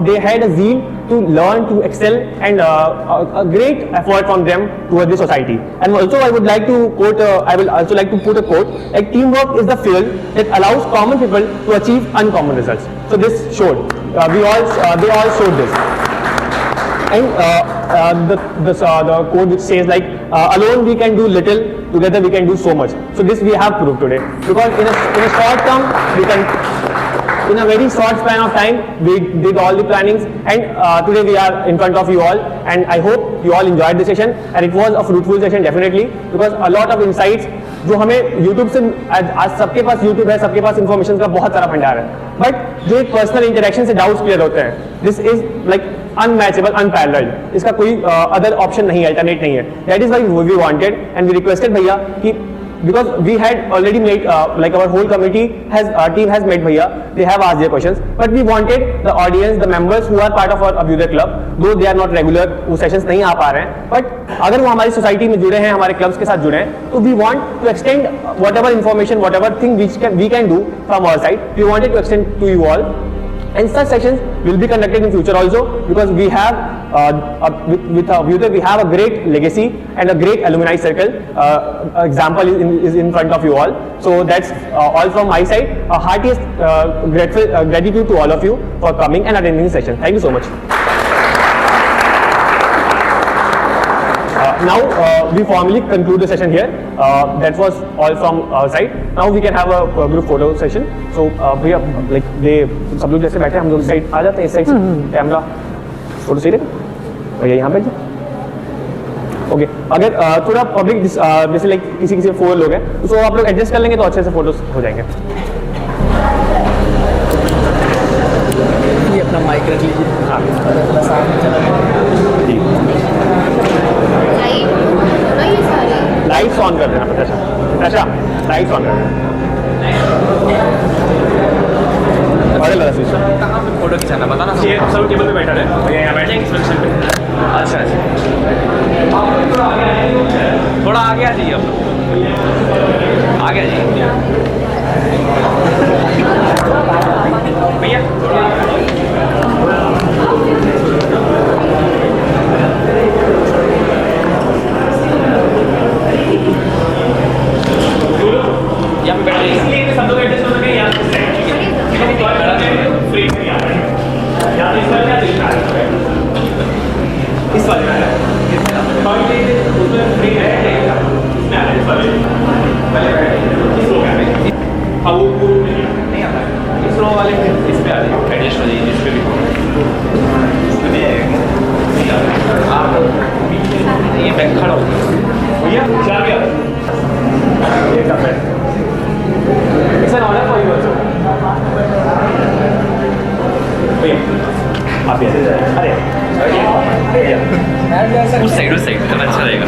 they had a zeal to learn, to excel, and a great effort from them towards the society. And also I would like to quote, I will also like to put a quote, like teamwork is the fuel that allows common people to achieve uncommon results. So this showed, they all showed this. And the quote which says like, alone we can do little, together we can do so much. So this we have proved today, because in a short term we can, in a very short span of time we did all the plannings, and today we are in front of you all, and I hope you all enjoyed the session and it was a fruitful session definitely, because a lot of insights जो हमें YouTube से आज सबके पास YouTube है, सबके पास information का बहुत सारा भंडार है, बट जो एक पर्सनल इंटरेक्शन से डाउट्स क्लियर होते हैं, this is like unmatchable, unparalleled. इसका कोई अदर ऑप्शन नहीं है, अल्टरनेट नहीं है. That is why we wanted and we requested भैया कि because we had already made like our whole committee has, our team has met bhaiya, they have asked their questions, but we wanted the audience, the members who are part of our Abhyuday club, though they are not regular, वो sessions नहीं आ पा रहे हैं, but अगर वो हमारी society में जुड़े हैं, हमारे clubs के साथ जुड़े हैं, तो we want to extend whatever information, whatever thing we can do from our side, we wanted to extend to you all. And such sessions will be conducted in future also, because we have with Abhyuday we have a great legacy and a great alumni circle. Example is in front of you all. So that's all from my side. A heartiest gratitude to all of you for coming and attending the session. Thank you so much. Now we formally conclude the session here. That was all from our side. Now we can have a group photo session. So भैया like they सब लोग जैसे बैठे हम लोग side आ जाते हैं, इस साइड से कैमरा फोटो सही रहेगा भैया, यहाँ बैठ जाओ. ओके, अगर थोड़ा पब्लिक जैसे लाइक किसी 4 लोग हैं तो आप लोग एडजस्ट कर लेंगे तो अच्छे से फोटोज हो जाएंगे. ये अपना माइक रख लीजिए. हाँ, लाइट्स ऑन कर देना. अच्छा लाइट्स ऑन कर देना. कहाँ पे फोटो खिंचाना बताना. ये सब टेबल पे बैठा है भैया, यहाँ बैठेंगे इस पोजीशन पे. अच्छा थोड़ा आगे आ जाइए, आप लोग आगे आ जाइए भैया. यहाँ पे बैठे इसलिए सब लोग एडजस्ट हो सके. यहाँ फ्री यहाँ इस वाले क्या दिख रहा है, इस वाले उसमें फ्री है, इसमें आ रहा है इस वाले इस रो में. हाँ वो नहीं आता है, इस रो वाले इस पे आ रही है, एडजस्ट हो जाइए इस पे भी. ये बैग खड़ा हो भैया, चार भी आता है. It's an honor for you also. भैया आप ऐसे जाए. अरे उस साइड अच्छा रहेगा.